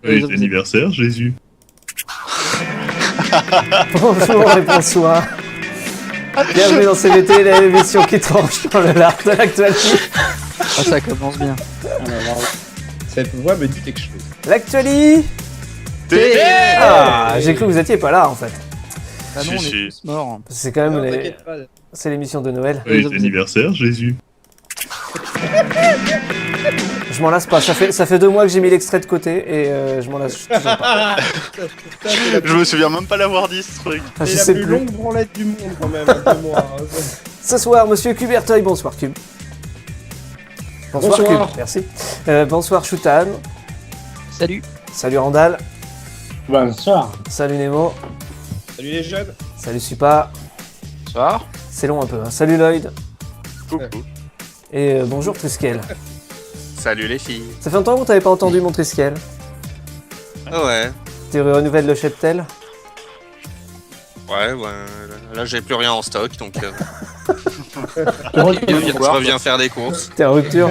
Joyeux anniversaire, Jésus. Bonjour et bonsoir. Bienvenue dans CVT, l'émission qui tranche dans le lard de l'actualité. Ah, ça commence bien. Cette voix me dit quelque chose. L'actualité. Ah, j'ai cru que vous étiez pas là en fait. Ah non, on Si. est tous morts. C'est quand même Non, t'inquiète pas. c'est l'émission de Noël. Joyeux anniversaire, Jésus. Je m'en lasse pas. Ça fait 2 mois que j'ai mis l'extrait de côté et je m'en lasse toujours pas. Je me souviens même pas l'avoir dit ce truc. Je C'est la sais plus plus. longue branlette du monde quand même, de moi. Ce soir, Monsieur Cuberteuil, bonsoir Cube. Bonsoir Bonsoir. Cube, merci. Bonsoir Choutan. Salut. Salut Randall. Bonsoir. Salut Nemo. Salut les jeunes. Salut Supa. Bonsoir. C'est long un peu. Hein. Salut Lloyd. Coucou. Et bonjour Triskel. Salut les filles. Ça fait longtemps que t'avais pas entendu mon Triskel. Ah ouais. Tu renouvelles le cheptel. Ouais. Là j'ai plus rien en stock donc Tu je reviens faire des courses. T'es en rupture.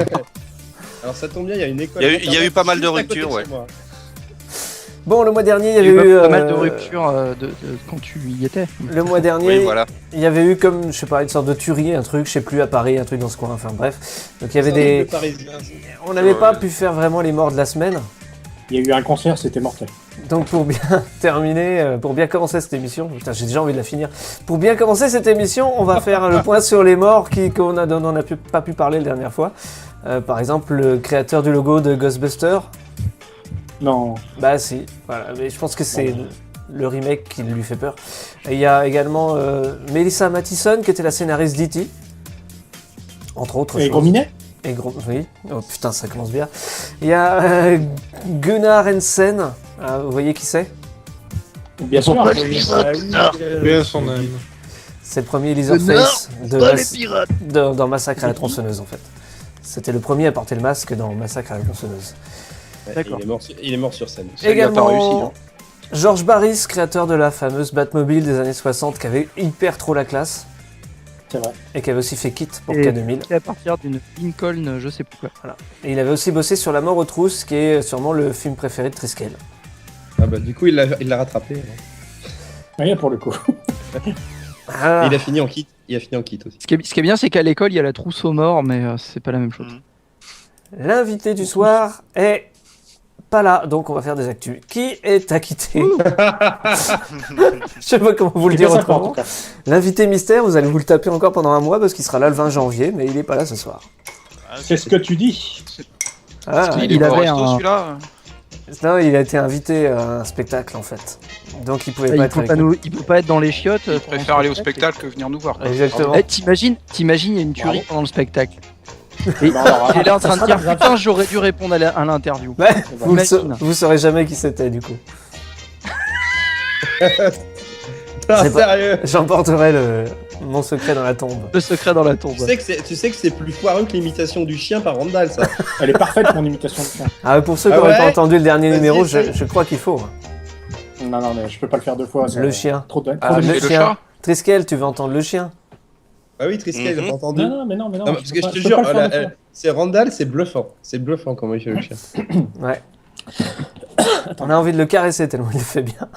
Alors ça tombe bien, il y a une école. Il y a eu pas mal de juste à côté ruptures, chez ouais. moi. Bon, le mois dernier, il y Il y avait a eu eu... pas mal de ruptures de quand tu y étais. Le mois dernier, Oui voilà. il y avait eu comme, je sais pas, une sorte de tuerie, un truc, je sais plus, à Paris, un truc dans ce coin, enfin bref. Donc il y avait C'est un truc des... de Parisien. On n'avait Ouais. pas pu faire vraiment les morts de la semaine. Il y a eu un concert, c'était mortel. Donc pour bien terminer, pour bien commencer cette émission, putain j'ai déjà envie de la finir. Pour bien commencer cette émission, on va faire le point sur les morts dont on n'a pas pu parler la dernière fois. Par exemple, le créateur du logo de Ghostbusters. Non. Bah si, voilà. Mais je pense que c'est le remake qui lui fait peur. Et il y a également Melissa Mathison qui était la scénariste d'E.T. Entre autres Et choses. Grominet Oui. Oh putain, ça commence bien. Il y a Gunnar Hansen. Ah, vous voyez qui c'est? Bien sûr. Bien son âme. C'est le premier Leatherface dans Massacre à la tronçonneuse en fait. C'était le premier à porter le masque dans Massacre à la tronçonneuse. D'accord. Il est mort sur scène. Ça lui a pas réussi, hein. George Barris, créateur de la fameuse Batmobile des années 60, qui avait hyper trop la classe C'est vrai. et qui avait aussi fait Kit pour Et K2000. c'est à partir d'une Lincoln, je sais plus quoi. Et il avait aussi bossé sur La mort aux trousses, qui est sûrement le film préféré de Triskel. Ah bah du coup il l'a rattrapé. Oui, pour le coup. Ah, Et il a fini en kit. Il a fini en kit aussi. Ce qui est bien, c'est qu'à l'école, il y a la trousse aux morts, mais c'est pas la même chose. l'invité du soir est pas là, donc on va faire des actus. Qui est acquitté? Je sais pas comment vous le dire C'est sympa, en autrement. tout cas. L'invité mystère, vous allez vous le taper encore pendant un mois parce qu'il sera là le 20 janvier, mais il est pas là ce soir. C'est ce que tu dis. Ah, Il avait un... celui-là. non, il a été invité à un spectacle en fait. Donc il pouvait pas il, être peut avec pas nous. il peut pas être dans les chiottes. Je pendant préfère le aller au spectacle que venir nous voir. quoi. Exactement. Eh, t'imagines, il y a une tuerie pendant le spectacle. Et Non, alors, il est là en train ça de sera dire grave. putain, j'aurais dû répondre à l'interview. Ouais, vous, Imagine. vous saurez jamais qui c'était du coup. Ah, C'est pas- sérieux. J'emporterai mon secret dans la tombe. Le secret dans la tombe. Tu sais que c'est plus foireux que l'imitation du chien par Randall, ça. Elle est parfaite, mon imitation de chien. Ah, pour ceux qui Ah n'auraient ouais pas entendu le dernier Vas-y, numéro, essaye. je crois qu'il faut. Non, mais je peux pas le faire 2 fois. ça- Le chien. Trop de... Ah, trop de- le Et le chien. chat Triskel, tu veux entendre le chien? Ah oui, Triskel, Mhm. t'as entendu. Non, mais non. Non, parce peux que pas- je te peux jure, pas le faire 2 fois. c'est Randall, c'est bluffant. C'est bluffant comment il fait le chien. Ouais. On a envie de le caresser tellement il le fait bien.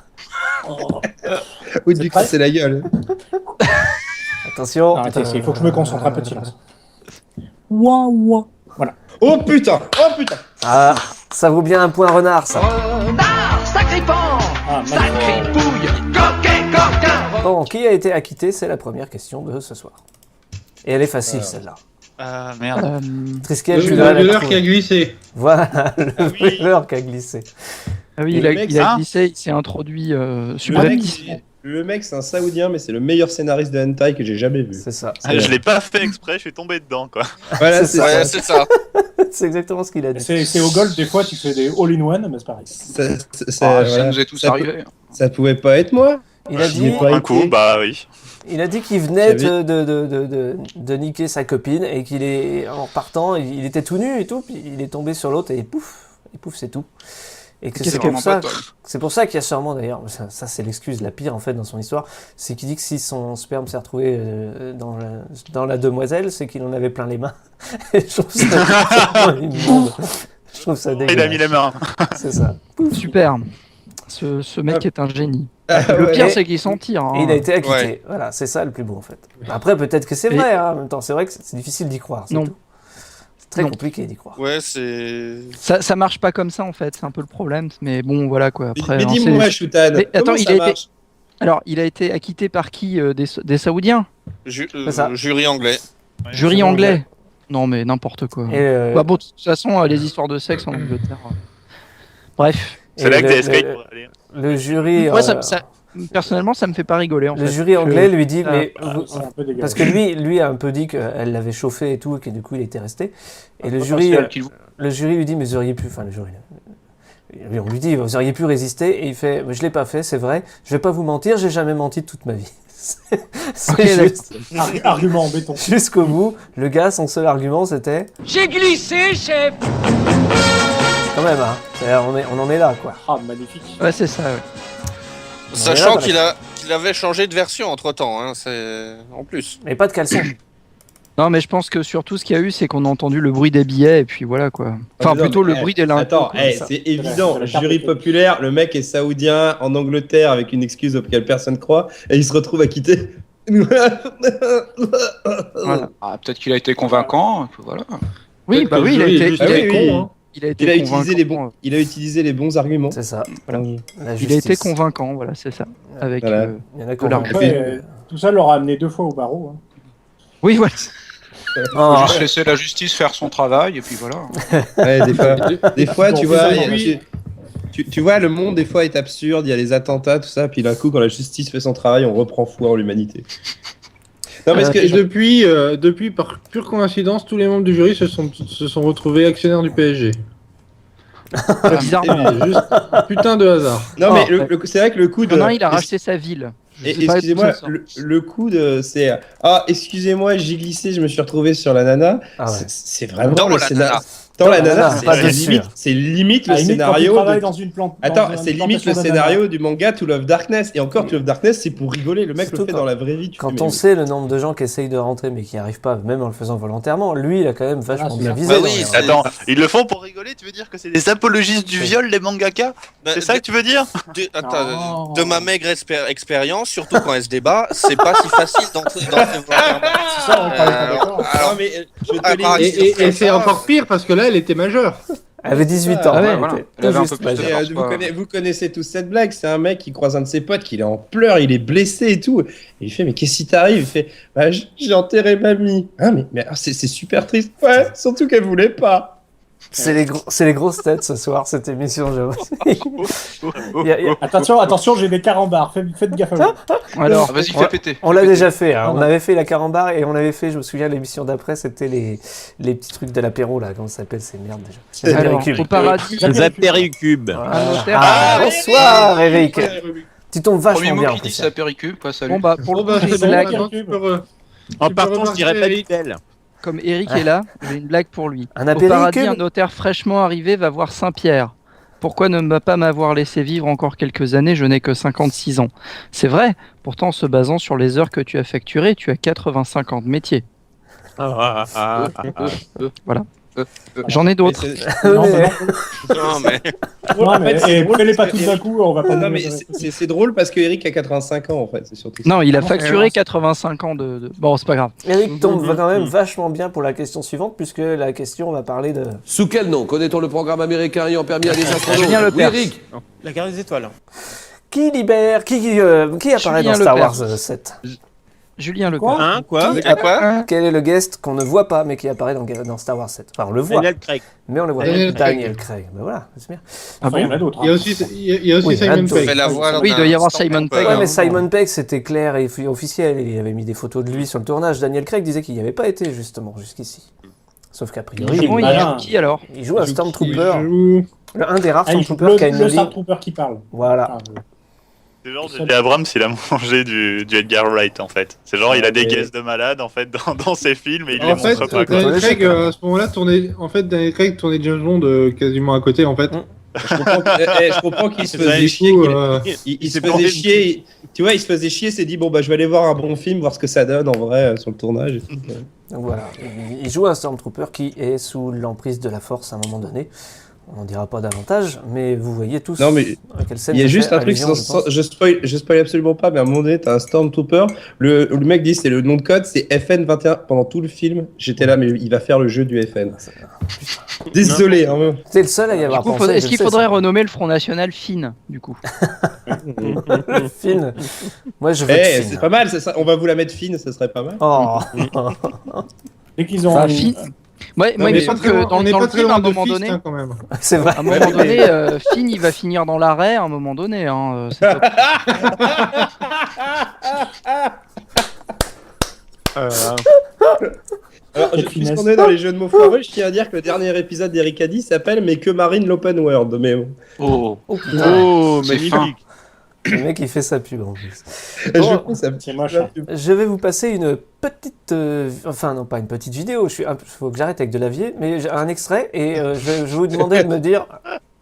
Ou C'est du prêt coup, c'est la gueule. Attention. Arrêtez, il faut que je me concentre, un peu de silence. Ouah, ouah. Voilà. Oh putain. Oh putain. Ah, ça vaut bien un point renard ça. Sacré pan, Ah, sacré pouille, coquin, coquin. Bon, qui a été acquitté? C'est la première question de ce soir. Et elle est facile celle-là. Ah merde. Triskel, tu dois la l'heure qui a trouver. glissé. Voilà, le oui. voleur qui a glissé. Ah oui, Le il mec, a hein glissé, il s'est introduit Le subrepticement. mec, le mec, c'est un saoudien, mais c'est le meilleur scénariste de hentai que j'ai jamais vu. C'est ça. Je l'ai pas fait exprès, je suis tombé dedans quoi. Voilà, C'est c'est ça. ça. Ouais, c'est ça. C'est exactement ce qu'il a dit. C'est au golf, des fois, tu fais des all-in-one, mais c'est pareil. Ça Voilà. nous est tous Ça arrivé. Ça pouvait pas être moi. Il a J'y dit, ai pas Un été. coup, bah oui. il a dit qu'il venait J'avais- de niquer sa copine et qu'il est, en partant, il était tout nu et tout, puis il est tombé sur l'autre et pouf, c'est tout. Et que Qu'est-ce c'est que pour ça, toi c'est pour ça qu'il y a sûrement d'ailleurs, ça c'est l'excuse la pire en fait dans son histoire, c'est qu'il dit que si son sperme s'est retrouvé dans la demoiselle, c'est qu'il en avait plein les mains. Et je trouve ça vraiment immonde. Je trouve ça Il a dégueulasse. mis la main. C'est ça. Super. Ce mec est un génie. Ah, Le ouais. pire, Et- c'est qu'il s'en tire. Et il a été acquitté. Ouais. Voilà, c'est ça le plus beau en fait. Après, peut-être que c'est Et- vrai, hein, en même temps. C'est vrai que c'est difficile d'y croire. C'est Non. tout. C'est très Non. compliqué d'y croire. Ouais, c'est. Ça marche pas comme ça en fait, c'est un peu le problème. Mais bon, voilà quoi. Après, Mais hein, dis-moi, c'est- Shoutan, Mais attends, comment il ça a été- marche? Alors, il a été acquitté par qui des Saoudiens C'est ça. Jury anglais. Jury anglais. Non, mais n'importe quoi. Et, Bah bon, de toute façon, les histoires de sexe en Angleterre. Bref. C'est là que le- DSK le- pourrait aller. le jury. Moi, personnellement, ça me fait pas rigoler en Le fait. jury anglais lui dit, mais C'est un peu dégueulasse. parce que lui a un peu dit qu'elle l'avait chauffé et tout, et que du coup il était resté. Et le jury lui dit, mais vous auriez pu, enfin le jury, on lui dit, vous auriez pu résister, et il fait, mais je l'ai pas fait, c'est vrai, je vais pas vous mentir, j'ai jamais menti de toute ma vie. C'est Ok, juste, Argument en béton. jusqu'au bout, le gars, son seul argument c'était, J'ai glissé, chef. quand même, hein, c'est-à-dire, on en est là, quoi. Ah, magnifique. Ouais, c'est ça. Ouais. Sachant là, qu'il avait changé de version entre temps, hein, c'est. En plus. Mais pas de caleçon. Non, mais je pense que surtout, ce qu'il y a eu, c'est qu'on a entendu le bruit des billets, et puis voilà quoi. Enfin, mais non, plutôt mais, le bruit des lingots. Attends, quoi. ça. c'est évident. C'est la Jury carte. populaire, le mec est saoudien en Angleterre avec une excuse auquel personne croit et il se retrouve acquitté. Voilà. Ah, peut-être qu'il a été convaincant, que voilà. Oui, Peut-être bah que oui, le il a jury est été. juste Ah oui, des oui. cons, hein. Il a été Il a utilisé les convaincant. bons, il a utilisé les bons arguments. C'est ça. Voilà. La Il a été justice. convaincant, voilà, c'est ça. Avec. Voilà. Il y en a qui de ont l'argent. marqué. Ouais, tout ça l'aura amené 2 fois au barreau. Hein. Oui, voilà. Oh, Faut juste laisser la justice faire son travail, et puis voilà. Ouais, des fois, tu Bon, vois, aujourd'hui- tu vois, le monde des fois est absurde. Il y a les attentats, tout ça, puis d'un coup, quand la justice fait son travail, on reprend foi en l'humanité. Non, mais Et depuis, par pure coïncidence, tous les membres du jury se sont retrouvés actionnaires du PSG. Bizarrement. C'est juste putain de hasard. non, mais Oh, c'est vrai que le coup de. Non, il a racheté sa ville. Je Et sais pas d'où excusez-moi, ça sort. le coup de c'est excusez-moi, j'ai glissé, je me suis retrouvé sur la nana. Ah ouais. C'est vraiment Dans le la scénario. nana. Dans la Dans la nana, nana, pas dessus. c'est limite À le la limite, quand tu scénario. travailles de- dans une plante. Attends, dans c'est une limite le plantation scénario du manga To Love Darkness. Et encore, To Love Darkness, c'est pour rigoler. Le mec Surtout le fait quand- dans la vraie vie. Quand on sait le nombre de gens qui essayent de rentrer mais qui n'y arrivent pas, même en le faisant volontairement, lui il a quand même vachement Ah, bien c'est visé. ça. Bah dans oui, les- c'est- Attends, ils le font pour rigoler, tu veux dire que c'est des apologistes du viol, les mangaka? C'est ça que tu veux dire? Attends, de ma maigre expérience, surtout quand elle se débat, c'est pas si facile d'entrer volontairement. C'est ça, on parlait pas d'accord. Alors, mais je te Ah, l'ai pareil. dit. Et c'est encore pire parce que là, elle était majeure. Elle avait 18 ans. Ah ouais, elle voilà. était Elle avait tout un juste peu plus de majeure. force. Vous connaissez tous cette blague. C'est un mec qui croise un de ses potes, qui est en pleurs, il est blessé et tout. Et il fait, mais qu'est-ce qui t'arrive? Il fait, bah, j'ai enterré mamie. Ah, mais c'est super triste. Ouais, surtout qu'elle voulait pas. C'est les grosses têtes ce soir, cette émission, j'avoue. Attention, j'ai des carambars. Faites gaffe à vous. Alors, Ah, vas-y, on- fais péter. On l'a déjà fait, hein. Ah, On non. avait fait la carambar et on avait fait, je me souviens, l'émission d'après, c'était les petits trucs de l'apéro, là. Comment ça s'appelle ces merdes déjà? Les alors, apéricubes. au paradis, Apéricubes. Voilà. un notaire. Ah, bonsoir, Eric. Tu tombes Premier vachement mot bien. qui en dit plus, c'est apéricube, quoi, salut. Bon bah, pour le Bon, bah, coup, j'ai c'est une bon, blague. maintenant, tu peux En Tu partant, peux je dirais pas remarquer, Lidl. Comme Eric est là, j'ai une blague pour lui. Un Au apéricube. paradis, un notaire fraîchement arrivé va voir Saint-Pierre. Pourquoi ne pas m'avoir laissé vivre encore quelques années? Je n'ai que 56 ans. C'est vrai, pourtant en se basant sur les heures que tu as facturées, tu as 85 ans de métier. J'en ai d'autres. Non, Mais- non, mais. Non, mais c'est drôle fais-les pas parce tous que- d'un coup, on va pas. Non, mais c'est drôle parce que Eric a 85 ans, en fait. C'est surtout ça. Non, il a Non, facturé mais- 85 ans de... Bon, c'est pas grave. Eric tombe quand même vachement bien pour la question suivante, puisque la question va parler de... Sous quel nom connaît-on le programme américain ayant permis à des astronautes? Julien Lepers. Oui, Eric. La guerre des étoiles. Qui libère... Qui apparaît Julien dans Star Lepers. Wars 7? Julien Lepers. Quoi Hein, quoi? Qui Quoi? Quel est le guest qu'on ne voit pas, mais qui apparaît dans Star Wars 7? Enfin, on le voit, Daniel Craig. mais on le voit pas. Daniel Craig. Daniel Craig. Ben voilà, c'est bien. Ah Enfin, il y en bon a d'autres. Il y a hein. aussi, il y a aussi Oui, Simon Anto. Pegg. Fait la voix Oui, il doit y avoir Simon Stormtrooper. Pegg. Ouais, mais non. Simon Pegg, c'était clair et officiel. Il avait mis des photos de lui sur le tournage. Daniel Craig disait qu'il n'y avait pas été, justement, jusqu'ici. Sauf qu'a priori, Bon, il malin. joue qui alors? il joue un Il Stormtrooper. joue- Un des rares Ah, il joue Stormtroopers qui a une le ligne. Stormtrooper qui parle. Voilà. Ah, C'est genre J.J. Abrams, il a mangé du Edgar Wright en fait. C'est genre il a des Et- guests de malade en fait dans ses films et il les En fait, montre pas. quoi. Daniel Craig, à ce moment-là, Daniel Craig tournait James Bond quasiment à côté, en fait. Je comprends qu'il se Du faisait coup, chier. Il se s'est faisait planté. chier. Tu vois, il se faisait chier, s'est dit bon bah je vais aller voir un bon film, voir ce que ça donne en vrai sur le tournage. Et tout. Donc voilà, il joue un Stormtrooper qui est sous l'emprise de la Force à un moment donné. On n'en dira pas davantage, mais vous voyez tous Non, mais à quelle scène il y a je juste fais un truc, allusion, je pense. je spoil absolument pas, mais à un moment donné, t'as un Stormtrooper, le mec dit c'est le nom de code, c'est FN21 pendant tout le film. J'étais là, mais il va faire le jeu du FN. Désolé, hein. C'est le seul à y avoir Du coup, pensé. est-ce qu'il faudrait renommer le Front National FIN, du coup? le film. Moi, je veux Eh, Finn. c'est pas mal, on va vous la mettre fine, ça serait pas mal. Oh. Dès qu'ils ont Enfin, une- Finn. Moi, il me semble que dans le film, à un moment donné, quand même. C'est vrai. à un moment donné, Finn, il va finir dans l'arrêt à un moment donné. Hein, c'est pas- Alors, Quelle finesse. puisqu'on est dans les jeux de mots foireux, je tiens à dire que le dernier épisode d'Eric Addy s'appelle Mais que Marine l'Open World. Mais bon. Oh. Oh, putain. Oh, C'est magnifique. Le mec, il fait sa pub en plus. Je Bon, trouve ça C'est moche. Hein. je vais vous passer une petite... enfin, non, pas une petite vidéo. Il faut que j'arrête avec de l'avier, mais j'ai un extrait et je vais vous demander de me dire...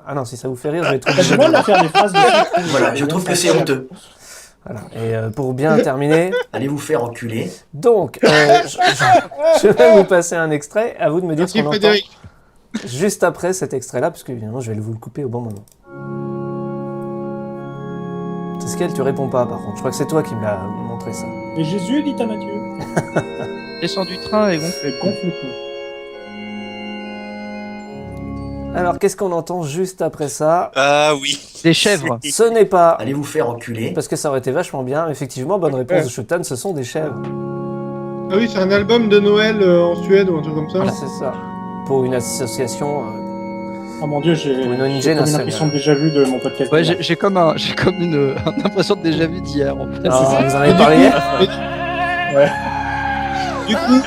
Ah non, si ça vous fait rire, je vais être T'as obligé du mal à faire des phrases de Voilà, je trouve que c'est honteux. Voilà. Et pour bien terminer... Allez vous faire enculer. Donc, je vais vous passer un extrait. À vous de me dire ce qu'on entend Frédéric. juste après cet extrait-là, parce que évidemment, je vais vous le couper au bon moment. C'est ce qu'elle, tu réponds pas par contre. Je crois que c'est toi qui me l'as montré ça. Mais Jésus dit à Matthieu. Descend du train et gonfle. Elle gonfle le cou. Alors, qu'est-ce qu'on entend juste après ça? Ah oui. Des chèvres. Ce n'est pas... Allez vous faire enculer. Parce que ça aurait été vachement bien. Effectivement, bonne réponse de Shotan, ce sont des chèvres. Ah oui, c'est un album de Noël en Suède ou un truc comme ça. Voilà, c'est ça. Pour une association... Oh mon dieu, j'ai Pour une ONG comme une nationale. impression de déjà vu de mon podcast. Ouais, j'ai comme une impression de déjà vu d'hier. En fait. Ah, vous en avez parlé hier? Ouais. Du coup,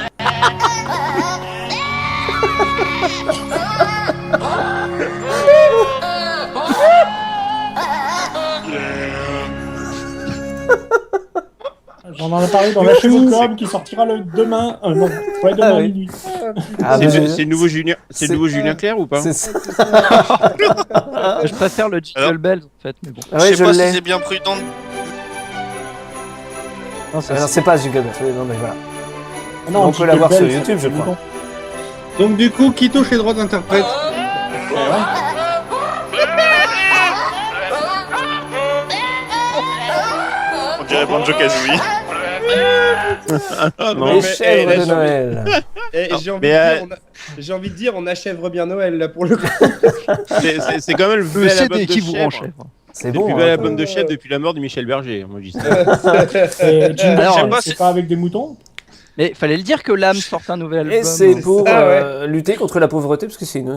J'en en ai parlé dans Lâchez vos cordes qui sortira le demain. Non, ouais, demain Ah oui. minuit. Ah, mais C'est le nouveau Julien, c'est le nouveau Julien Clerc ou pas? C'est ça. Je préfère le Jingle Alors- Bells en fait, mais bon. Ah ouais, je sais pas si l'ai. c'est bien prudent. Non, Ah non, c'est pas Jingle Bells. Oui, non, mais voilà. Ah non, On Jingle peut l'avoir sur Bells, YouTube, je c'est crois. bon. donc du coup, qui touche les droits d'interprète? On dirait Banjo Kazooie. Les chèvres de Noël. J'ai envie, mais, j'ai envie de dire, on achèvera bien Noël là pour le coup. C'est quand même le plus Le bel album CD de qui vous rend chèvre. chèvre. C'est Le bon. plus bel hein. album de chèvre depuis la mort de Michel Berger. Moi, je dis ça. Et Jingle Alors, Bells, pas c'est si- pas avec des moutons? Mais fallait le dire que l'âme sorte un nouvel album. Et c'est pour ça, ouais. lutter contre la pauvreté, parce que c'est une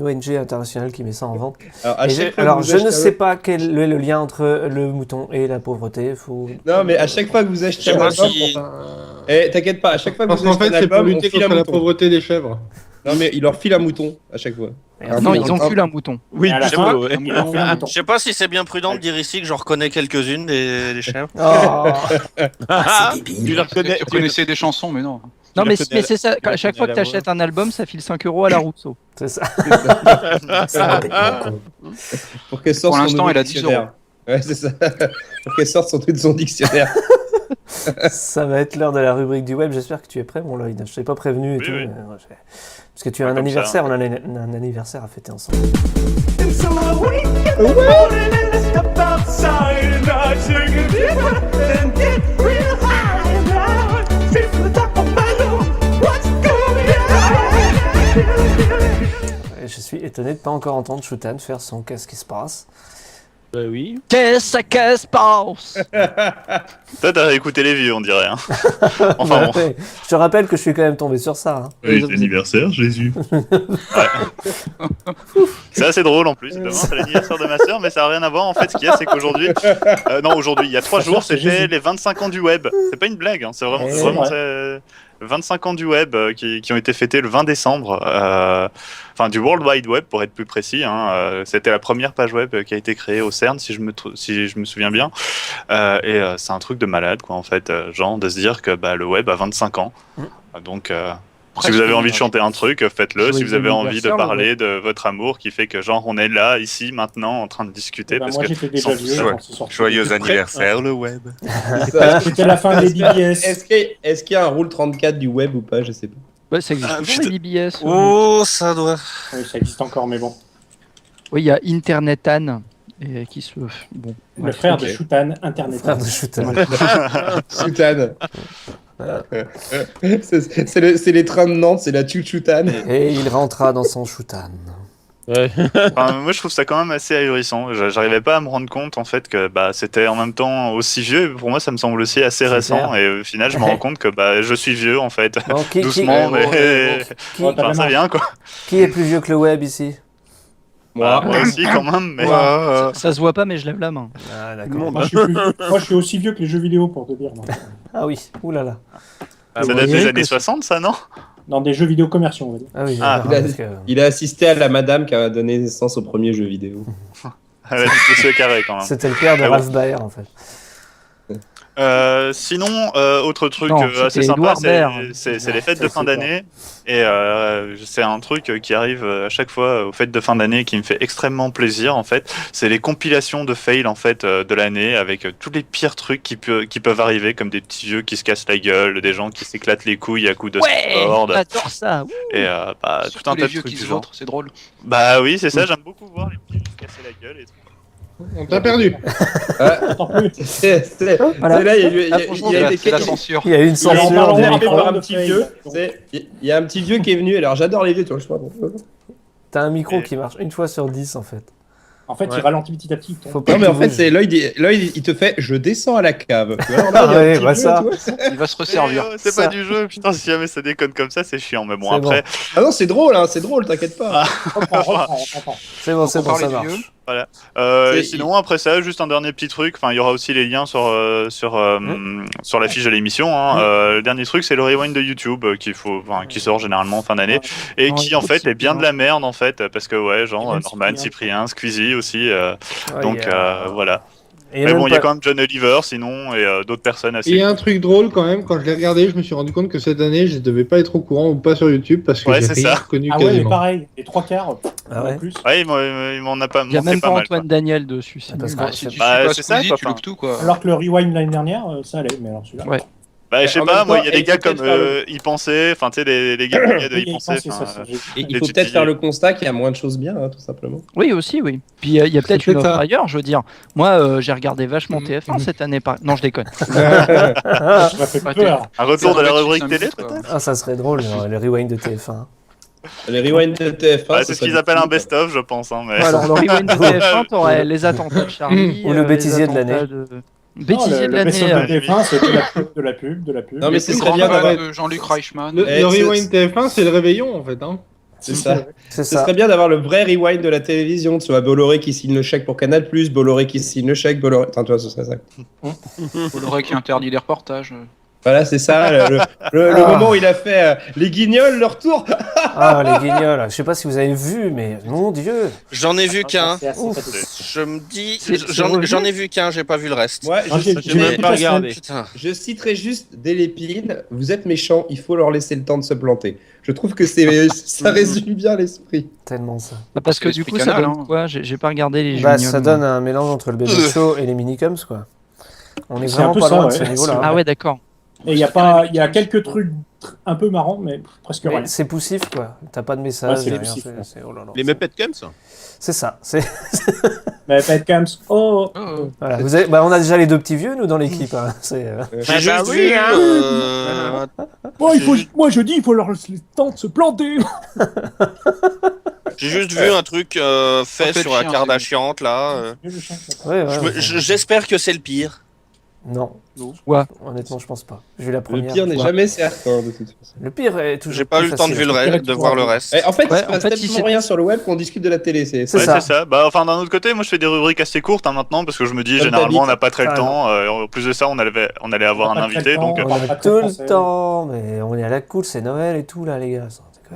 ONG internationale qui met ça en vente. Alors, à Et chaque fois que alors, vous je ne achetez sais pas quel est le lien entre le mouton et la pauvreté. Faut... Non, mais à chaque fois que vous achetez Je sais un pas album, si- t'inquiète pas, à chaque fois que Parce vous qu'en achetez fait, un c'est pour album, on lutter file contre un la mouton. pauvreté des chèvres. Non, mais il leur file un mouton à chaque fois. Non, ils enculent un mouton. Oui, Et à la plutôt, fin, ouais. il en fait un mouton. Je sais pas si c'est bien prudent de dire ici que j'en reconnais quelques-unes des chèvres. Oh. Ah, c'est Tu débile. le reconnais, Tu connaissais des chansons, mais non. Non, la mais, connais- mais c'est ça. À chaque connais fois que la tu achètes un album, ça file 5 € à la Rousseau. C'est ça. C'est complètement con. Pour qu'elle sorte Pour son l'instant, nouveau elle a 10 dictionnaire. Ouais, c'est ça. Pour qu'elle sorte son dictionnaire. Ça va être l'heure de la rubrique du web. J'espère que tu es prêt, mon Lloyd. Je t'ai pas prévenu et Oui, tout. oui. mais, parce que tu as un Comme anniversaire. ça. On a un anniversaire à fêter ensemble. Et je suis étonné de pas encore entendre Shutan faire son qu'est-ce qui se passe. Bah oui. Qu'est-ce que se passe? Toi, t'as écouté les vieux, on dirait. Hein. Enfin bon. Ouais. Je te rappelle que je suis quand même tombé sur ça. Hein. Oui, c'est l'anniversaire, Jésus. Ouais. C'est assez drôle en plus. Demain, c'est l'anniversaire de ma sœur, mais ça n'a rien à voir. En fait, ce qu'il y a, c'est qu'aujourd'hui. Non, aujourd'hui, il y a 3 jours, c'est c'était Jésus. les 25 ans du web. C'est pas une blague, hein, c'est vraiment. Eh, c'est vraiment ouais. 25 ans du web qui ont été fêtés le 20 décembre. Enfin, du World Wide Web, pour être plus précis. Hein. C'était la première page web qui a été créée au CERN, si je me souviens bien. Et c'est un truc de malade, quoi, en fait. Genre, de se dire que bah, le web a 25 ans. Donc. Si vous avez envie de chanter un truc, faites-le. Si vous avez envie de parler de votre amour qui fait que genre on est là, ici, maintenant, en train de discuter. Ben, Parce moi, que j'étais déjà vieux quand c'est sorti. Joyeux anniversaire, le web. C'était la fin des BBS. Est-ce qu'il y a un rule 34 du web ou pas? Je sais pas. Ouais, ça existe toujours, putain. les BBS. Oh, ça doit. Oui, ça existe encore, mais bon. Oui, il y a Internetan et qui se. Bon. Le frère de Shutan, Internet. Frère de Shutan. Shutan. C'est les trains de Nantes, c'est la Chuchutan. Et il rentra dans son Shutan. Enfin, moi je trouve ça quand même assez ahurissant. J'arrivais pas à me rendre compte en fait que c'était en même temps aussi vieux. Pour moi ça me semble aussi assez récent et au final je me rends compte que je suis vieux en fait. Bon, Doucement mais enfin, ça vient quoi. Qui est plus vieux que le web ici? Moi aussi quand même mais Ça se voit pas, mais je lève la main. Ah d'accord. Moi, je suis aussi vieux que les jeux vidéo pour te dire. moi. Ah oui, oulala. ça date des années 60 ça non? Dans des jeux vidéo commerciaux, on va dire. Ah oui, Ah, il a assisté à la madame qui a donné naissance au premier jeu vidéo. Elle a dit poussé carré quand même. C'était le père de Ah, Ralph Baer en fait. Sinon, autre truc Non, assez c'était sympa, Edouard Baird. c'est les fêtes de fin d'année. Et c'est un truc qui arrive à chaque fois aux fêtes de fin d'année qui me fait extrêmement plaisir en fait. C'est les compilations de fails en fait de l'année avec tous les pires trucs qui peuvent arriver, comme des petits vieux qui se cassent la gueule, des gens qui s'éclatent les couilles à coups de skateboard. J'adore ça. Ouh. Et Surtout tout un les tas de vieux trucs qui du se genre. vautrent, c'est drôle. Bah oui, c'est ça, j'aime beaucoup voir les petits se casser la gueule et tout. On t'a perdu. Attends plus. Voilà. Là, il y a C'est la censure. Il y a une en censure parlant du de micro. un petit vieux. Il y a un petit vieux qui est venu. Alors j'adore les vieux, tu vois. Je sais pas. T'as un micro qui marche une fois sur 10 en fait. En fait, il ralentit petit à petit. Faut pas Non mais qu'il en fait bouge. c'est Lloyd, il te fait je descends à la cave. Tu vois, alors Ah là, il y a un ouais, petit bah vieux, ça. tu vois. Il va se resservir. C'est Ça. pas du jeu, putain, si jamais ça déconne comme ça, c'est chiant. Mais bon, C'est après, Ah non c'est drôle, t'inquiète pas. Reprends. C'est bon, c'est bon, Encore ça les marche. vieux. Et sinon, après ça, juste un dernier petit truc. Enfin, il y aura aussi les liens sur la fiche de l'émission. Le dernier truc, c'est le rewind de YouTube qui sort généralement en fin d'année et qui en fait est bien de la merde en fait parce que genre Norman, Cyprien, Squeezie aussi. Donc voilà. Et Mais même bon, il y a pas- quand même John Oliver sinon et d'autres personnes assez. Il y a un truc drôle quand même, quand je l'ai regardé, je me suis rendu compte que cette année, je devais pas être au courant ou pas sur YouTube parce que Ouais, j'ai c'est rien ça. reconnu Ah ouais, mais quasiment. pareil. Les trois quarts. Ah ouais. En plus. Ouais, il m'en a pas. Il y a montré même pas mal, Antoine Daniel dessus. c'est Parce nul. que- Bah, si tu suis Bah, pas c'est ça, Squeezie, quoi, tu loupes tout quoi. Alors que le rewind l'année dernière, ça allait. Mais alors celui-là. Ouais. Bah, je sais En pas, même moi, temps, il y a des il gars faut comme peut-être faire Y Penser, enfin, tu sais, les gars de Oui, Y il Penser. pense, c'est ça, enfin, Et il les faut tu peut-être dis- faire le constat qu'il y a moins de choses bien, tout simplement. Oui, aussi, oui. Puis il y a peut-être C'est une ça. offre ailleurs, je veux dire. Moi, j'ai regardé vachement TF1 cette année. Non, je déconne. Ah, Ça m'a fait Ouais, peur. Un retour de la C'est rubrique un télé, minutes, quoi. peut-être ah, ça serait drôle, le rewind de TF1. Les rewinds de TF1. C'est ce qu'ils appellent un best-of, je pense. Hein, mais... Ouais, alors, le rewind de TF1, t'aurais les attentats de Charlie. Ou le les bêtisier de attentats l'année. Bêtisier de Le best-of l'année. de TF1, c'était de la pub. Non, mais c'est Le très grand bien fan d'avoir. de Jean-Luc Reichmann. Le Eh, rewind TF1, c'est le réveillon en fait. Hein. C'est ça. C'est Ce ça. serait bien d'avoir le vrai rewind de la télévision. Tu vois, Bolloré qui signe le chèque pour Canal+, Bolloré qui signe le chèque, Bolloré. Attends, tu vois, ce serait ça. Bolloré qui interdit les reportages. Voilà, c'est ça, le moment où il a fait les guignols, leur tour. Ah, les guignols. Je sais pas si vous avez vu, mais mon Dieu. J'en ai vu qu'un. C'est assez Ouf. pathétique. Je me dis, C'est j'en ai vu qu'un, j'ai pas vu le reste. Ouais, Ah, j'ai J'ai même vu pas toute la regardé. Putain. je citerai juste des Lépines. Vous êtes méchants, il faut leur laisser le temps de se planter. Je trouve que ça résume bien l'esprit. Tellement ça. Parce que C'est du coup, l'esprit ça Canal, donne hein. quoi J'ai pas regardé les Bah, Juniors. ça donne un mélange entre le bébé show et les minicums, quoi. On est C'est vraiment un peu pas ça, loin de ouais. ce niveau-là. Ah ouais, d'accord. Et il y a quelques trucs un peu marrants, mais presque rien. Mais c'est poussif, quoi. T'as pas de Ouais, message. c'est rien, poussif, c'est- ouais. c'est- oh là là. Les Muppet Cums. C'est ça. C'est... Mais Pet Camps, oh. Oh. Voilà. On a déjà les deux petits vieux, nous, dans l'équipe. Hein. C'est, J'ai juste vu. Bon, moi je dis, il faut leur laisser le temps de se planter. J'ai juste vu un truc fait fait sur le la chien, Kardashian là. Ouais, ouais, J'espère que c'est le pire. Non. Ouais. Honnêtement, je pense pas. J'ai eu la Le première. pire n'est fois. jamais certain, de toute façon. Le pire est toujours. J'ai pas plus eu le temps de, facile. de voir le reste. En fait, Ouais, il se passe en fait, tellement si c'est- rien sur le web qu'on discute de la télé. C'est Ouais, ça. c'est ça. Bah, enfin, d'un autre côté, moi je fais des rubriques assez courtes hein, maintenant parce que je me dis Comme généralement t'habites. on n'a pas très le Ah, temps. En plus de ça, on allait avoir un invité donc. On a tout le temps, mais on est à la cool, c'est Noël et tout, là, les gars.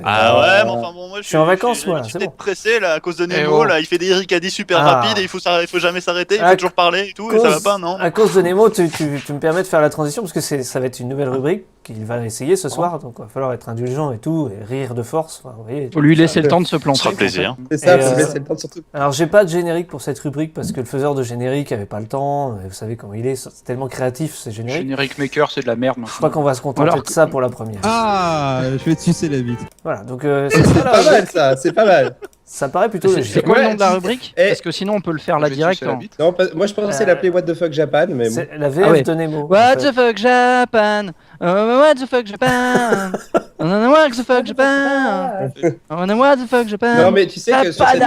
Ah ouais, mais enfin bon, moi je suis en vacances, moi, c'est J'étais bon. pressé là à cause de Nemo, oh. là, il fait des ricadis super Ah. rapides et il faut jamais s'arrêter, il À faut toujours parler et tout, et ça va pas, non? À cause de Nemo, tu me permets de faire la transition parce que ça va être une nouvelle rubrique qu'il va essayer ce soir, donc il va falloir être indulgent et tout, et rire de force. Enfin, vous voyez. Faut lui laisser le temps de se Ce planter. sera plaisir. C'est ça, Et, faut laisser le temps surtout. Alors j'ai pas de générique pour cette rubrique parce que le faiseur de générique avait pas le temps, et vous savez comment il est, c'est tellement créatif ces génériques. Générique maker, c'est de la merde. Je crois qu'on va se contenter Alors de ça pour la première. Ah, je vais te sucer la bite. Voilà, donc C'est pas mal ça, c'est pas mal. Ça paraît plutôt C'est logique. quoi le nom Ouais, de la rubrique eh, Parce que sinon on peut le faire là Je vais direct. sucer la hein. bite. Non, moi je pensais l'appeler What the fuck Japan, mais bon. C'est la VF Ah ouais. de Nemo. What en fait. the fuck Japan? What the fuck Japan? What the fuck Japan? What the fuck Japan? Non, mais tu sais que sur cette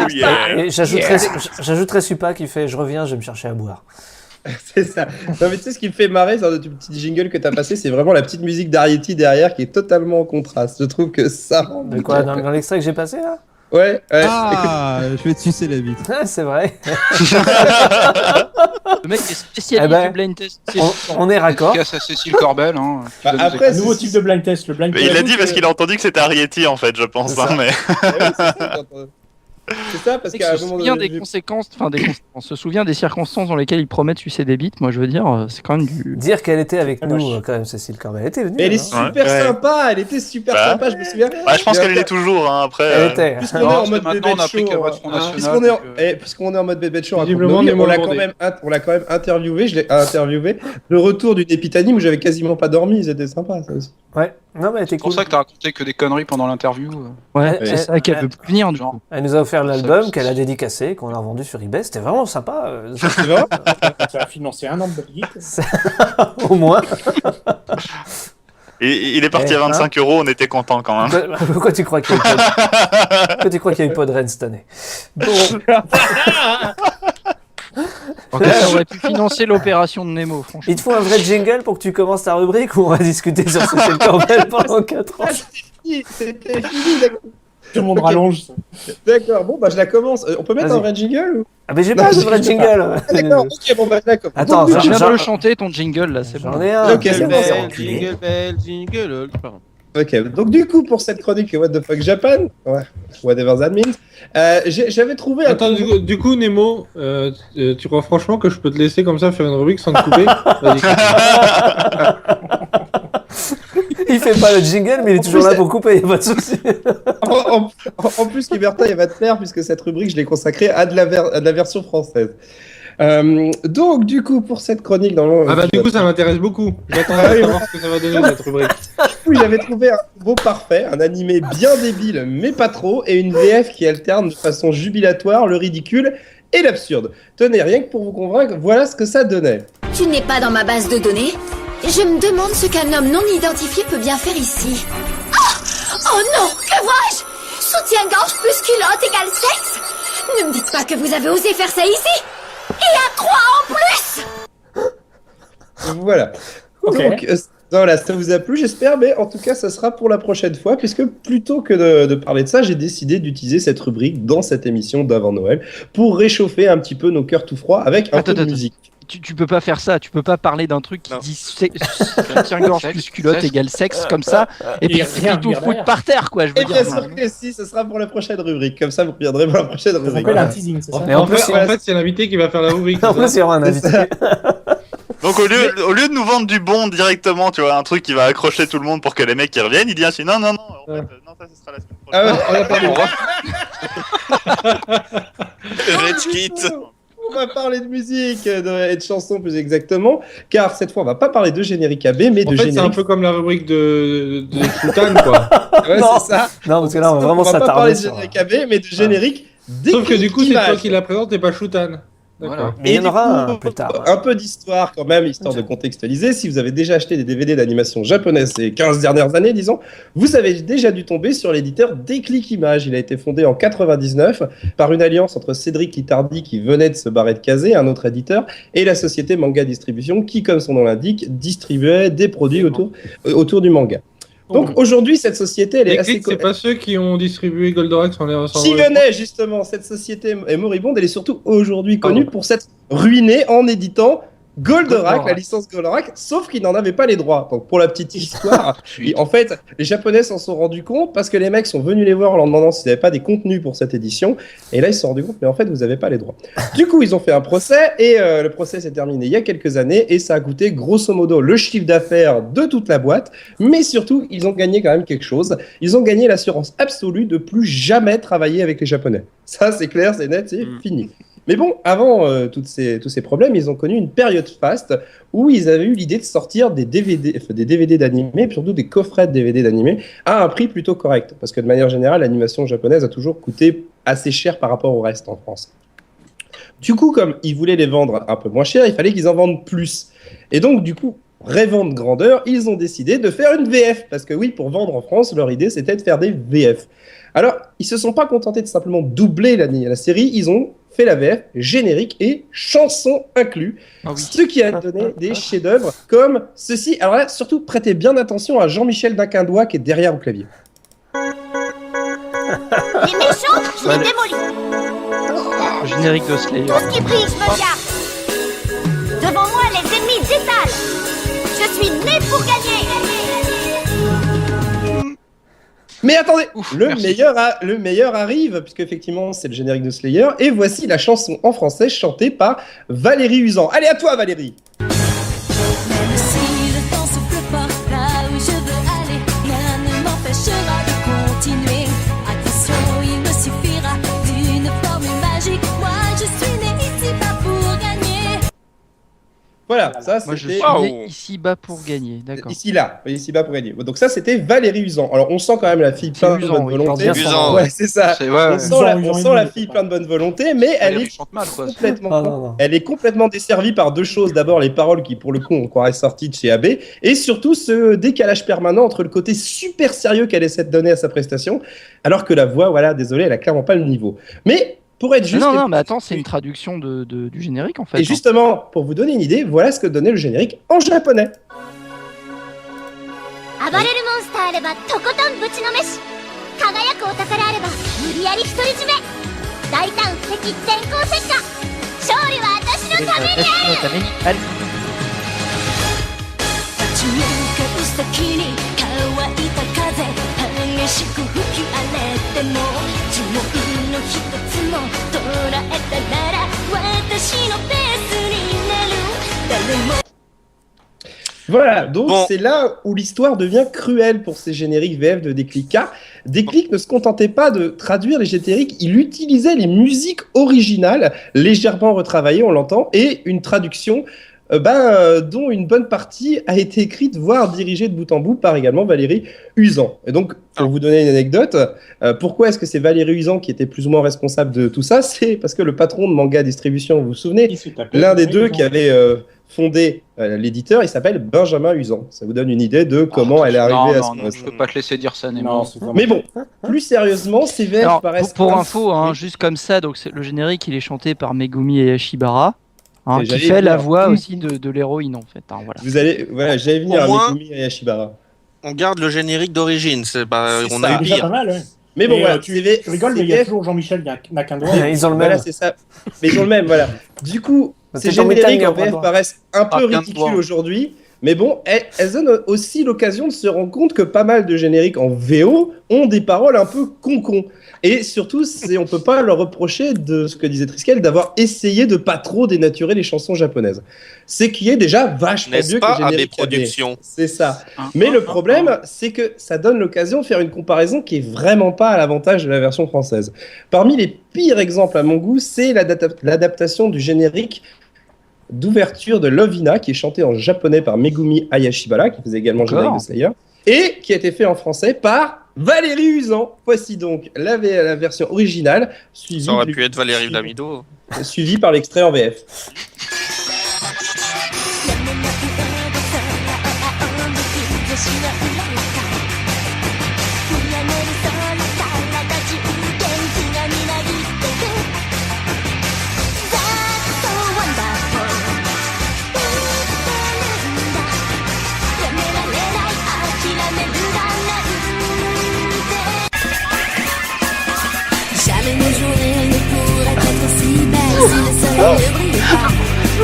Et j'ajouterais Supa qui fait je reviens, je vais me chercher à boire. c'est ça. Non, mais tu sais ce qui me fait marrer dans le petit jingle que t'as passé, c'est vraiment la petite musique d'Ariety derrière qui est totalement en contraste. Je trouve que ça rend De quoi dans l'extrait que j'ai passé là? Ouais, ouais. Ah, je vais te sucer la bite. Ah, c'est vrai. Le mec est spécialiste Eh ben, du blind test. On est raccord. Dédicace à Cécile Corbel. Hein, qui Bah, doit nous après, Un nouveau type de blind test. Le blind Mais test. il a dit parce qu'il a entendu que c'était Arrietty en fait, je pense. C'est ça. Hein, mais... Ah oui, c'est ça, quand- c'est ça, parce On qu'à un se moment souvient donné. des conséquences, on se souvient des circonstances dans lesquelles il promet de sucer des bites. Moi, je veux dire, c'est quand même du. Dire qu'elle était avec Ah, nous, vache. quand même, Cécile Corbel. Elle était venue. Mais elle est hein. super Ouais. sympa, elle était super Bah. sympa, je me souviens. Ouais, je pense Mais qu'elle l'est attends, toujours. Hein, après, Elle était. Puisqu'on est Non, en parce que mode maintenant, bébé on a pris show, qu'elle va de Front National, puisqu'on est en, donc, puisqu'on est en mode bébé show, Visiblement, raconte-nous, Nemo on l'a bandé. on l'a quand même interviewé, je l'ai interviewé. Le retour d'une épitanie où j'avais quasiment pas dormi, c'était sympa ça aussi. Ouais, non, mais elle était C'est pour cool. ça que t'as raconté que des conneries pendant l'interview. Ouais, Ouais. c'est ça qu'elle veut plus venir du Genre. coup. Elle nous a offert l'album Ça- qu'elle a dédicacé, qu'on a revendu sur eBay. C'était vraiment sympa. C'est vrai. Ça a financé un an de Belgique. Au moins. Et il est parti Eh, à 25 €, on était content quand même. Pourquoi tu crois qu'il y a eu Pourquoi tu crois qu'il y a eu pas de Rennes cette année? Bon, Ça aurait pu financer l'opération de Nemo, franchement. il te faut un vrai jingle pour que tu commences ta rubrique ou on va discuter sur Cécile Corbel pendant 4 ans. C'était fini, d'accord. Tout le monde Ok. rallonge. D'accord, bon bah je la commence. On peut mettre Vas-y. un vrai jingle ou... Ah, mais j'ai Non, pas de je vrai sais jingle. Ah, d'accord, ok, bon bah je la commence. Attends, Donc, Je viens j'en- de le chanter, ton jingle là, c'est J'en bon. ai un. Ok, C'est c'est bon, bon. c'est enculé. Jingle bell, jingle. Pardon. Ok, donc du coup, pour cette chronique What the fuck Japan, ouais, whatever that means, j'avais trouvé un... Attends, du coup, Nemo, tu crois franchement que je peux te laisser comme ça faire une rubrique sans te couper? Vas-y. Il fait pas le jingle, mais il est En toujours plus, là pour couper, y a pas de souci. En plus, Libertin, il va te faire, puisque cette rubrique, je l'ai consacrée à de la version française. Donc, du coup, pour cette chronique, dans le... Ah bah du coup, ça m'intéresse beaucoup. J'attends Ah oui, de voir ce que ça va donner cette rubrique. Oui, j'avais trouvé un beau parfait, un animé bien débile, mais pas trop, et une VF qui alterne de façon jubilatoire le ridicule et l'absurde. Tenez, rien que pour vous convaincre, voilà ce que ça donnait. Tu n'es pas dans ma base de données? Je me demande ce qu'un homme non identifié peut bien faire ici. Oh non, que vois-je? Soutien-gorge plus culotte égale sexe? Ne me dites pas que vous avez osé faire ça ici? Et à 3 en plus! Voilà. Ok. Donc, voilà, ça vous a plu, j'espère, mais en tout cas, ça sera pour la prochaine fois, puisque plutôt que de parler de ça, j'ai décidé d'utiliser cette rubrique dans cette émission d'avant Noël pour réchauffer un petit peu nos cœurs tout froids avec un peu de musique. Tu peux pas faire ça, tu peux pas parler d'un truc qui Non. dit soutien-gorge plus culotte Sexe. égale sexe comme ça, et puis rien tout dire foutre derrière. par terre quoi, je veux Et dire. bien sûr que si, ce sera pour la prochaine rubrique. Comme ça, vous reviendrez pour la prochaine Ça rubrique. s'appelle un teasing, c'est ça? Et en plus, En fait, c'est l'invité qui va faire la rubrique. En c'est ça plus, il y aura un invité. Donc au lieu de nous vendre du bon directement, tu vois, un truc qui va accrocher tout le monde pour que les mecs ils reviennent, il dit ainsi non, non, non, en fait, non, ça ce sera la semaine Ah prochaine. ouais, Red Kit. on va parler de musique et de chansons plus exactement, car cette fois, on va pas parler de générique AB, mais En de fait, c'est un générique. peu comme la rubrique de Shoutan, quoi. Ouais, Non. c'est ça. Non, parce que là, on va vraiment on va pas s'attarder parler de sur... générique AB, mais de générique Sauf que du coup, c'est d'images. toi qui la présente et pas Shoutan. Voilà. D'accord. Mais il y en du aura coup, un plus tard. Un peu d'histoire quand même, histoire de contextualiser. Si vous avez déjà acheté des DVD d'animation japonaise ces 15 dernières années, disons, vous avez déjà dû tomber sur l'éditeur Déclic Images. Il a été fondé en 99 par une alliance entre Cédric Littardi, qui venait de se barrer de Kazé, un autre éditeur, et la société Manga Distribution, qui, comme son nom l'indique, distribuait des produits autour du manga. Donc aujourd'hui, cette société, elle est assez... Déclic, c'est pas ceux qui ont distribué Goldorak sans les J'y venais justement, cette société est moribonde, elle est surtout aujourd'hui connue pour s'être ruinée en éditant Goldorak, la licence Goldorak, sauf qu'ils n'en avaient pas les droits. Donc pour la petite histoire, en fait, les Japonais s'en sont rendus compte parce que les mecs sont venus les voir en leur demandant s'ils n'avaient pas des contenus pour cette édition, et là ils se sont rendus compte, mais en fait vous n'avez pas les droits. Du coup ils ont fait un procès, et le procès s'est terminé il y a quelques années, et ça a coûté grosso modo le chiffre d'affaires de toute la boîte, mais surtout ils ont gagné quand même quelque chose, ils ont gagné l'assurance absolue de plus jamais travailler avec les Japonais. Ça c'est clair, c'est net, c'est fini. Mais bon, avant tous ces problèmes, ils ont connu une période faste où ils avaient eu l'idée de sortir des DVD d'animé, puis surtout des coffrets de DVD d'animé, à un prix plutôt correct. Parce que de manière générale, l'animation japonaise a toujours coûté assez cher par rapport au reste en France. Du coup, comme ils voulaient les vendre un peu moins cher, il fallait qu'ils en vendent plus. Et donc, du coup, rêvant de grandeur, ils ont décidé de faire une VF. Parce que oui, pour vendre en France, leur idée, c'était de faire des VF. Alors, ils se sont pas contentés de simplement doubler la série, ils ont fait la VF, générique et chanson inclus. Ce qui a donné des chefs-d'œuvre comme ceci. Alors là, surtout, prêtez bien attention à Jean-Michel Daquindois qui est derrière au clavier. Les méchants, je les démolis. Générique de Slayer. Tout ce qui brille, je me garde. Devant moi, les ennemis s'étalent. Je suis né pour gagner. Mais attendez, le meilleur arrive, puisque effectivement c'est le générique de Slayer, et voici la chanson en français chantée par Valérie Uzan. Allez, à toi Valérie. Même si le temps souffle fort, là où je veux aller, rien ne m'empêchera de continuer. Attention, il me suffira d'une formule magique. Moi, je suis né ici-bas pour gagner. Voilà, ça Moi, je c'était... suis né ici-bas pour gagner, d'accord. Ici-bas pour gagner. Donc ça c'était Valérie Uzan. Alors on sent quand même la fille plein de bonne volonté. Uzan, Ouais, c'est ça. On sent la fille plein de bonne volonté, mais elle est elle est complètement desservie par deux choses. D'abord les paroles qui pour le coup on croirait sorties de chez AB, et surtout ce décalage permanent entre le côté super sérieux qu'elle essaie de donner à sa prestation, alors que la voix, voilà, désolé, elle a clairement pas le niveau. Mais pour être juste... Non, mais attends, c'est une traduction du générique en fait. Et justement, pour vous donner une idée, voilà ce que donnait le générique en japonais. 暴れるモンスターあればとことんぶちのめし、輝くお宝あれば無理やり独り占め、大胆不敵電光石火、勝利は私のためにある。立ち向かう先に乾いた風、激しく吹き荒れても呪文の一つも捉えたなら私のペースになる。誰も Voilà, donc c'est là où l'histoire devient cruelle pour ces génériques VF de Déclic. Car Déclic ne se contentait pas de traduire les génériques, il utilisait les musiques originales, légèrement retravaillées, on l'entend, et une traduction dont une bonne partie a été écrite, voire dirigée de bout en bout par également Valérie Uzan. Et donc, pour vous donner une anecdote, pourquoi est-ce que c'est Valérie Uzan qui était plus ou moins responsable de tout ça? C'est parce que le patron de Manga Distribution, vous vous souvenez, l'un des deux qui avait fondé l'éditeur, il s'appelle Benjamin Uzan. Ça vous donne une idée de comment elle est arrivée à ce poste. Je peux pas te laisser dire ça, Nemo. Mais bon, plus sérieusement, ces VF paraissent... Pour info, juste comme ça, donc le générique il est chanté par Megumi Hayashibara. Qui fait la voix aussi de l'héroïne en fait. Voilà. Vous allez, voilà, j'allais venir à Megumi Hayashibara. On garde le générique d'origine, on a eu déjà pire. pas mal, ouais. Mais bon, voilà, tu rigoles, mais il y a toujours Jean-Michel Daquindois. Ils ont le même. Voilà, c'est ça. Mais ils ont le même, voilà. Du coup, ces génériques en VF paraissent un peu ridicules aujourd'hui. Mais bon, elles donnent aussi l'occasion de se rendre compte que pas mal de génériques en VO ont des paroles un peu con-con. Et surtout, on peut pas leur reprocher de ce que disait Triskel, d'avoir essayé de pas trop dénaturer les chansons japonaises. C'est qui est déjà vachement mieux que les génériques productions. C'est ça. Mais le problème, c'est que ça donne l'occasion de faire une comparaison qui est vraiment pas à l'avantage de la version française. Parmi les pires exemples à mon goût, c'est l'adaptation du générique d'ouverture de Lovina, qui est chanté en japonais par Megumi Hayashibara, qui faisait également le générique de Slayer, et qui a été fait en français par Valérie Uzan. Voici donc la version originale, Ça aurait pu être Valérie Lamido. suivie par l'extrait en VF.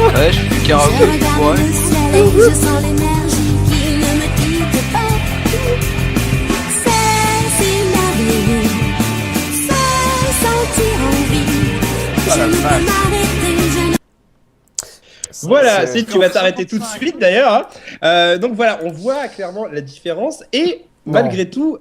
Ouais, je fais du karaoké. Ouais. Je sens l'énergie qui ne me quitte pas. C'est si merveilleux, sans sentir envie. Je ne peux m'arrêter, Voilà, si tu vas t'arrêter tout de suite d'ailleurs. Donc voilà, on voit clairement la différence. Et malgré tout,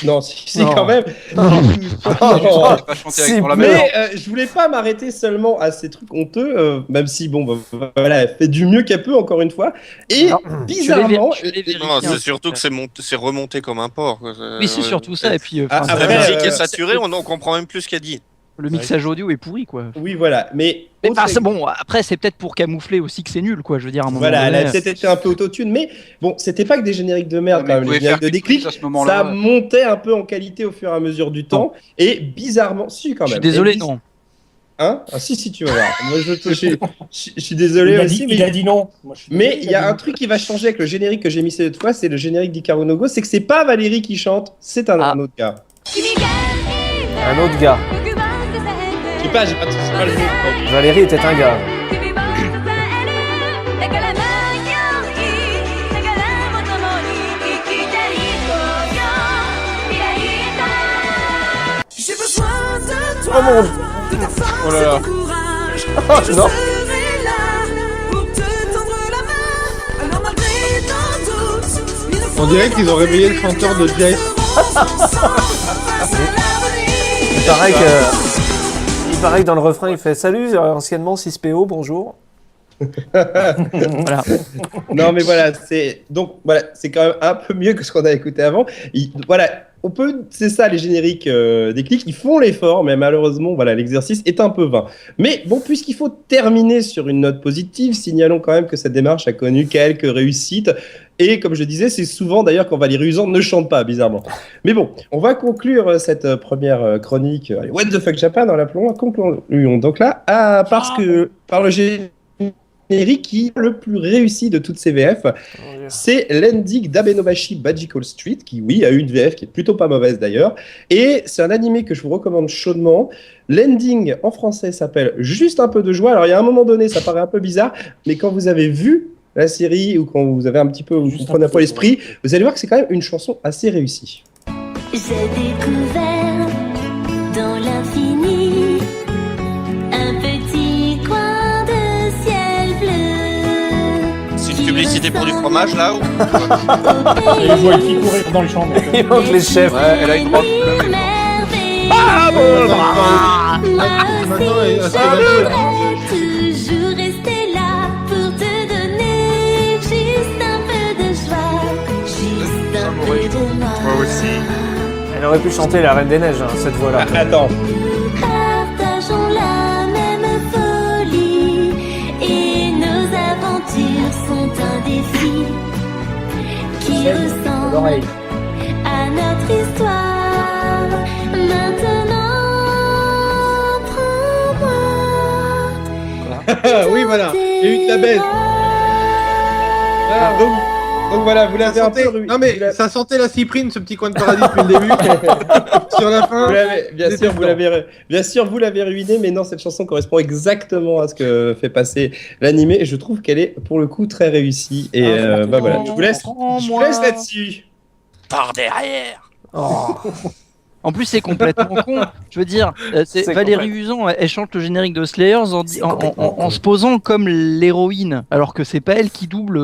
non, si Non. quand même. Pas chanter avec la Mais je voulais pas m'arrêter seulement à ces trucs honteux, même si bon, voilà, elle fait du mieux qu'elle peut encore une fois. Et bizarrement, Non, c'est surtout que c'est remonté comme un porc. Quoi. Oui, c'est surtout ça. Et puis, après, la musique est saturée, on comprend même plus ce qu'elle dit. le mixage audio est pourri, quoi. Oui, voilà. Mais c'est bon. Après, c'est peut-être pour camoufler aussi que c'est nul, quoi. Je veux dire, à un moment voilà, elle donné, a peut-être été un peu autotune, mais bon, c'était pas que des génériques de merde Ouais, quand mais même. Les vous pouvez génériques de faire Déclic, quelque chose à ce moment-là. ça montait un peu en qualité au fur et à mesure du temps. Et bizarrement, si quand même. Je suis désolé, Et non. Hein? Ah si, tu vas voir. Moi, je suis désolé aussi. Il a dit non. Moi, je suis Mais désolé, il y a un truc qui va changer avec le générique que j'ai mis cette fois, c'est le générique d'Ikaru no Go, c'est que c'est pas Valérie qui chante, c'est un autre gars. Un autre gars. Je sais pas, j'ai pas le mot. Valérie était un gars. Oh mon Dieu. Oh là là. Je non. serai là pour te tendre la main. Alors malgré ton doute, On dirait qu'ils ont réveillé le chanteur de Jazz. Il paraît que dans le refrain, il fait « Salut, anciennement 6PO, bonjour ». Voilà. Non mais voilà, c'est quand même un peu mieux que ce qu'on a écouté avant. Voilà, c'est ça les génériques des clics, ils font l'effort, mais malheureusement voilà, l'exercice est un peu vain. Mais bon, puisqu'il faut terminer sur une note positive, signalons quand même que cette démarche a connu quelques réussites. Et comme je disais, c'est souvent d'ailleurs quand Valérie Uzan ne chante pas, bizarrement. Mais bon, on va conclure cette première chronique. Allez, What the fuck Japan, en l'appelons. Concluons donc là, par le générique qui est le plus réussi de toutes ces VF, c'est l'ending d'Abenobashi Magical Street, qui oui a eu une VF qui est plutôt pas mauvaise d'ailleurs, et c'est un animé que je vous recommande chaudement. L'ending en français s'appelle Juste un peu de joie. Alors il y a un moment donné, ça paraît un peu bizarre, mais quand vous avez vu la série ou quand vous avez un petit peu, vous comprenez un peu l'esprit, vous allez voir que c'est quand même une chanson assez réussie. J'ai découvert dans l'infini un petit coin de ciel bleu. C'est une publicité pour du fromage là ou Et je vois une fille courir dans le champ. Il manque les chefs. Ouais, elle a une grande flemme. Toujours rester là pour te donner juste un peu de joie, juste un peu de moi. Moi aussi. Elle aurait pu chanter La Reine des Neiges, cette voix-là. Attends. Partageons la même folie et nos aventures sont un défi qui ressemble à notre histoire. Maintenant, prends-moi. Oui, voilà, il y a eu de la baisse. Ah, donc voilà, vous l'avez un peu ruiné. Non mais ça sentait la cyprine, ce petit coin de paradis depuis le début. Sur la fin, bien sûr, vous l'avez ruiné, mais non, cette chanson correspond exactement à ce que fait passer l'animé, et je trouve qu'elle est pour le coup très réussie. Et voilà, je vous laisse là-dessus. par derrière? En plus, c'est complètement con. Je veux dire, Valérie Uzan, elle chante le générique de Slayers en se posant comme l'héroïne, alors que c'est pas elle qui double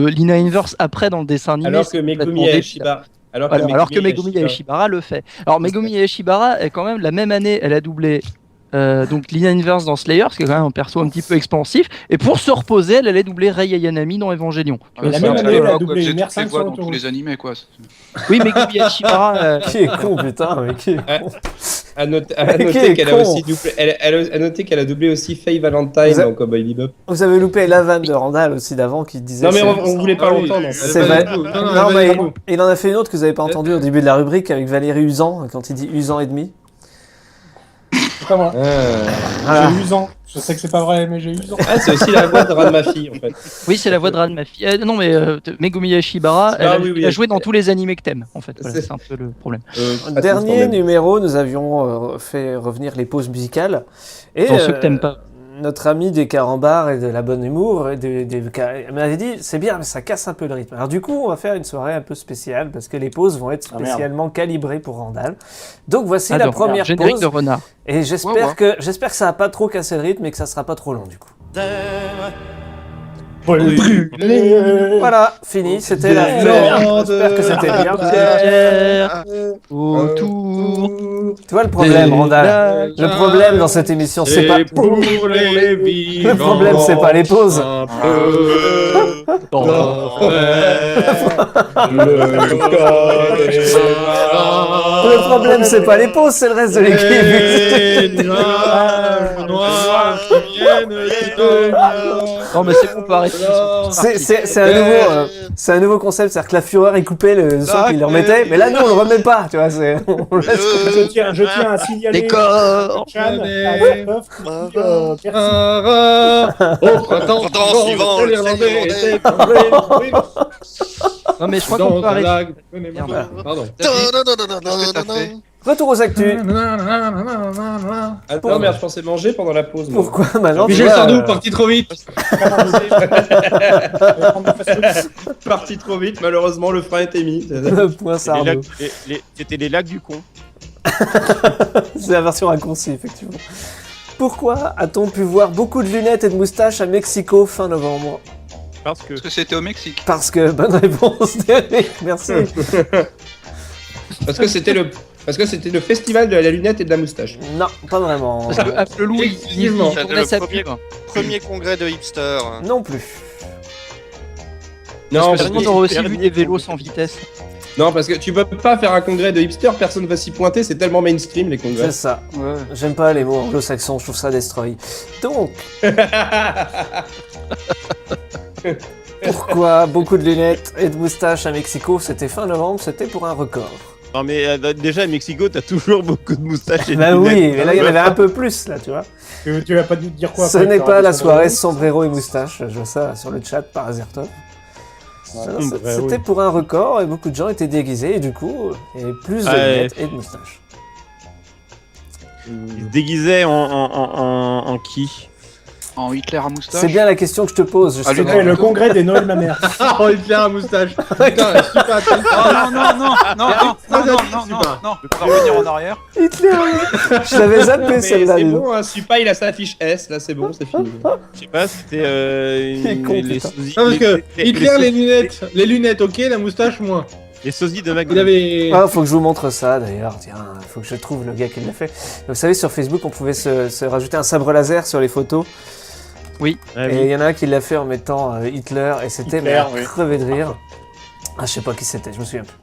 Lina Inverse après dans le dessin animé. Alors que Megumi Yaeshibara. Alors que Megumi Yaeshibara le fait. Alors Megumi Yaeshibara, quand même, la même année, elle a doublé donc Lina Inverse dans Slayer, ce qui est quand même un perso un petit peu expansif, et pour se reposer, elle allait doubler Rei Ayanami dans Evangelion. La même année, elle a doublé une mère toutes les voix dans tous les animés, quoi. Oui, Megumi Yaeshibara. Qui est con, putain, mais qui est con. À noter qu'elle a aussi doublé, à noter qu'elle a doublé aussi Faye Valentine dans Cowboy Bebop. Vous avez loupé la vanne de Randall aussi d'avant qui disait. Non mais on voulait pas l'entendre. Non mais il en a fait une autre que vous avez pas entendue au début de la rubrique avec Valérie Uzan quand il dit Uzan et demi. C'est pas moi. J'ai Uzan. Je sais que c'est pas vrai, mais j'ai Uzan. Ah, c'est aussi la voix de Ran Mafi en fait. Oui, c'est la voix de Ran Mafi. Non, mais Megumi Yaeshibara, elle a joué dans tous les animés que t'aimes, en fait. Voilà, c'est un peu le problème. Dernier numéro, nous avions fait revenir les pauses musicales. Et dans ceux que t'aimes pas. Notre ami des carambars et de la bonne humour m'avait dit c'est bien mais ça casse un peu le rythme. Alors du coup on va faire une soirée un peu spéciale parce que les pauses vont être spécialement calibrées pour Randall. Donc voici la première générique pause. De renard. Et j'espère que ça va pas trop casser le rythme et que ça sera pas trop long du coup. Voilà, fini, c'était la fin. J'espère que c'était bien. Autour. Tu vois le problème, Randall? Le problème dans cette émission, c'est pas... pour les vivants. Le problème, c'est pas les pauses. Le problème, c'est pas les pauses, c'est le reste de l'équipe. Non, mais c'est bon, on peut arrêter. C'est un nouveau concept, c'est-à-dire que la Fureur, il coupait le son qu'il leur mettait, mais là, nous, on le remet pas, tu vois, on laisse Je tiens à signaler. Décor. Chan, Au printemps suivant, le Irlandais était Non, mais je crois qu'on peut arrêter. Pardon. Retour aux actus. Attends, merde, je pensais manger pendant la pause. moi. Pourquoi maintenant Michel Sardou, parti trop vite. Parti trop vite, malheureusement, le frein était mis. Le point Sardou. C'était les lacs du con. C'est la version raccourcie, effectivement. Pourquoi a-t-on pu voir beaucoup de lunettes et de moustaches à Mexico fin novembre? Parce que c'était au Mexique. Parce que, bonne réponse d'Eric, merci. Parce que c'était le festival de la lunette et de la moustache. Non, pas vraiment. Parce que Applelou, il C'était tournait sa le pub. premier congrès de hipster. Non plus. Non, Parce que sinon, on aurait aussi vu des vélos sans vitesse. non, parce que tu peux pas faire un congrès de hipster, personne va s'y pointer, c'est tellement mainstream les congrès. C'est ça. J'aime pas les mots anglo-saxons, je trouve ça destroy. Donc, pourquoi beaucoup de lunettes et de moustaches à Mexico? C'était fin novembre, c'était pour un record. Non mais déjà à Mexico, t'as toujours beaucoup de moustaches et de Bah oui, lunettes. mais là il y en avait un peu plus, là, tu vois. Tu vas pas nous dire quoi Ce après, n'est tu pas auras la des soirée sombreros. sombrero et moustache, je vois ça sur le chat par Azertov. C'était oui. pour un record et beaucoup de gens étaient déguisés et du coup, il y avait plus de Ouais. lunettes et de moustaches. Ils se déguisaient en qui? En Hitler à moustache. C'est bien la question que je te pose. Ah, C'était le congrès des Noël ma mère. Oh, il tient à moustache. Putain, super attention. Non, je peux revenir en arrière. Hitler. Je l'avais zappé Mais celle-là. c'est dis donc. bon, hein, Supa il a sa fiche S, là c'est bon, c'est fini. Je sais pas, c'était est con, les putain. sosies. Non, parce que Hitler, les lunettes. lunettes, ok, la moustache, moins. Les sosies de Il avait. Ah, faut que je vous montre ça d'ailleurs. Tiens, faut que je trouve le gars qui l'a fait. Vous savez, sur Facebook, on pouvait se rajouter un sabre laser sur les photos. Oui. Et il y en a un qui l'a fait en mettant Hitler et c'était Hitler, mais crevé de rire. Ah, je sais pas qui c'était, je me souviens plus.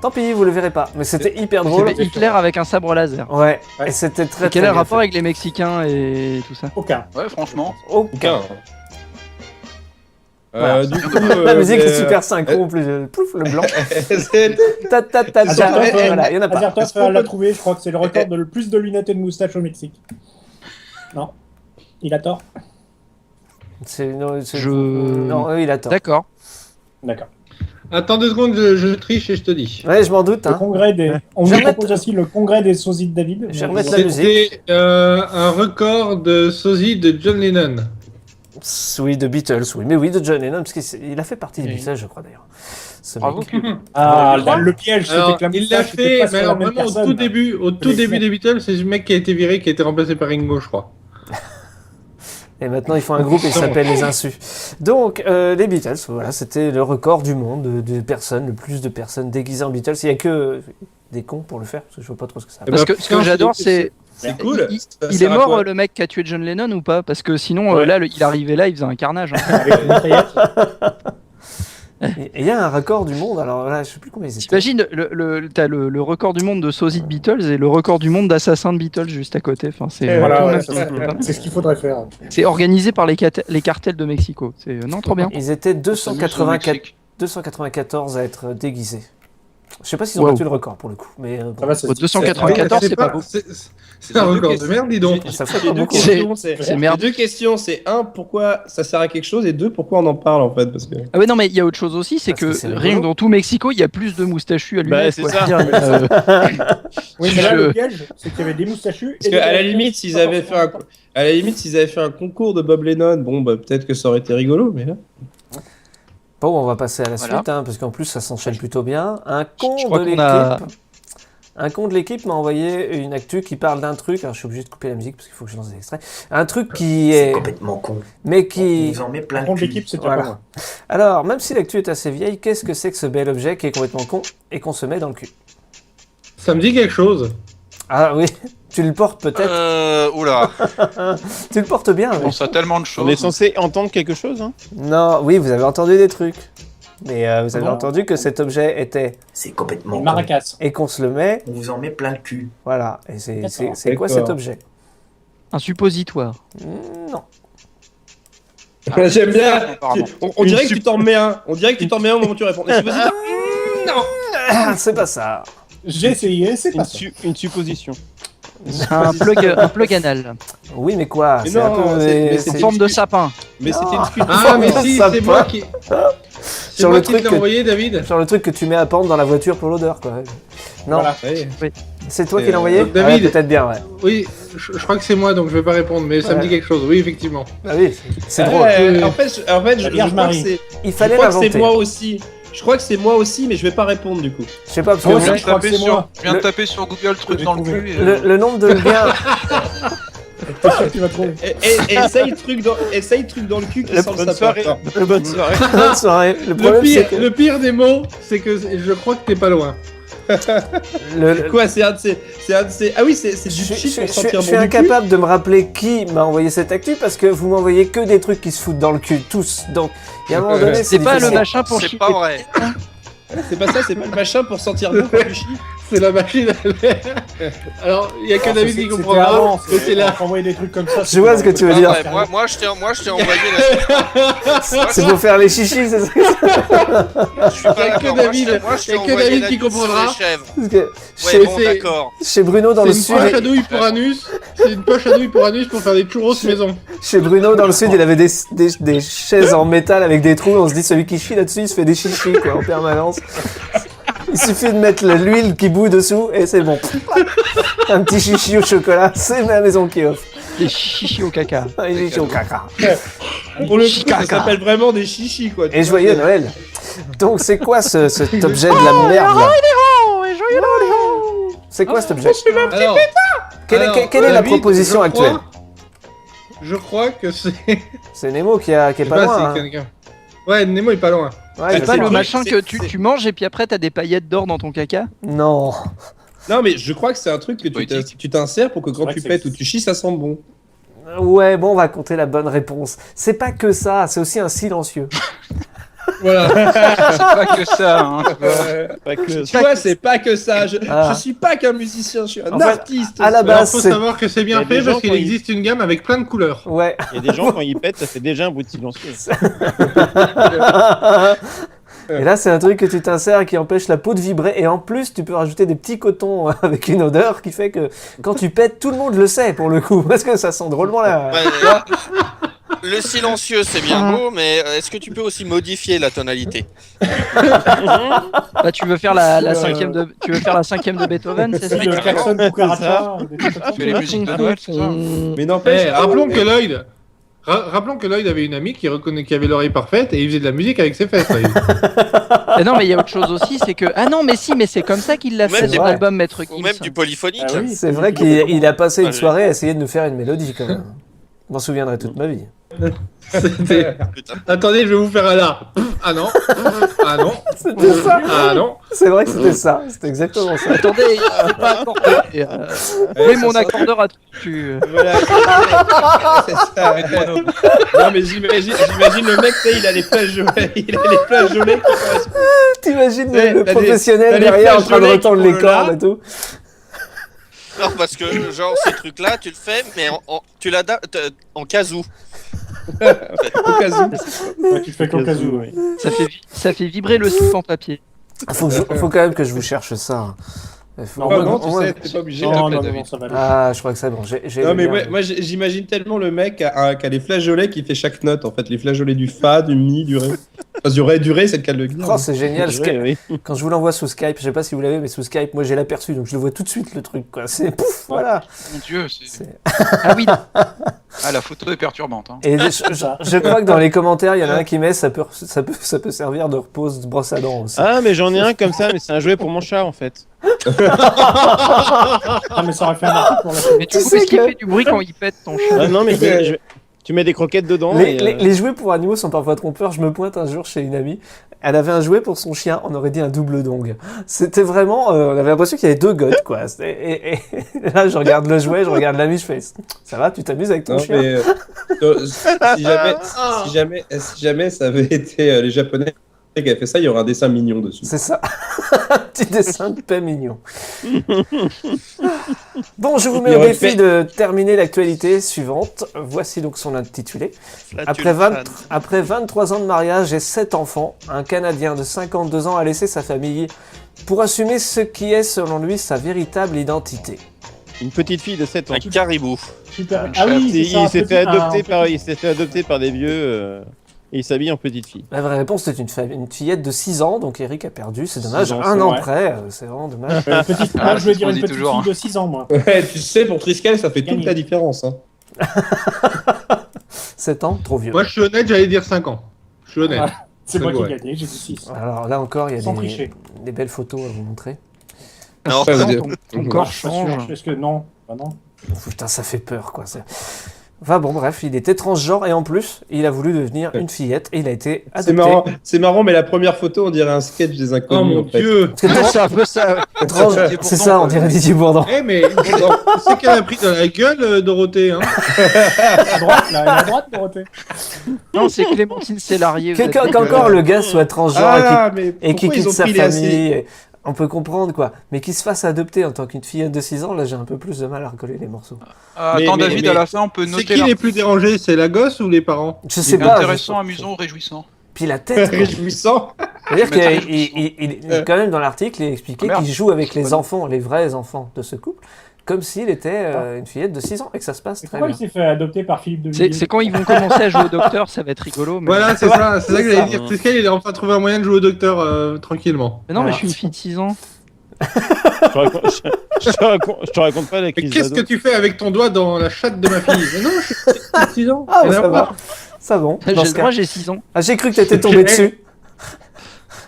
Tant pis, vous le verrez pas. Mais c'était hyper drôle. C'était Hitler avec un sabre laser. Ouais, et c'était très Et quel est très le bien rapport fait. avec les Mexicains et tout ça? Aucun. Ouais, franchement. Aucun. Voilà. Du coup, La musique est super synchro en plus. Plouf, le blanc. Ta ta ta ta. Voilà, il y en a pas. Azertov l'a trouvé, je crois que c'est le record de le plus de lunettes et de moustaches au Mexique. Non. Il a tort. Non, Je- non, il a tort. D'accord. D'accord. Attends 2 secondes, je triche et je te dis. Ouais, je m'en doute. Le Hein. congrès des. On Je nous vais remettre- propose aussi le congrès des sosies de David. Je vais remettre la musique. C'était un record de sosie de John Lennon. Oui, de Beatles, oui. Mais oui, de John Lennon, parce qu'il a fait partie des Beatles, je crois d'ailleurs. Ce Bravo. mec. Ah, le piège, c'était Alors, que la il l'a moustache était fait, pas mais sur la alors même vraiment personne. au tout début des Beatles, c'est ce mec qui a été viré, qui a été remplacé par Ringo, je crois. Et maintenant, ils font un groupe et il s'appelle Les Insus. Donc, les Beatles, voilà, c'était le record du monde de personnes, le plus de personnes déguisées en Beatles. Il n'y a que des cons pour le faire, parce que je vois pas trop ce que ça Parce que ce que j'adore, c'est. C'est cool. Il est mort, le mec qui a tué John Lennon ou pas? Parce que sinon, là, il arrivait là, il faisait un carnage. Hein. Et il y a un record du monde, alors là, je sais plus combien ils étaient. T'imagines, t'as le record du monde de sosie de Beatles et le record du monde d'assassins de Beatles juste à côté. Enfin, c'est Voilà, ouais, c'est ce qu'il faudrait faire. c'est organisé par les cartels de Mexico. C'est non, trop bien. Ils étaient 294 à être déguisés. Je sais pas s'ils ont battu le record pour le coup, mais bon. 294, c'est pas beau. C'est un record de merde, dis donc. Ça fait J'ai pas deux beaucoup. questions, c'est merde. Deux questions, c'est un, pourquoi ça sert à quelque chose, et deux, pourquoi on en parle en fait, parce que. Ah ouais, non, mais il y a autre chose aussi, c'est Parce que que c'est rigolo. rien que dans tout Mexico, il y a plus de moustachus à lunettes. c'est quoi. ça. Je veux dire, Oui, mais là, le piège, c'est qu'il y avait des moustachus. Parce qu'à la limite, s'ils avaient fait un concours de Bob Lennon, bon, bah peut-être que ça aurait été rigolo, mais là. Bon, on va passer à la Voilà. suite, hein, parce qu'en plus ça s'enchaîne plutôt bien. Un con Je crois de qu'on l'équipe. a- Un con de l'équipe m'a envoyé une actu qui parle d'un truc. Alors je suis obligé de couper la musique parce qu'il faut que je lance des extraits. Un truc qui est complètement con. mais qui On vous en met plein Un le compte cul. d'équipe, c'est Voilà. pas moi. Alors, même si l'actu est assez vieille, qu'est-ce que c'est que ce bel objet qui est complètement con et qu'on se met dans le cul? Ça me dit quelque chose. Ah oui, tu le portes peut-être. Oula. Tu le portes bien. On Oui. pense à tellement de choses. On est censé entendre quelque chose, hein? Non, oui, vous avez entendu des trucs. Mais vous avez Non. entendu que cet objet était C'est complètement Les con. maracas. et qu'on se le met. On vous en met plein le cul. Voilà. Et c'est D'accord. quoi D'accord. cet objet? Un suppositoire. Non. J'aime bien. Apparemment. On dirait que tu t'en mets un. On dirait que tu t'en mets un au moment où tu réponds. Mais c'est pas ça. Ah, c'est pas ça. J'ai essayé, c'est pas Une, ça. une supposition. Un plug anal. Oui, mais quoi? Mais C'est un non, peu- mais En c'est- forme de sapin. Mais c'était une sculpture. Ah, mais si, Ça c'est va. moi qui. C'est Sur moi le qui truc te l'ai que- envoyé, David. Genre le truc que tu mets à pendre dans la voiture pour l'odeur, quoi. Non, Voilà. Ouais. c'est toi qui l'as envoyé? David. Ouais, peut-être bien, ouais. Oui, je crois que c'est moi, donc je vais pas répondre, mais ça me Ouais. dit quelque chose. Oui, effectivement. Ah oui, c'est drôle. Ouais, en fait, je La Vierge crois que Marie. c'est. Il Je fallait crois que c'est l'inventer. moi aussi. Je crois que c'est moi aussi, mais je vais pas répondre du coup. Je sais pas, parce que Moi Je aussi, viens je crois que c'est moi. je viens de Le- taper sur Google truc J'ai dans le trouvé. cul. le nombre de liens. T'es sûr que tu vas trouver. Essaye le truc dans le cul qui La sent le bonne sapin. soirée. La bonne soirée. Bonne soirée. Le Le problème, c'est pire, que le pire des mots, c'est que je crois que t'es pas loin. Quoi, c'est un de ces. Ah oui, c'est du je shit pour je sentir suis bon du cul. incapable de me rappeler qui m'a envoyé cette actu parce que vous m'envoyez que des trucs qui se foutent dans le cul, tous. Donc, il y a un moment donné, C'est pas le difficile. machin pour C'est chier. pas vrai. C'est pas ça, c'est pas le machin pour sentir bon quand tu chies. C'est la machine à l'air. Alors, il y a que Alors, David c'est- qui c'était comprendra. avant, Mais c'est là. Envoyer des trucs comme ça. Je vois ce que tu veux Ah dire. ouais, moi, je t'ai envoyé la. C'est pour faire les chichis, c'est ça. Je suis pas Il y a que d'accord. David- Moi, je t'ai il y a que envoyé David la qui news sur comprendra. les chèvres. Parce que Ouais, chez, bon, c'est- d'accord. chez Bruno dans C'est le une sud, poche à douille pour anus. C'est une poche à douille pour anus pour faire des churros maison. chez Bruno dans le sud, il avait des chaises en métal avec des trous. On se dit celui qui chie là-dessus, il se fait des chichis quoi en permanence. Il suffit de mettre l'huile qui bout dessous et c'est bon. Un petit chichi au chocolat, c'est ma maison qui offre. Des chichis au caca. Un chichi au caca. Pour le coup, ça Chicaca. s'appelle vraiment des chichis quoi. tu Et vois. joyeux Noël. Donc c'est quoi cet objet de la merde là? C'est quoi cet objet? Alors, Quelle est la David, proposition je crois- actuelle? Je crois que c'est. C'est Nemo qui est Je sais pas pas, loin. c'est hein. quelqu'un. Ouais, Nemo est pas loin. Ouais, C'est je pas sais le pas. machin que tu manges et puis après t'as des paillettes d'or dans ton caca? Non. Non, mais je crois que c'est un truc que Poétique. tu t'insères pour que quand vrai tu que pètes c'est- ou tu chies, ça sent bon. Ouais, bon, on va compter la bonne réponse. C'est pas que ça, c'est aussi un silencieux. Voilà. C'est pas que ça. Hein. Pas que- Tu vois, c'est pas que ça. Je Ah. suis pas qu'un musicien, je suis un En fait, artiste. à la Alors, base, faut c'est... savoir que c'est Il y bien a des fait gens parce qu'il quand ils- existe une gamme avec plein de couleurs. Ouais. Il y a des gens, quand ils pètent, ça fait déjà un bruit de silencieux. Et là, c'est un truc que tu t'insères qui empêche la peau de vibrer. Et en plus, tu peux rajouter des petits cotons avec une odeur qui fait que quand tu pètes, tout le monde le sait pour le coup. Parce que ça sent drôlement la... Ouais, le silencieux, c'est bien beau, mais est-ce que tu peux aussi modifier la tonalité? Bah tu veux faire la cinquième de Beethoven, c'est ça? C'est le klaxon cucaracha. des trucs comme ça. Tu fais les musiques de Noël, c'est ça? Mais n'empêche. Rappelons que Lloyd avait une amie qui avait l'oreille parfaite et il faisait de la musique avec ses fesses. Lloyd. Et non mais il y a autre chose aussi, c'est que ah non mais si mais c'est comme ça qu'il l'a Même fait des- son album Maître Ou Gims. même du polyphonique? Ah oui. C'est vrai qu'il a passé une Ouais. soirée à essayer de nous faire une mélodie quand même. Je m'en souviendrai toute ma vie. C'était- Putain. Attendez, je vais vous faire un là. Ah non. Ah non. C'était ça. Ah non. C'est vrai que c'était ça. C'était exactement ça. Attendez, pas accordé. Oui mon accordeur a tu. Voilà. C'est ça. Non, mais j'imagine le mec, tu sais, il a les flageolets. Il a les flageolets qui correspondent. T'imagines Ouais, le t'as professionnel t'as les derrière en train de flageolets retendre qui les font le cordes là. et tout. Non, parce que, genre, ces trucs-là, tu le fais, mais tu l'adaptes en casou. Au cas où. Ouais, tu fais qu'au cas où. Oui. Ça fait vibrer le slip en papier. Faut quand même que je vous cherche ça. Faut- Ah non, au tu moins- sais, t'es pas obligé. Non, plaît, non, David. non, ça va aller. Ah, je crois que c'est bon. J'ai Non, mais bien. ouais, moi j'imagine tellement le mec qui a les flageolets qui fait chaque note, en fait. Les flageolets du Fa, du Mi, du Ré. Enfin, du Ré, c'est le cas de le dire. Oh, c'est génial. Oui, oui. Quand je vous l'envoie sous Skype, je sais pas si vous l'avez, mais sous Skype, moi j'ai l'aperçu, donc je le vois tout de suite le truc, quoi. C'est pouf, voilà. Mon Dieu, c'est. C'est- Ah oui. Ah, la photo est perturbante. Hein. Et je crois que dans les commentaires, il y en a un qui met ça peut servir de repose de brosse à dents aussi. Ah, mais j'en ai un comme ça, mais c'est un jouet pour mon chat en fait. Ah, mais ça aurait fait un article pour la Mais du coup, est-ce qu'il fait du bruit quand il pète ton chien? Ah non, mais tu mets des croquettes dedans. Les jouets pour animaux sont parfois trompeurs. Je me pointe un jour chez une amie. Elle avait un jouet pour son chien. On aurait dit un double dong. C'était vraiment... on avait l'impression qu'il y avait deux gottes, quoi. Et là, je regarde le jouet, je regarde l'ami, je fais... Ça va, tu t'amuses avec ton chien? Mais, si jamais ça avait été les Japonais qui avaient fait ça, il y aurait un dessin mignon dessus. C'est ça. Un petit dessin de paix mignon. Bon, je vous mets au défi de terminer l'actualité suivante. Voici donc son intitulé. Après 23 ans de mariage et 7 enfants, un Canadien de 52 ans a laissé sa famille pour assumer ce qui est, selon lui, sa véritable identité. Une petite fille de 7 ans. Un caribou. Super. Ah oui, c'est ça, Il s'est fait petit- adopter par des vieux et il s'habille en petite fille. La vraie réponse, c'était une fillette de 6 ans, donc Eric a perdu. C'est dommage, 6 ans, un c'est an vrai. près, c'est vraiment dommage. Moi, je vais dire une dit petite toujours, fille de 6 ans, moi. Ouais, tu sais, pour Triskel, ça fait toute la différence. Hein. 7 ans, trop vieux. Moi, je suis honnête, j'allais dire 5 ans. Je suis honnête. Ouais, c'est moi qui ai Ouais. gagné, j'ai dit 6. Alors là encore, il y Sans a tricher. des belles photos à vous montrer. Non, Ton corps change. Est-ce que non? Bah non. Putain, ça fait peur, quoi. Enfin bon, bref, il était transgenre et en plus, il a voulu devenir une fillette et il a été adopté. C'est marrant, mais la première photo, on dirait un sketch des inconnus. Oh mon en fait. dieu. C'est un peu ça. C'est ça, on dirait Didier Bourdon. Eh mais c'est qu'elle a pris dans la gueule, Dorothée. Hein. À droite, là, elle est à droite, Dorothée. Non, c'est Clémentine Célarier. vous êtes Qu'encore le gars soit transgenre mais et qu'il pourquoi quitte ils ont sa pris les famille, on peut comprendre quoi. Mais qu'il se fasse adopter en tant qu'une fillette de 6 ans, là j'ai un peu plus de mal à recoller les morceaux. Attends, David, à la fin, on peut C'est noter qui les plus dérangés? C'est la gosse ou les parents? Je sais pas. intéressant, amusant, réjouissant. Puis la tête. Réjouissant. C'est-à-dire qu'il quand même dans l'article, il expliquait Merde. qu'il joue avec les enfants, les vrais enfants de ce couple, comme s'il était une fillette de 6 ans et que ça se passe très Pourquoi bien. il s'est fait adopter par Philippe de Villiers? C'est quand ils vont commencer à jouer au docteur, ça va être rigolo. Mais... Voilà, c'est ça que j'allais dire. Triskel, il a enfin trouvé un moyen de jouer au docteur tranquillement. Mais non, mais je suis une fille de 6 ans. Je te raconte pas la Mais crise qu'est-ce que d'ado. tu fais avec ton doigt dans la chatte de ma fille? Mais non, je suis 6 ans. Ah, Rien à ça voir. va. Ça bon. Dans ce cas. Moi j'ai 6 ans. Ah, j'ai cru que t'étais tombé dessus.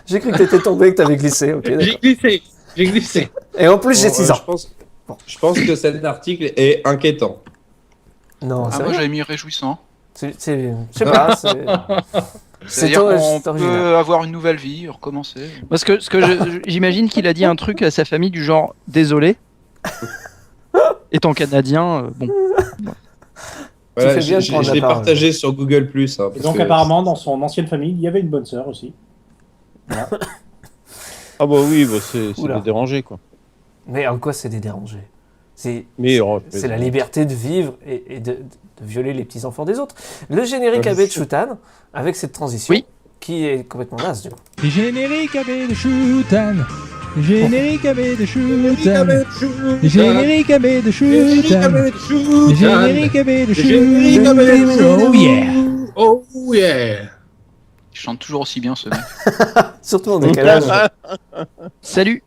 J'ai cru que t'étais tombé et que t'avais glissé. Ok, d'accord. J'ai glissé. Et en plus, j'ai 6 ans. Je pense que cet article est inquiétant. Non, Ah, c'est moi vrai. j'avais mis réjouissant. Je sais pas. C'est-à-dire qu'on c'est original. peut avoir une nouvelle vie, recommencer. Parce que j'imagine qu'il a dit un truc à sa famille du genre désolé. Étant canadien, bon. Voilà, fais bien de je prendre la l'ai parole. partagé sur Google+. Hein, Et parce donc que- apparemment, dans son ancienne famille, il y avait une bonne sœur aussi. Voilà. Ah bah oui, bah c'est Oula. dérangé quoi. Mais en quoi c'est des dérangés? C'est C'est la liberté de vivre et de violer les petits-enfants des autres. Le générique AB de Shutan, avec cette transition, Oui. qui est complètement naze du coup. Générique AB de Shutan. Générique AB de Shutan. Générique AB de Shutan. Générique AB de Shutan. Oh yeah. Oh yeah. Il chante toujours aussi bien ce mec. Surtout en décalage. Salut.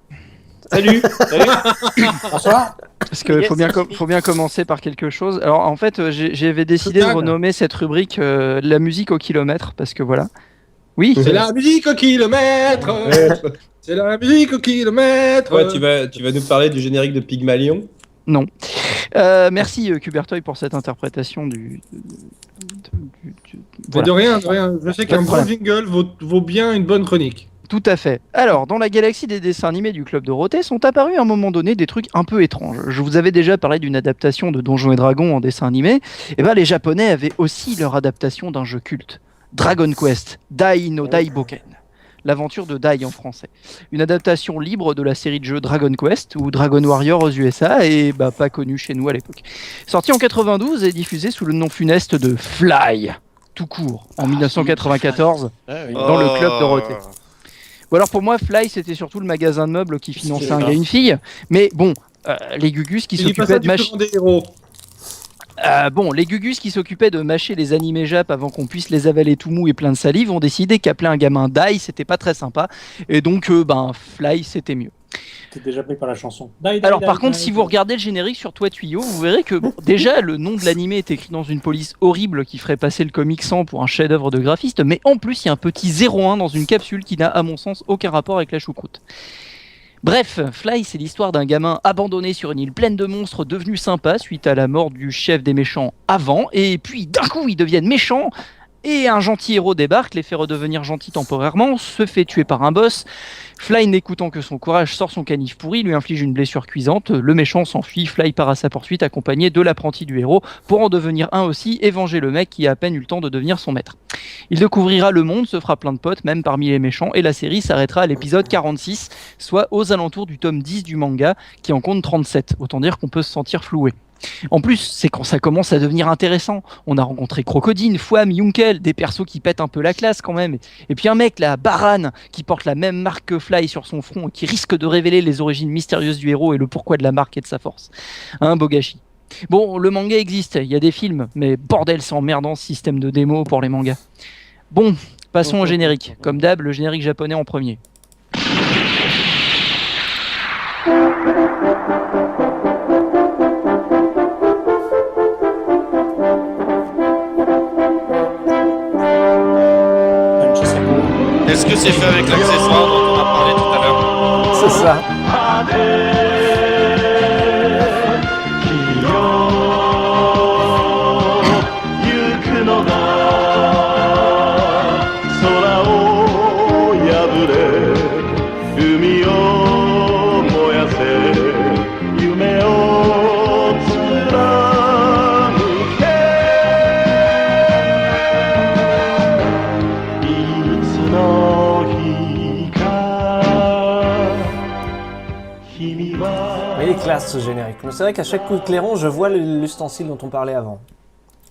Salut. Bonsoir. Parce qu'il faut bien commencer par quelque chose. Alors en fait, j'avais décidé de Shutan. renommer cette rubrique la musique au kilomètre, parce que voilà. Oui. C'est la musique au kilomètre. C'est la musique au kilomètre. Ouais, tu vas nous parler du générique de Pygmalion. Non. Merci Cubertoy pour cette interprétation du Mais de rien, de rien. Je sais Pas qu'un de bon problème. jingle vaut bien une bonne chronique. Tout à fait. Alors, dans la galaxie des dessins animés du Club Dorothée sont apparus à un moment donné des trucs un peu étranges. Je vous avais déjà parlé d'une adaptation de Donjons et Dragons en dessin animé. Et ben, les Japonais avaient aussi leur adaptation d'un jeu culte. Dragon Quest, Dai no Daiboken. L'aventure de Dai en français. Une adaptation libre de la série de jeux Dragon Quest ou Dragon Warrior aux USA et bah, pas connue chez nous à l'époque. Sorti en 92 et diffusé sous le nom funeste de Fly, tout court, en 1994 dans le Club Dorothée. Bon alors pour moi, Fly, c'était surtout le magasin de meubles qui finançait un gars et une fille. Mais bon, les Gugus qui s'occupaient de mâcher... des héros. bon, les Gugus qui s'occupaient de mâcher les animés Jap avant qu'on puisse les avaler tout mou et plein de salive ont décidé qu'appeler un gamin Dai, c'était pas très sympa. Et donc, Fly, c'était mieux. T'es déjà pris par la chanson. Alors par contre, si vous regardez le générique sur Toit Tuyau, vous verrez que bon, déjà le nom de l'animé est écrit dans une police horrible qui ferait passer le comic 100 pour un chef-d'œuvre de graphiste, mais en plus il y a un petit 01 dans une capsule qui n'a à mon sens aucun rapport avec la choucroute. Bref, Fly, c'est l'histoire d'un gamin abandonné sur une île pleine de monstres devenu sympa suite à la mort du chef des méchants avant, et puis d'un coup ils deviennent méchants, et un gentil héros débarque, les fait redevenir gentils temporairement, se fait tuer par un boss. Fly, n'écoutant que son courage, sort son canif pourri, lui inflige une blessure cuisante, le méchant s'enfuit, Fly part à sa poursuite accompagné de l'apprenti du héros pour en devenir un aussi et venger le mec qui a à peine eu le temps de devenir son maître. Il découvrira le monde, se fera plein de potes, même parmi les méchants, et la série s'arrêtera à l'épisode 46, soit aux alentours du tome 10 du manga, qui en compte 37. Autant dire qu'on peut se sentir floué. En plus, c'est quand ça commence à devenir intéressant. On a rencontré Crocodile, Fouam, Yunkel, des persos qui pètent un peu la classe quand même. Et puis un mec là, Baran, qui porte la même marque que Fly sur son front et qui risque de révéler les origines mystérieuses du héros et le pourquoi de la marque et de sa force. Bogashi. Bon, le manga existe, il y a des films, mais bordel, c'est emmerdant ce système de démo pour les mangas. Bon, passons au générique. Comme d'hab, le générique japonais en premier. Est-ce que c'est fait avec l'accessoire dont on a parlé tout à l'heure? C'est ça. Classe ce générique. Mais c'est vrai qu'à chaque coup de clairon, je vois l'ustensile dont on parlait avant.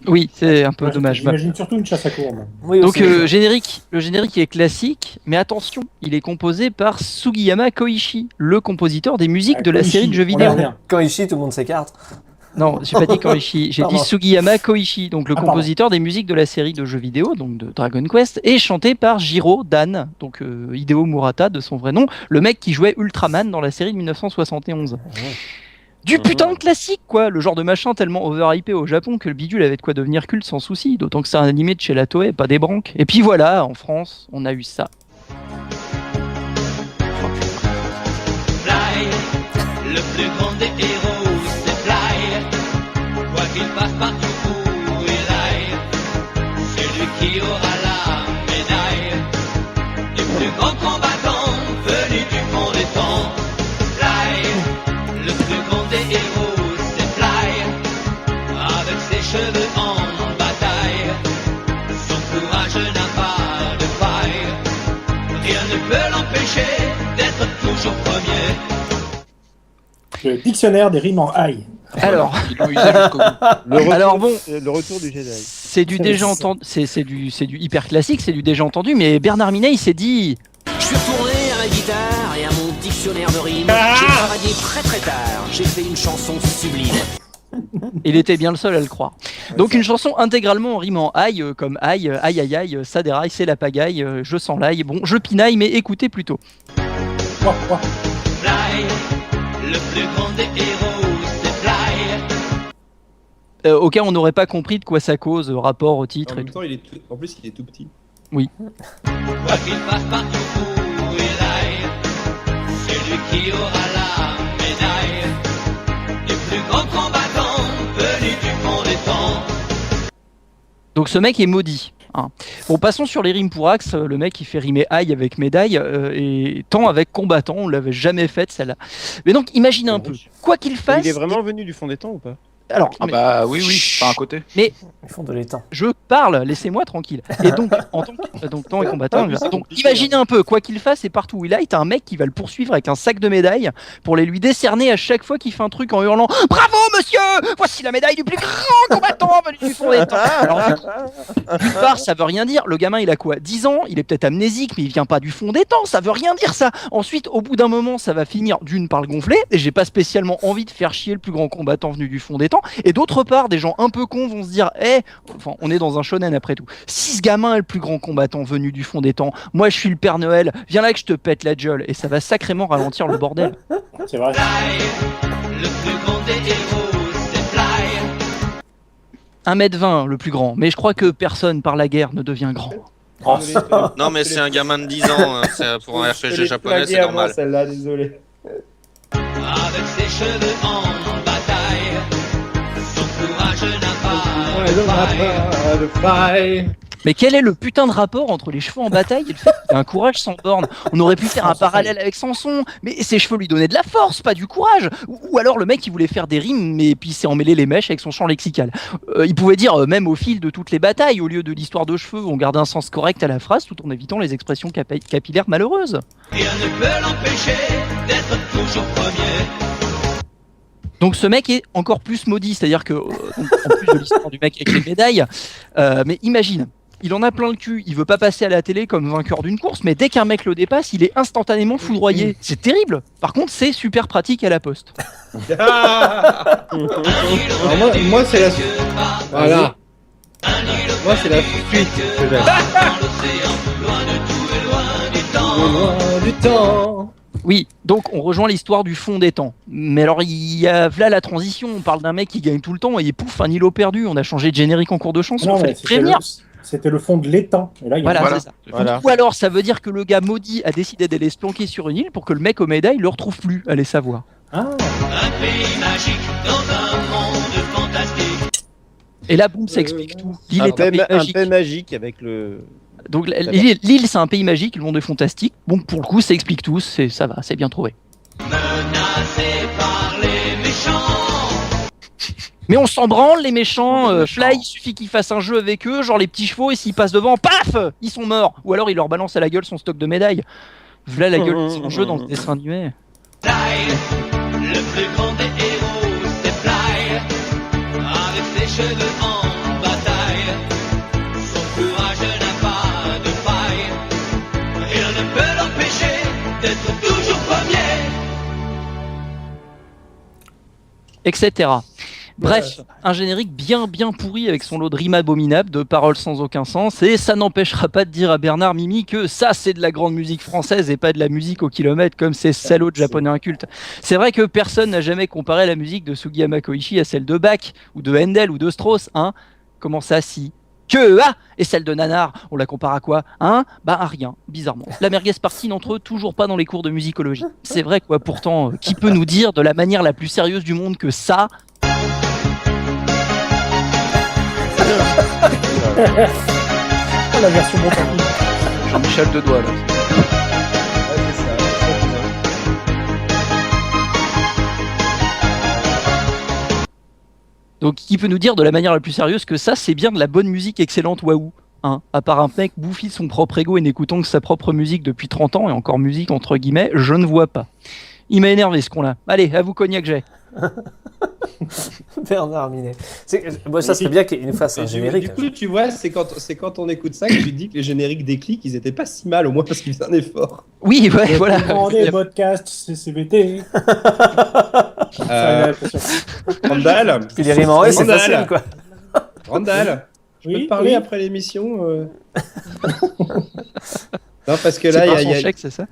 Oui, c'est un peu dommage. J'imagine surtout une chasse à courbe. Oui, donc le générique est classique, mais attention, il est composé par Sugiyama Koichi, le compositeur des musiques de la série de jeux vidéo. Koichi, tout le monde s'écarte. Non, j'ai pas dit Koichi, j'ai dit Sugiyama Koichi, donc le compositeur des musiques de la série de jeux vidéo, donc de Dragon Quest, et chanté par Jiro Dan, donc Hideo Murata de son vrai nom, le mec qui jouait Ultraman dans la série de 1971. Du putain de classique, quoi, le genre de machin tellement overhypé au Japon que le bidule avait de quoi devenir culte sans souci, d'autant que c'est un animé de chez la Toei, pas des branques. Et puis voilà, en France, on a eu ça. Fly, le plus grand des héros, c'est Fly. Quoi qu'il passe partout où il aille, c'est lui qui aura la médaille du plus grand combattant venu du fond des temps. Fly, le plus grand des héros, c'est Fly. Avec ses cheveux en bataille, son courage n'a pas de faille. Rien ne peut l'empêcher d'être toujours premier. Le dictionnaire des rimes en aïe. Alors, le retour du Jedi. C'est du déjà entendu, c'est du hyper classique, c'est du déjà entendu, mais Bernard Minet il s'est dit. Je suis retourné à ma guitare et à mon dictionnaire de rimes. J'ai travaillé très très tard. J'ai fait une chanson sublime. Il était bien le seul à le croire. Donc une chanson intégralement en rime en aïe, comme aïe, aïe aïe aïe, ça déraille, c'est la pagaille, je sens l'ail. Bon, je pinaille, mais écoutez plutôt. Fly, le plus grand des héros, c'est Fly. Au cas où on n'aurait pas compris de quoi ça cause, rapport au titre. En même temps, en plus, il est tout petit. Oui. Quoi qu'il passe partout où il aille, c'est lui qui aura la médaille du plus grand combattant venu du fond des temps. Donc ce mec est maudit. Hein. Bon, passons sur les rimes pour axe. Le mec il fait rimer aïe avec médaille et tant avec combattant, on l'avait jamais fait celle-là. Mais donc imaginez un peu, quoi qu'il fasse. Il est vraiment venu du fond des temps ou pas? Alors, bah oui, pas un côté. Mais ils font de l'étang. Je parle, laissez-moi tranquille. Et donc, en tant que temps et combattant, donc imaginez un peu, quoi qu'il fasse, et partout où il aille, t'as un mec qui va le poursuivre avec un sac de médailles pour les lui décerner à chaque fois qu'il fait un truc en hurlant « Bravo monsieur, voici la médaille du plus grand combattant venu du fond des temps !» Alors d'une part, ça veut rien dire. Le gamin, il a quoi, 10 ans, il est peut-être amnésique, mais il vient pas du fond des temps, ça veut rien dire ça. Ensuite, au bout d'un moment, ça va finir d'une par le gonfler, et j'ai pas spécialement envie de faire chier le plus grand combattant venu du fond des temps. Et d'autre part, des gens un peu cons vont se dire enfin, on est dans un shonen après tout. Si ce gamin est le plus grand combattant venu du fond des temps, moi je suis le Père Noël, viens là que je te pète la gueule. Et ça va sacrément ralentir le bordel. C'est vrai. Le plus grand des héros, c'est Fly. 1m20 le plus grand, mais je crois que personne par la guerre ne devient grand. Non mais c'est un gamin de 10 ans, pour un RPG japonais c'est normal. Celle-là, désolé. Avec ses cheveux en bataille, son courage n'a pas de faille. Mais quel est le putain de rapport entre les cheveux en bataille et le fait qu'il a un courage sans borne? On aurait pu faire un parallèle avec Samson, mais ses cheveux lui donnaient de la force, pas du courage. Ou alors le mec il voulait faire des rimes, mais puis il s'est emmêlé les mèches avec son champ lexical. Il pouvait dire même au fil de toutes les batailles, au lieu de l'histoire de cheveux, on garde un sens correct à la phrase tout en évitant les expressions capillaires malheureuses. Rien ne peut l'empêcher d'être toujours premier. Donc ce mec est encore plus maudit, c'est-à-dire que, en plus de l'histoire du mec avec les médailles, mais imagine, il en a plein le cul, il veut pas passer à la télé comme vainqueur d'une course, mais dès qu'un mec le dépasse, il est instantanément foudroyé. C'est terrible. Par contre, c'est super pratique à la poste. Alors moi c'est la suite. Voilà. Moi c'est la suite que j'aime. Loin du temps. Oui, donc on rejoint l'histoire du fond des temps. Mais alors il y a là la transition, on parle d'un mec qui gagne tout le temps et pouf, un îlot perdu, on a changé de générique en cours de chanson, Non, fallait mais prévenir. c'était le fond de l'étang. Et là, il y a Voilà, une- c'est ça. Voilà. Ou alors ça veut dire que le gars maudit a décidé d'aller se planquer sur une île pour que le mec aux médailles le retrouve plus, allez savoir. Ah, Un pays magique dans un monde fantastique. Et là, boum, ça explique tout. L'île est un pays Un magique. paix magique avec le. Donc l'île c'est un pays magique, le monde est fantastique. Bon, pour le coup, ça explique tout, ça va, c'est bien trouvé. Menacé par les méchants. Mais on s'en branle les méchants, Fly, il suffit qu'il fasse un jeu avec eux, genre les petits chevaux, et s'ils passent devant, paf, ils sont morts. Ou alors il leur balance à la gueule son stock de médailles. Voilà la gueule de son jeu dans le dessin animé. Fly, le plus grand des héros, c'est Fly. Avec ses cheveux en bataille, son courage n'a pas de faille. Rien ne peut l'empêcher d'être toujours premier. Etc. Bref, un générique bien pourri avec son lot de rimes abominables, de paroles sans aucun sens, et ça n'empêchera pas de dire à Bernard Mimi que ça c'est de la grande musique française et pas de la musique au kilomètre comme ces salauds de japonais incultes. C'est vrai que personne n'a jamais comparé la musique de Sugiyama Koichi à celle de Bach, ou de Handel, ou de Strauss, hein. Comment ça si? Et celle de Nanar, on la compare à quoi? Hein? Bah à rien, bizarrement. La merguez partie n'entre eux toujours pas dans les cours de musicologie. C'est vrai quoi, pourtant, qui peut nous dire de la manière la plus sérieuse du monde que ça? la version bon temps. Jean-Michel Dedois là. Donc qui peut nous dire de la manière la plus sérieuse que ça c'est bien de la bonne musique excellente waouh, hein, à part un mec bouffi de son propre ego et n'écoutant que sa propre musique depuis 30 ans et encore musique entre guillemets, je ne vois pas. Il m'a énervé ce con-là. Allez, à vous cognac j'ai. Bernard Minet. Moi, ça serait bien qu'il nous fasse un générique. Du coup, tu vois, c'est quand on écoute ça que tu dis que les génériques des clics, ils étaient pas si mal, au moins parce qu'ils faisaient un effort. Oui, ouais, voilà. Des podcasts, CCBT. Randall. Puis les rimes en c'est facile, quoi. Randall. Je peux Oui, te parler oui. après l'émission Non, parce que là,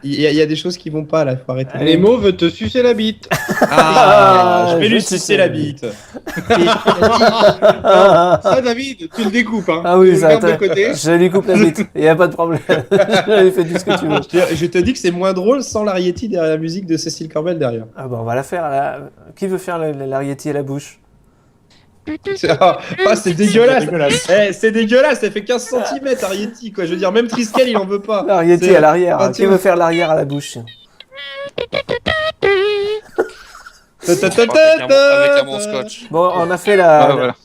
il y a des choses qui vont pas, là, faut arrêter. Nemo veut te sucer la bite. Je vais lui sucer la bite. Ça, David, tu le découpes, hein. Ah oui, Tu ça le gardes de côté. je lui coupe la bite, il n'y a pas de problème. J'avais fait tout ce que tu veux. Je te dis que c'est moins drôle sans l'Ariety derrière la musique de Cécile Corbel derrière. Ah bah on va la faire. Qui veut faire l'Ariety à la bouche? C'est dégueulasse. C'est dégueulasse, ça fait 15 cm Ariety, quoi. Je veux dire, même Triskel, il en veut pas. L'Ariety à l'arrière. Qui veut faire l'arrière à la bouche? Avec un bon scotch. Bon, on a fait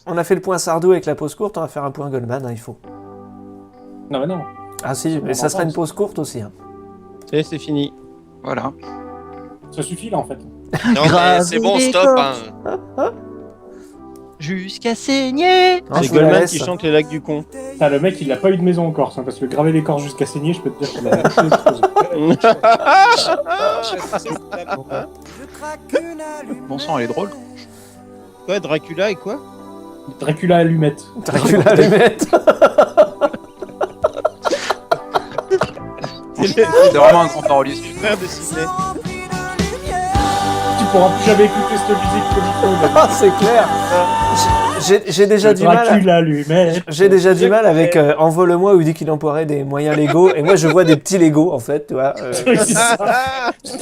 on a fait le point Sardou avec la pause courte, on va faire un point Goldman, hein, il faut. Non, mais non. Ah si, mais ça sera une pause courte aussi. Hein. C'est fini. Voilà. Ça suffit là en fait. Non, mais c'est bon, stop. Hein. Jusqu'à saigner. C'est Goldman qui chante les lacs du con. Ah, le mec il a pas eu de maison en Corse, hein, parce que graver les corps jusqu'à saigner, je peux te dire qu'il a Bon sang, elle est drôle. Quoi, Dracula et quoi? Dracula allumette. Dracula allumette. C'est vraiment un grand parolier. Frère de Sidney. Tu pourras plus jamais écouter cette musique comme il faut. Ah, c'est clair. j'ai déjà du mal. Dracula lui-même. J'ai déjà du mal avec Envole-moi où il dit qu'il emploierait des moyens légaux et moi je vois des petits Legos en fait, tu vois. Oui, c'est ça.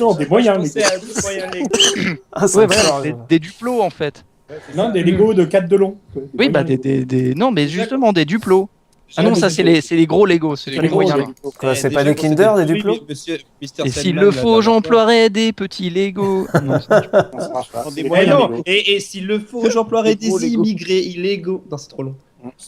Non, des moyens légaux. Ah, c'est Ouais, vrai, voilà, alors, des duplos en fait. Non, des Legos de 4 de long. Oui, bah non, mais justement des duplos. Ah non, ça c'est les gros Legos, c'est les gros moyens. Legos. Quoi, c'est pas des Kinder, des Duplo? Et s'il le faut, j'emploierai des petits Legos. Non, Ça marche pas. Et Des moyens légaux. s'il le faut, j'emploierai des immigrés illégaux. Non, c'est trop long.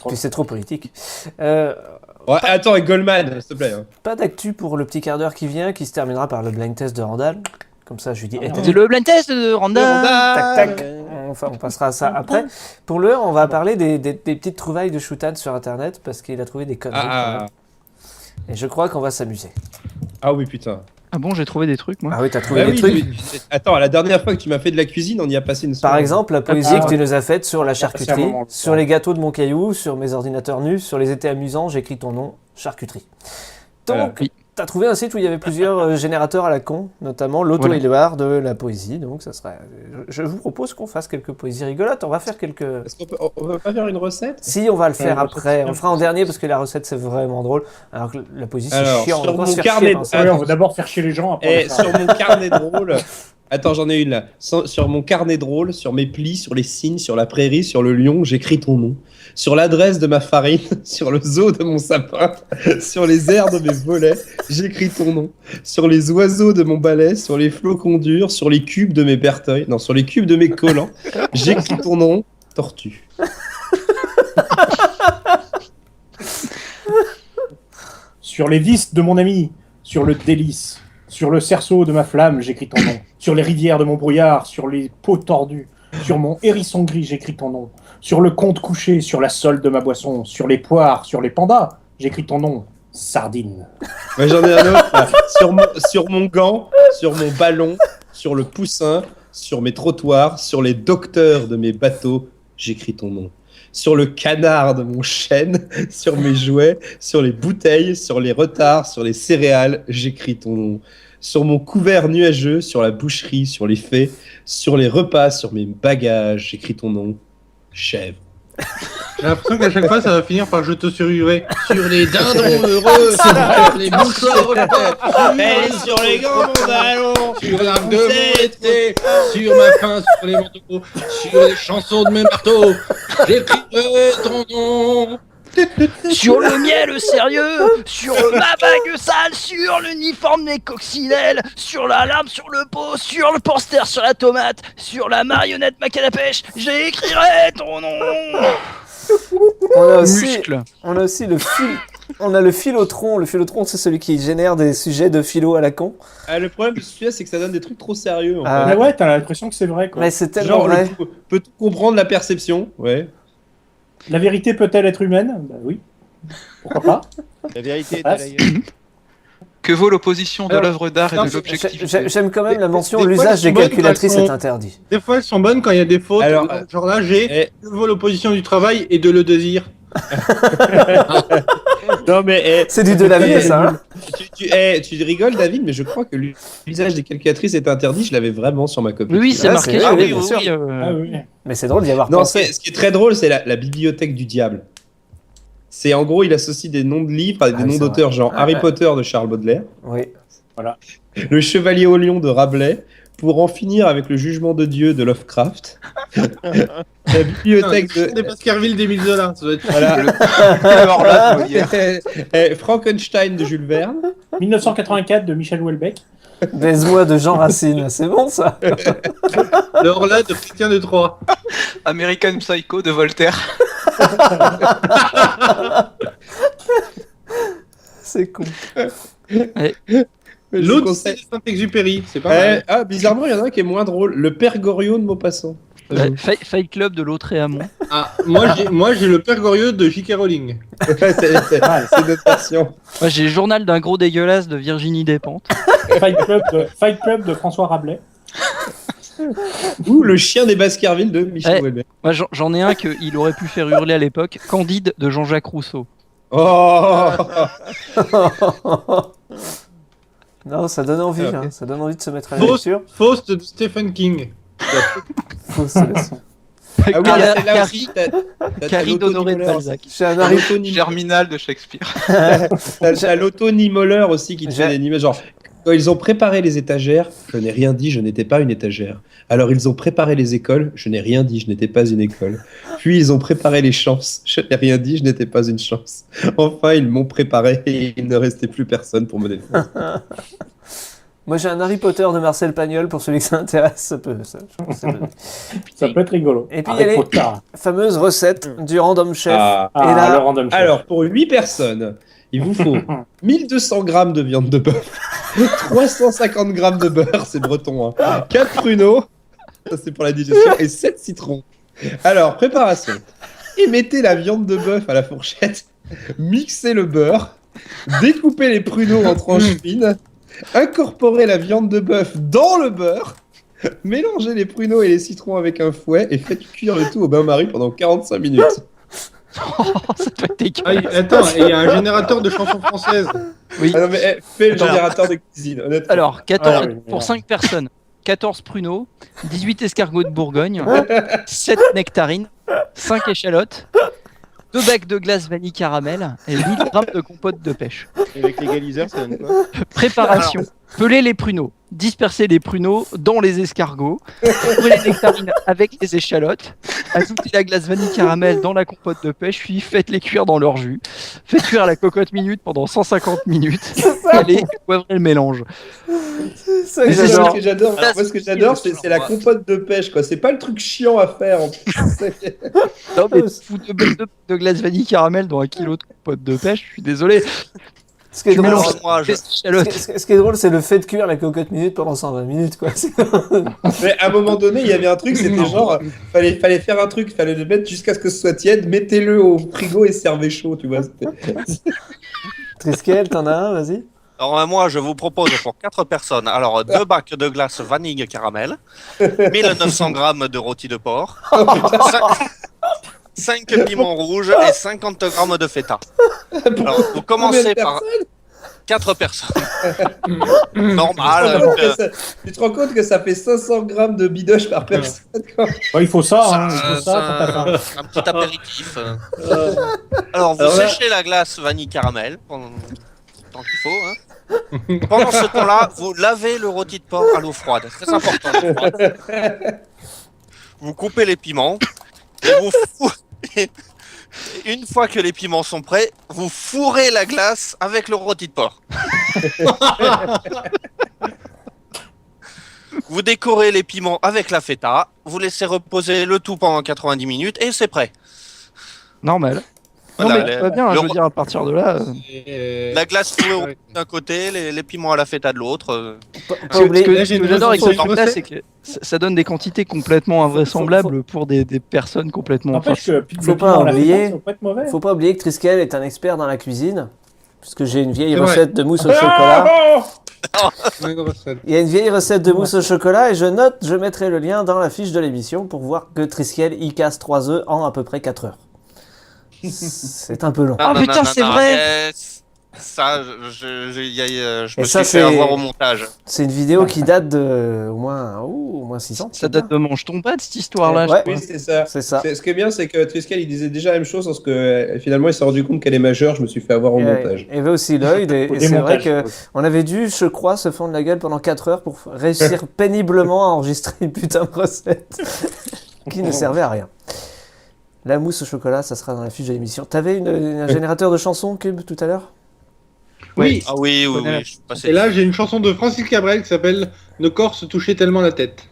Puis c'est trop politique. Ouais, attends, et Goldman, s'il te plaît. Hein. Pas d'actu pour le petit quart d'heure qui vient, qui se terminera par le blind test de Randall. Comme ça, je lui dis. C'est le blind test de Randall. Tac, tac. Enfin, on passera à ça après. Pour l'heure, on va parler des petites trouvailles de Shoutan sur Internet parce qu'il a trouvé des conneries. Et je crois qu'on va s'amuser. Ah oui, putain. Ah bon, j'ai trouvé des trucs, moi. Ah oui, t'as trouvé des trucs. Attends, la dernière fois que tu m'as fait de la cuisine, on y a passé une soirée. Par exemple, la poésie que tu nous as faite sur la C'est un charcuterie, moment, sur les gâteaux de mon caillou, sur mes ordinateurs nus, sur les étés amusants, j'écris ton nom, charcuterie. Donc, Oui. t'as trouvé un site où il y avait plusieurs générateurs à la con, notamment l'auto-éloir de la poésie. Donc, ça serait. Je vous propose qu'on fasse quelques poésies rigolotes. On va faire quelques. Est-ce qu'on peut pas faire une recette? Si, on va le faire après. On le fera en dernier parce que la recette c'est vraiment drôle. Alors que la poésie c'est chiant. Sur On va mon se faire carnet chier de- dans ça. Ouais, on va d'abord faire chier les gens. Après, Sur mon carnet drôle. Attends, j'en ai une là. Sur mon carnet drôle, sur mes plis, sur les signes, sur la prairie, sur le lion, j'écris ton nom. Sur l'adresse de ma farine, sur le zoo de mon sapin, sur les airs de mes volets, j'écris ton nom. Sur les oiseaux de mon balai, sur les flocons durs, sur les cubes de mes berteuils, non, sur les cubes de mes collants, j'écris ton nom, tortue. sur les vices de mon ami, sur le délice, sur le cerceau de ma flamme, j'écris ton nom. Sur les rivières de mon brouillard, sur les peaux tordues, sur mon hérisson gris, j'écris ton nom. Sur le compte couché, sur la sole de ma boisson, sur les poires, sur les pandas, j'écris ton nom. Sardine. Moi j'en ai un autre. Sur mon gant, sur mon ballon, sur le poussin, sur mes trottoirs, sur les docteurs de mes bateaux, j'écris ton nom. Sur le canard de mon chêne, sur mes jouets, sur les bouteilles, sur les retards, sur les céréales, j'écris ton nom. Sur mon couvert nuageux, sur la boucherie, sur les fées, sur les repas, sur mes bagages, j'écris ton nom. Chèvre. J'ai l'impression qu'à chaque fois, ça va finir par je te survivrai. Sur les dindons heureux, sur les mouchoirs sur les grands ballons, sur l'arc de mon été, sur ma faim, sur les manteaux, sur les chansons de mes marteaux, j'écrirai ton nom. Sur le miel sérieux, sur ma bague sale, sur l'uniforme des coccinelles, sur la larme sur le pot, sur le poster sur la tomate, sur la marionnette ma canne à pêche, j'écrirai ton nom. On a aussi le fil. On a le philotron. Le philotron, c'est celui qui génère des sujets de philo à la con. Le problème de celui-là, c'est que ça donne des trucs trop sérieux. En Ah. fait. Mais ouais, t'as l'impression que c'est vrai, quoi. Mais c'est tellement Genre, vrai. peut-on comprendre la perception? Ouais. La vérité peut-elle être humaine? Bah oui. Pourquoi pas? La vérité est Ah, à l'ailleurs. Que vaut l'opposition de Alors, l'œuvre d'art et non, de l'objectivité? J'aime quand même la mention Des fois, l'usage elles sont des bonnes calculatrices quand elles est sont- interdit. Des fois, elles sont bonnes quand il y a des fautes. Alors, genre là, j'ai que vaut l'opposition du travail et de le désir. Non mais c'est du Delavier ça. Hein tu rigoles David, mais je crois que l'usage des calculatrices est interdit. Je l'avais vraiment sur ma copie. Oui, c'est marqué. vrai, Oui, bien oui, sûr. oui, Mais c'est drôle d'y avoir Non, pensé. ce qui est très drôle, c'est la bibliothèque du diable. C'est en gros, il associe des noms de livres avec des noms c'est d'auteurs, vrai. genre Harry Potter de Charles Baudelaire, Oui. Voilà. Le Chevalier au Lion de Rabelais, pour en finir avec le jugement de Dieu de Lovecraft. La bibliothèque de Des Baskerville d'Émile Zola. Ça doit être voilà. Frankenstein de Jules Verne. 1984 de Michel Houellebecq. Baise-moi de Jean Racine, c'est bon ça. le Horla de Christian de Troyes. American Psycho de Voltaire. C'est con. L'autre, c'est Saint-Exupéry. C'est pas mal. Ah, bizarrement, il y en a un qui est moins drôle. Le Père Goriot de Maupassant. Fight Club de l'autre et Hamon. Ah, moi j'ai le Père Goriot de J.K. Rowling. c'est notre passion. Moi, j'ai le journal d'un gros dégueulasse de Virginie Despentes. Fight Club de François Rabelais. Ou le chien des Baskerville de Michel Houellebecq. Moi, j'en ai un qu'il aurait pu faire hurler à l'époque. Candide de Jean-Jacques Rousseau. Oh Non, ça donne envie, ça donne envie de se mettre à la lecture. Faust de Stephen King. Faust, Ah oui, Carrie- là aussi, Carrie- t'as Carrie d'Honoré de l'autonimolleur. Balzac. J'ai un Harry Germinal de Shakespeare. T'as l'autonimolleur aussi qui te fait des images. Genre, quand ils ont préparé les étagères, je n'ai rien dit, je n'étais pas une étagère. Alors ils ont préparé les écoles, je n'ai rien dit, je n'étais pas une école. Puis ils ont préparé les chances, je n'ai rien dit, je n'étais pas une chance. Enfin, ils m'ont préparé et il ne restait plus personne pour me défendre. Moi, j'ai un Harry Potter de Marcel Pagnol, pour celui que ça intéresse. Ça peut Ça peut être rigolo. Et puis, il y a Harry les Potter. fameuses recettes du Random Chef. Ah, Et là, le random chef. Alors, pour 8 personnes, il vous faut 1200 grammes de viande de bœuf, 350 grammes de beurre, c'est breton, hein, 4 pruneaux, ça c'est pour la digestion, et 7 citrons. Alors, préparation. Émettez la viande de bœuf à la fourchette, mixez le beurre, découpez les pruneaux en tranches fines, incorporez la viande de bœuf dans le beurre, mélangez les pruneaux et les citrons avec un fouet et faites cuire le tout au bain-marie pendant 45 minutes. Ça doit être dégueulasse. Ah, attends, et il y a un générateur de chansons françaises. Oui. Ah non, mais fais le générateur de cuisine, honnêtement. Alors, 14, Ah oui, pour mais 5 personnes, 14 pruneaux, 18 escargots de Bourgogne, 7 nectarines, 5 échalotes, 2 bacs de glace vanille caramel et 1000 grammes de compote de pêche. Et avec l'égaliseur, ça donne quoi? Préparation. Peler les pruneaux, disperser les pruneaux dans les escargots, couvrez les nectarines avec les échalotes, ajoutez la glace vanille caramel dans la compote de pêche, puis faites-les cuire dans leur jus. Faites cuire la cocotte minute pendant 150 minutes. Allez, poivrez le mélange. ça, Mais c'est j'adore. ce que j'adore. Moi, ce que j'adore, c'est la compote de pêche, quoi. C'est pas le truc chiant à faire. En plus. Non, mais fous 2 bacs de glace vanille caramel dans 1 kilo de compote de pêche, je suis désolé. Ce qui est Tu drôle, mélanges Moi, je- les échalotes. ce qui est drôle, c'est le fait de cuire la cocotte minute pendant 120 minutes, quoi. Mais à un moment donné, il y avait un truc, c'était genre, fallait faire un truc, fallait le mettre jusqu'à ce que ce soit tiède, mettez-le au frigo et servez chaud, tu vois. Triskel, t'en as un, vas-y. Alors moi, je vous propose pour 4 personnes, alors 2 bacs de glace vanille caramel, 1900 grammes de rôti de porc, 5 piments rouges et 50 grammes de feta. Alors, vous commencez par 4 personnes. Normal. Tu te rends compte que ça fait 500 grammes de bidoche par personne, quoi. Ouais, il faut ça, hein, il faut ça quand t'as faim. un petit apéritif. Alors, vous Alors là- séchez la glace vanille caramel pendant le temps qu'il faut. Hein. Pendant ce temps-là, vous lavez le rôti de porc à l'eau froide. Très important. l'eau froide. Vous coupez les piments. Et une fois que les piments sont prêts, vous fourrez la glace avec le rôti de porc. Vous décorez les piments avec la feta, vous laissez reposer le tout pendant 90 minutes et c'est prêt. Normal. Voilà, non, mais tout va bien, je veux dire, à partir de là. La glace fourrée d'un côté, les piments à la feta de l'autre. Ce que j'adore avec ce truc-là, c'est que ça donne des quantités complètement invraisemblables pour des personnes complètement. N'empêche que Faut pas oublier que Triskel est un expert dans la cuisine, puisque j'ai une vieille C'est vrai. recette de mousse au chocolat. Une recette. Il y a une vieille recette de mousse au chocolat et je mettrai le lien dans la fiche de l'émission pour voir que Triskel y casse 3 œufs en à peu près 4 heures. C'est un peu long. Ah putain, c'est vrai. Ça, je Et me ça, suis fait avoir au montage. C'est une vidéo qui date de au moins 6 ans. Ça date de Mange ton pâte, cette histoire-là. Ouais. Oui, c'est ça. C'est ça. Ce qui est bien, c'est que Triskel, il disait déjà la même chose, parce que finalement, il s'est rendu compte qu'elle est majeure, je me suis fait avoir au montage. Il y avait aussi Lloyd, et Au c'est vrai démontage. qu'on avait dû, je crois, se fendre la gueule pendant 4 heures pour réussir péniblement à enregistrer une putain de recette qui ne servait à rien. La mousse au chocolat, ça sera dans la fiche de l'émission. T'avais un générateur de chansons, Cube, tout à l'heure? Oui. Ah oui, je suis passé. Et là, j'ai une chanson de Francis Cabrel qui s'appelle Nos corps se touchaient tellement la tête.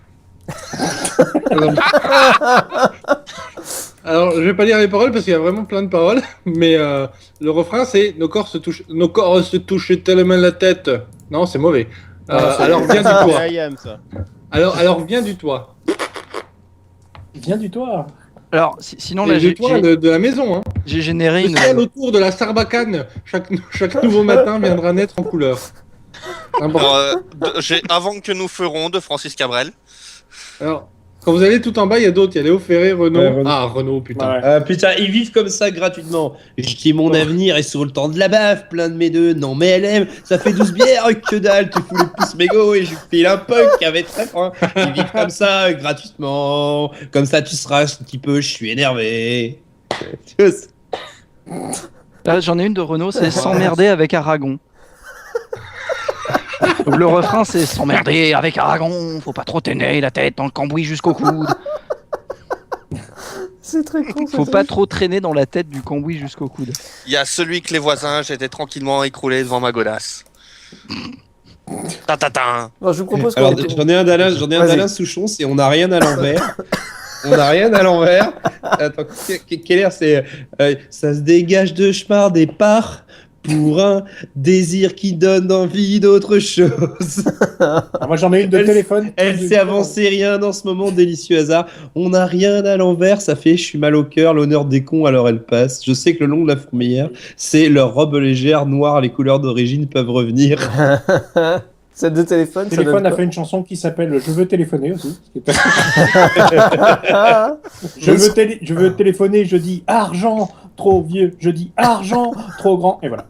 Alors, je vais pas lire les paroles parce qu'il y a vraiment plein de paroles, mais le refrain c'est Nos corps se touchaient tellement la tête. Non, c'est mauvais. Alors viens du toit. C'est IAM, ça. Alors viens du toit. Viens du toit. Alors, sinon, Et là, du toit de la maison. Hein. j'ai généré Le une. ciel autour de la Sarbacane, chaque nouveau matin viendra naître en couleur. Alors, j'ai Avant que nous ferons de Francis Cabrel. Alors, Quand vous allez tout en bas, il y a d'autres. Il y a Léo Ferré, Renault. Ouais, Renault. Ah, Renault, putain. Ouais. Putain, ils vivent comme ça gratuitement. Je dis mon avenir est sur le temps de la baffe, plein de mes deux. Non, mais elle aime, ça fait 12 bières, que dalle, tu fous les pouces mégots et je file un punk avec très faim. Ils vivent comme ça gratuitement. Comme ça, tu seras un petit peu, je suis énervé. Là, j'en ai une de Renault, c'est s'emmerder avec Aragon. Donc, le refrain, c'est s'emmerder avec Aragon, faut pas trop traîner la tête dans le cambouis jusqu'au coude. C'est très con. Faut pas trop traîner dans la tête du cambouis jusqu'au coude. Il y a celui que les voisins, j'étais tranquillement écroulé devant ma godasse. Ta. Non, je vous propose Alors, qu'on... j'en ai un d'Alain Souchon, c'est on n'a rien à l'envers. On n'a rien à l'envers. Attends, quelle heure c'est ça se dégage de chemin des parts pour un désir qui donne envie d'autre chose. Moi j'en ai une de téléphone. Elle s'est avancée rien dans ce moment délicieux hasard. On n'a rien à l'envers, ça fait je suis mal au cœur, l'honneur des cons alors elle passe. Je sais que le long de la fourmilière, c'est leur robe légère, noire, les couleurs d'origine peuvent revenir. Celle de téléphone, Téléphone a fait une chanson qui s'appelle Je veux téléphoner aussi. Je veux téléphoner, je dis argent, trop vieux, je dis argent, trop grand, et voilà.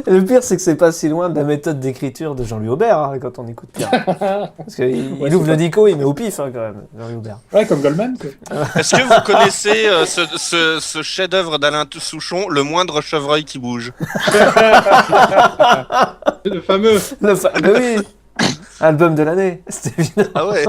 Et le pire, c'est que c'est pas si loin de la méthode d'écriture de Jean-Louis Aubert, hein, quand on écoute bien. Parce qu'il ouvre le dico, il met au pif, hein, quand même, Jean-Louis Aubert. Ouais, comme Goldman, quoi. Est-ce que vous connaissez ce chef-d'œuvre d'Alain Souchon, Le moindre chevreuil qui bouge? Le fameux. Mais oui. Album de l'année, c'était évident. Ah ouais.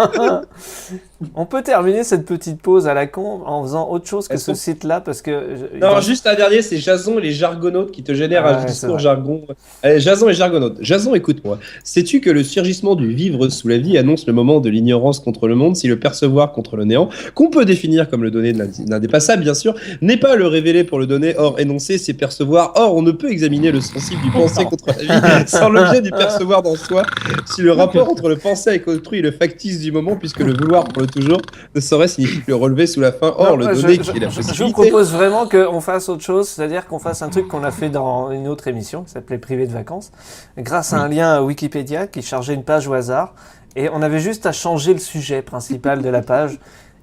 On peut terminer cette petite pause à la con en faisant autre chose que ce site-là parce que... Non, juste un dernier, c'est Jason et les jargonautes qui te génèrent un discours jargon. Allez, Jason et jargonautes. Jason, écoute-moi. Sais-tu que le surgissement du vivre sous la vie annonce le moment de l'ignorance contre le monde, si le percevoir contre le néant, qu'on peut définir comme le donné de l'indépassable, bien sûr, n'est pas le révéler pour le donner, or énoncer, c'est percevoir. Or, on ne peut examiner le sensible du penser contre la vie sans l'objet du percevoir dans soi, si le rapport entre le penser avec autrui et le factice du moment, puisque le vouloir pour le toujours ne saurait signifier le relever sous la fin. Or, le donné qui est la possibilité. Je vous propose vraiment qu'on fasse autre chose, c'est-à-dire qu'on fasse un truc qu'on a fait dans une autre émission qui s'appelait Privé de vacances, grâce à un lien Wikipédia qui chargeait une page au hasard, et on avait juste à changer le sujet principal de la page,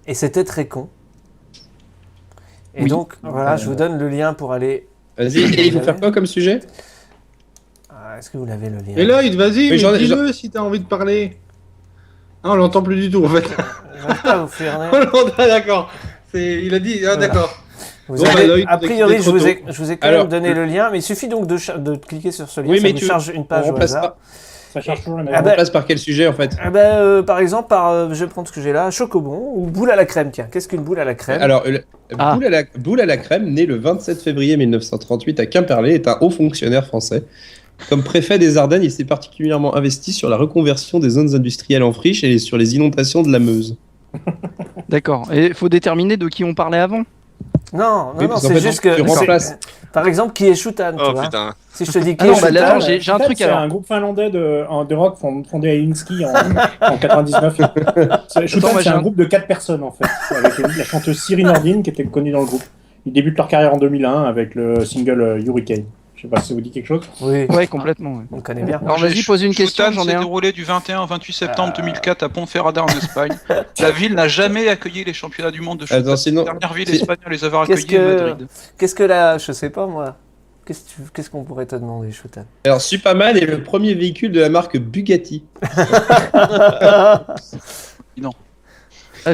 et c'était très con. Et donc, voilà, je vous donne le lien pour aller... Vas-y, et il faut faire quoi comme sujet? Est-ce que vous l'avez le lien? Et là, vas-y, Mais mais dis-le si t'as envie de parler. Ah, on l'entend plus du tout en fait. D'accord. Il a dit, ah d'accord. A priori, je vous ai quand même donné le lien, mais il suffit donc de cliquer sur ce lien, oui, mais ça vous charge une page au hasard. Ça charge toujours la même. On remplace par quel sujet en fait? Par exemple, je vais prendre ce que j'ai là, Chocobon ou boule à la crème. Tiens, qu'est-ce qu'une boule à la crème? Alors, boule à la crème, né le 27 février 1938 à Quimperlé, est un haut fonctionnaire français. Comme préfet des Ardennes, il s'est particulièrement investi sur la reconversion des zones industrielles en friche et sur les inondations de la Meuse. D'accord. Et il faut déterminer de qui on parlait avant? Non, Oui, c'est juste que... Par exemple, qui est Shutan, tu vois. Putain. Si je te dis qui est Shutan... J'ai un truc c'est alors. un groupe finlandais de rock fondé à Helsinki en 99. Shutan, c'est un groupe de 4 personnes, en fait. Avec la chanteuse Siri Nordin, qui était connue dans le groupe. Ils débutent leur carrière en 2001 avec le single Hurricane. Je sais pas si ça vous dit quelque chose. Oui, ouais, complètement. Ouais. On connaît bien. Alors vas-y, pose une question. J'en ai déroulé du 21 au 28 septembre 2004 à Ponferrada en Espagne. La ville n'a jamais accueilli les championnats du monde de shoot. La dernière ville espagnole les avoir accueillis à Madrid. Qu'est-ce que là, je sais pas moi. Qu'est-ce qu'on pourrait te demander, Shutan? Alors, Superman est le premier véhicule de la marque Bugatti. Non.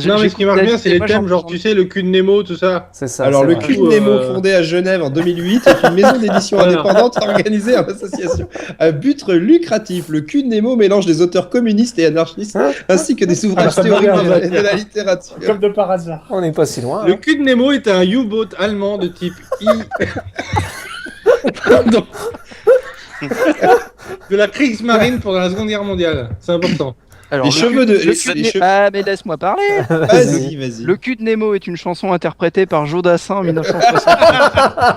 Non, mais ce qui marche bien, c'est les thèmes, genre, tu sais, le cul de Nemo, tout ça. C'est ça. Alors, le cul de Nemo, fondé à Genève en 2008, est une maison d'édition indépendante organisée en association à but lucratif. Le cul de Nemo mélange des auteurs communistes et anarchistes, ainsi que des ouvrages théoriques de la littérature. Comme de par hasard. On n'est pas si loin. Le cul de Nemo est un U-boat allemand de type I. De la Kriegsmarine pendant la Seconde Guerre mondiale. C'est important. Alors, les cheveux de... Ah, mais laisse-moi parler. Vas-y. Le cul de Nemo est une chanson interprétée par Joe Dassin en 1960.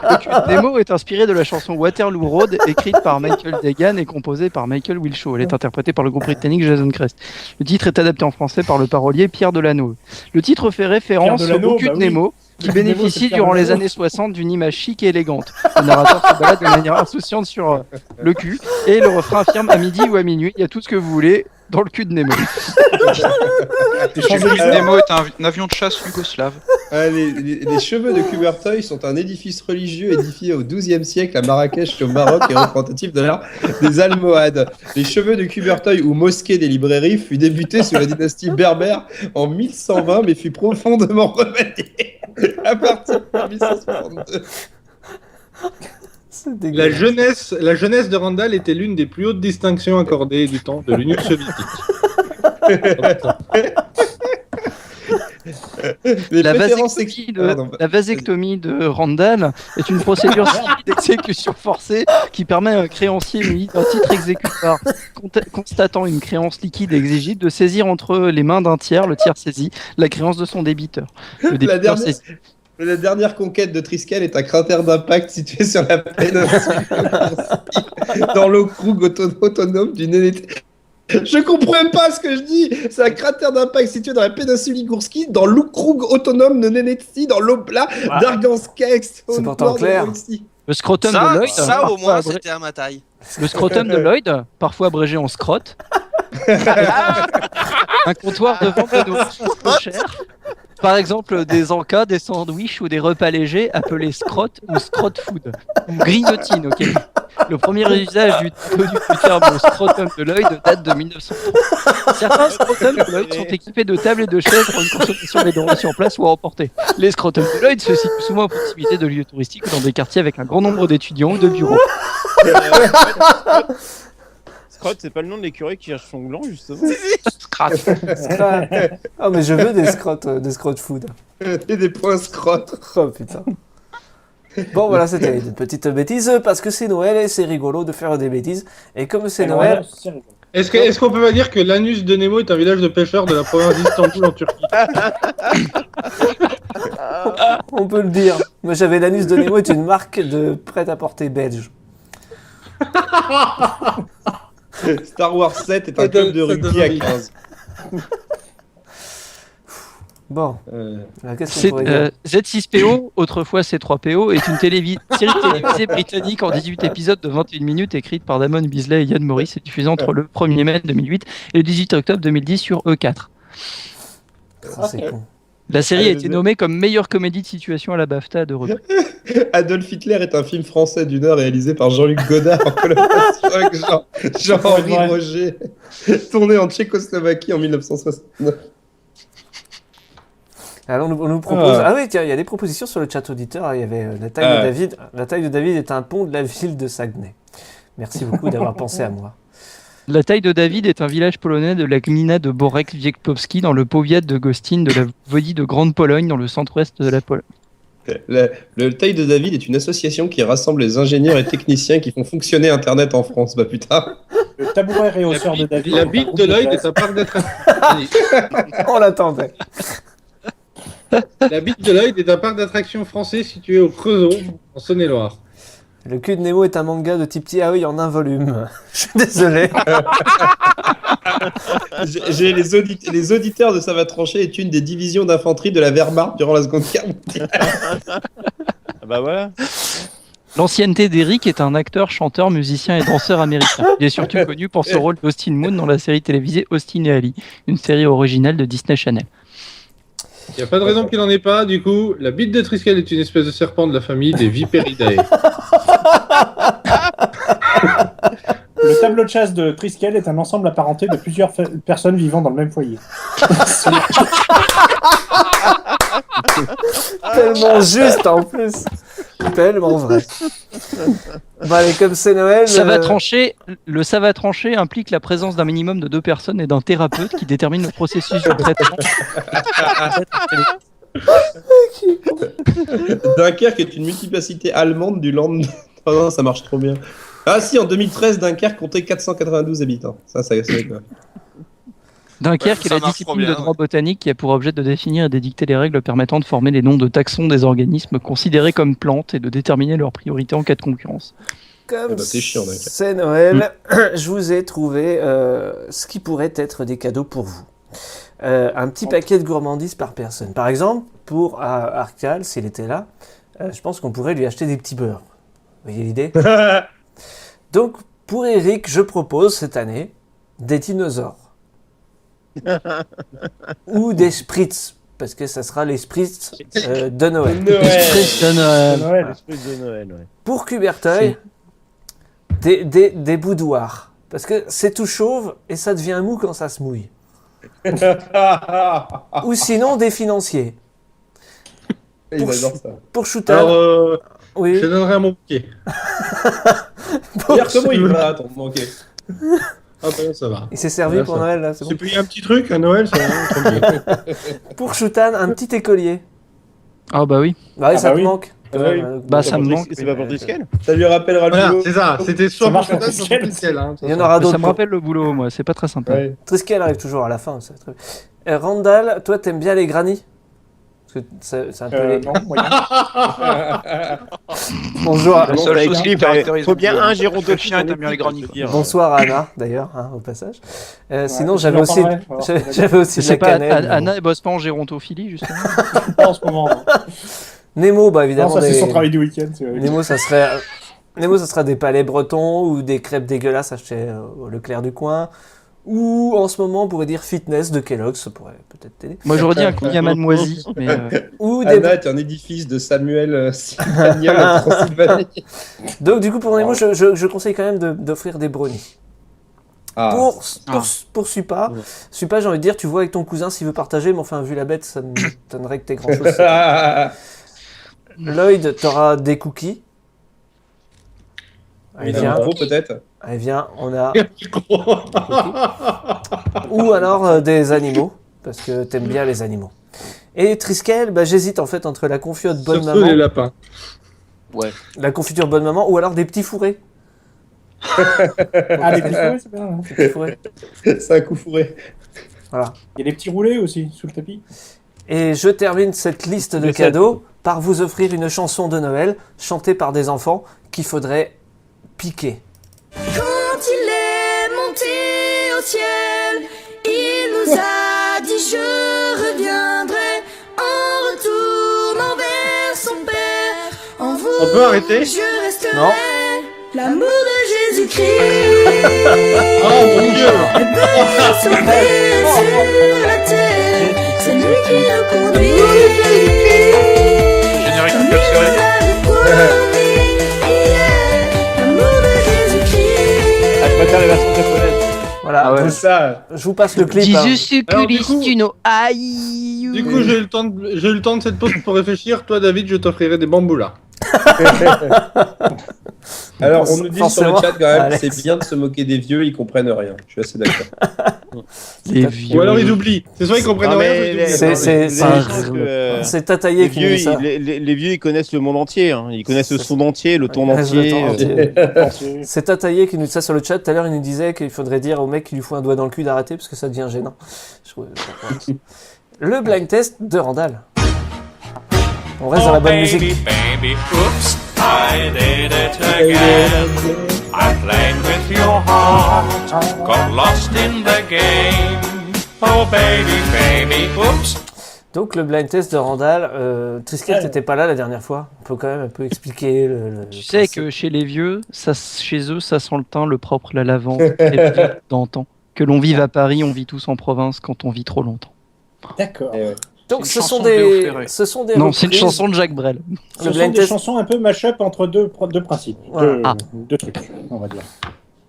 Le cul de Nemo est inspiré de la chanson Waterloo Road, écrite par Michael Degan et composée par Michael Wilshaw. Elle est interprétée par le groupe britannique Jason Crest. Le titre est adapté en français par le parolier Pierre Delano. Le titre fait référence au cul de Nemo, qui bénéficie durant les années 60 d'une image chic et élégante. Le narrateur se balade de manière insouciante sur le cul, et le refrain affirme à midi ou à minuit, il y a tout ce que vous voulez, dans le cul de Nemo. Nemo est un avion de chasse yougoslave. Les cheveux de Kubertoy sont un édifice religieux édifié au XIIe siècle à Marrakech au Maroc et représentatif de l'art des Almohades. Les cheveux de Kubertoy ou mosquée des librairies fut débuté sous la dynastie berbère en 1120 mais fut profondément remanié à partir de 1162. La jeunesse de Randall était l'une des plus hautes distinctions accordées du temps de l'Union soviétique. La vasectomie de Randall est une procédure d'exécution forcée qui permet à un créancier muni d'un titre exécutoire constatant une créance liquide exigible de saisir entre les mains d'un tiers, le tiers saisi, la créance de son débiteur. Le débiteur saisi. La dernière conquête de Triskel est un cratère d'impact situé sur la péninsule dans l'Okrug autonome du Nénété. Je comprends même pas ce que je dis. C'est un cratère d'impact situé dans la péninsule Igoursky, dans l'Okrug autonome de Nénéty, dans l'Oblat d'Arganskek. C'est pourtant clair. Le scrotum de Lloyd. Ça au moins, c'était à ma taille. Le scrotum de Lloyd, parfois abrégé en scrote. Un comptoir de vente de nourriture peu cher. Par exemple, des encas, des sandwichs ou des repas légers appelés scrot ou scrot food. Ou grignotine, ok. Le premier usage du terme scrotum de Lloyd date de 1930. Certains scrotums de Lloyd sont équipés de tables et de chaises pour une consommation des denrées sur place ou à emporter. Les scrotums de Lloyd se situent souvent à proximité de lieux touristiques ou dans des quartiers avec un grand nombre d'étudiants ou de bureaux. Scrot, c'est pas le nom de l'écureuil qui cherche son gland, justement. Scrat. Oh, mais je veux des scrot food. Et des points scrot. Oh putain. Bon, voilà, c'était une petite bêtise parce que c'est Noël et c'est rigolo de faire des bêtises. Et comme c'est Noël. Est-ce qu'on peut pas dire que l'anus de Nemo est un village de pêcheurs de la province d'Istanbul en Turquie? On peut le dire. Moi, j'avais l'anus de Nemo est une marque de prêt-à-porter belge. Star Wars 7 est un club de rugby à 15. Bon, qu'est-ce qu'on pourrait dire Z6PO, autrefois C3PO, est une série télévisée britannique en 18 épisodes de 21 minutes écrite par Damon Bisley et Ian Morris et diffusée entre le 1er mai 2008 et le 18 octobre 2010 sur E4. C'est con. La série a été nommée comme meilleure comédie de situation à la BAFTA de reprise. Adolf Hitler est un film français d'une heure réalisé par Jean-Luc Godard en collaboration avec Jean-Henri Roger, tourné en Tchécoslovaquie en 1969. Alors on nous propose... Ah oui, tiens, il y a des propositions sur le chat auditeur. Il y avait la taille de David. La taille de David est un pont de la ville de Saguenay. Merci beaucoup d'avoir pensé à moi. La taille de David est un village polonais de la gmina de Borek-Wiekłowski dans le powiat de Gostin de la voïvodie de Grande Pologne dans le centre-ouest de la Pologne. Le taille de David est une association qui rassemble les ingénieurs et techniciens qui font fonctionner Internet en France. Bah putain. Le tabouret réhausseur de David. La bite de Lloyd est un parc d'attractions. On l'attendait. La bite de Lloyd est un parc d'attractions français situé au Creusot, en Saône-et-Loire. Le cul de Nemo est un manga de type Tiaoui en un volume. Je suis désolé. Les auditeurs de Ça va trancher est une des divisions d'infanterie de la Wehrmacht durant la Seconde Guerre mondiale. Bah voilà. L'ancienneté d'Eric est un acteur, chanteur, musicien et danseur américain. Il est surtout connu pour son rôle d'Austin Moon dans la série télévisée Austin et Ali, une série originale de Disney Channel. Il n'y a pas de raison qu'il n'en ait pas, du coup, la bite de Triskel est une espèce de serpent de la famille des Viperidae. Le tableau de chasse de Triskel est un ensemble apparenté de plusieurs personnes vivant dans le même foyer. Tellement juste en plus. Tellement vrai. Bon, allez, comme c'est Noël. Le ça va trancher implique la présence d'un minimum de 2 personnes et d'un thérapeute qui détermine le processus du traitement. Dunkerque est une multiplicité allemande du land. Oh non, ça marche trop bien. Ah si, en 2013, Dunkerque comptait 492 habitants. Ça c'est quoi. Dunkerque est la discipline de droit botanique qui a pour objet de définir et d'édicter les règles permettant de former les noms de taxons des organismes considérés comme plantes et de déterminer leurs priorités en cas de concurrence. Comme c'est Noël, je vous ai trouvé ce qui pourrait être des cadeaux pour vous. Un petit paquet de gourmandises par personne. Par exemple, pour Arcal, s'il était là, je pense qu'on pourrait lui acheter des petits beurres. Vous voyez l'idée? Donc, pour Eric, je propose cette année des dinosaures. Ou des spritz, parce que ça sera les spritz de Noël. Spritz de Noël. Le spritz de Noël, ouais. Pour Cuberteuil, des boudoirs. Parce que c'est tout chauve et ça devient mou quand ça se mouille. Ou sinon des financiers. Ils adorent ça. Pour Choutan. Alors, oui. je donnerai un mon bouquet. Dire comment il va, ton manqué. Ah ben ça va. Il s'est servi Là, pour ça. Noël, là, c'est bon. C'est payé un petit truc à Noël, ça va, tranquille. Pour Choutan, un petit écolier. Ah bah oui. Bah oui, Ah ça bah te oui. manque. Bah ça me manque. C'est pas pour Triskel? Ça lui rappellera le Voilà, boulot. c'est ça. C'était soit marche pour pour Choutan, soit pour Triskel. Hein, Il y en aura d'autres. Ça me rappelle le boulot, moi. C'est pas très sympa. Ouais. Triskel arrive toujours à la fin. C'est très... Randall, toi, t'aimes bien les grannies? Parce que c'est un peu les... Non, moyen. Bonjour. La seule chose qui caractérise faut bien le- un gérontophile le chien dans est bien les granits. l'équipe, Bonsoir à Anna, d'ailleurs, hein, au passage. Sinon, je j'avais lui en aussi, parlerai, alors. j'avais aussi de la C'est pas cannelle. Anna, elle bosse pas en gérontophilie, justement. Pas en ce moment. Non, Nemo, bah évidemment. ça c'est des- son travail du week-end. c'est vrai. Nemo, ça serait des palais bretons ou des crêpes dégueulasses achetées au Leclerc du coin. Ou en ce moment, on pourrait dire fitness de Kellogg's, ça pourrait peut-être t'aider. Moi, j'aurais dit un coup à mademoisie, mais Ou des... Anna est un édifice de Samuel Simpagnol en Transylvanie. Donc du coup, pour Nemo, je conseille quand même d'offrir des brownies. Ah. Pour Supa, Supa, j'ai envie de dire, tu vois avec ton cousin s'il veut partager, mais enfin, vu la bête, ça m'étonnerait que t'aies grand-chose. Lloyd, t'auras des cookies. Allez, viens. Gros peut-être. Allez, viens, on a... Ou alors des animaux, parce que t'aimes bien les animaux. Et Triskel, bah, j'hésite en fait entre la confiture bonne Sauf les maman, lapins. Ouais. la confiture bonne maman, ou alors des petits fourrés. Ah, les petits fourrés, c'est bien. hein. Des petits fourrés. C'est un coup fourré. Voilà. Il y a des petits roulés aussi, sous le tapis. Et je termine cette liste de cadeaux par vous offrir une chanson de Noël chantée par des enfants qu'il faudrait piquer. Quand il est monté au ciel, il nous a dit je reviendrai en retournant vers son père. En vous, On peut arrêter je resterai. Non. L'amour de Jésus-Christ. Oh mon Dieu. Le bonheur sauvé sur la terre, c'est lui qui nous conduit. Générique Comme de il série. nous avait promis hier, l'amour de Jésus-Christ. Ah, je préfère les versions japonaises. Voilà, C'est ça. je vous passe le clip. hein. Alors, du coup- Du coup, j'ai eu le temps de cette pause pour réfléchir. Toi, David, je t'offrirai des bamboulas. Alors, on nous dit sur Forcément. le chat quand même, Alex. c'est bien de se moquer des vieux, ils comprennent rien. Je suis assez d'accord. les vieux. Ou alors ils oublient. C'est soit ils comprennent Non, rien, mais soit ils les- oublient. C'est Tataillé les qui nous dit vieux, ça. les vieux, ils connaissent le monde entier. Hein. Ils connaissent le son entier, le ton Ouais, entier. le temps entier. C'est Tataillé qui nous dit ça sur le chat. Tout à l'heure, il nous disait qu'il faudrait dire au mec qui lui fout un doigt dans le cul d'arrêter parce que ça devient gênant. Je trouve- Le blind test de Randall. On reste dans la bonne musique. Baby, oops, I did it again. I played with your heart, got lost in the game. Oh baby, oops. Donc le blind test de Randall, Triskel, t'étais pas là la dernière fois. On peut quand même un peu expliquer le Tu sais que chez les vieux, chez eux, ça sent le thym, le propre, la lavande, les vieux d'antan. Que l'on vive à Paris, on vit tous en province quand on vit trop longtemps. D'accord. Donc C'est une chanson de Léo Ferré. ce sont des Non, c'est une reprises. chanson de Jacques Brel. Ce Le sont blind des test. chansons un peu mash-up entre deux principes, Voilà. deux trucs, on va dire.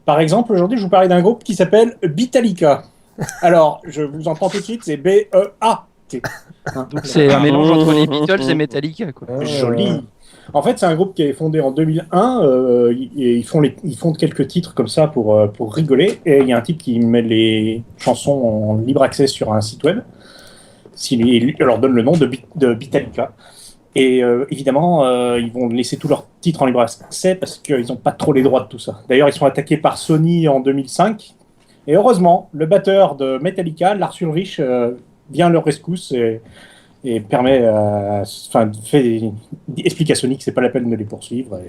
Par exemple, aujourd'hui, je vous parlais d'un groupe qui s'appelle Beatallica. Alors, je vous en prends tout de suite, c'est B-E-A-T. Donc c'est un mélange entre les Beatles et Metallica, quoi. Joli. En fait, c'est un groupe qui est fondé en 2001. Et ils font quelques titres comme ça pour rigoler. Et il y a un type qui met les chansons en libre accès sur un site web. Il leur donne le nom de Beatallica. Et évidemment, ils vont laisser tous leurs titres en libre accès parce qu'ils n'ont pas trop les droits de tout ça. D'ailleurs, ils sont attaqués par Sony en 2005. Et heureusement, le batteur de Metallica, Lars Ulrich, vient à leur rescousse et permet, explique à Sony que c'est pas la peine de les poursuivre.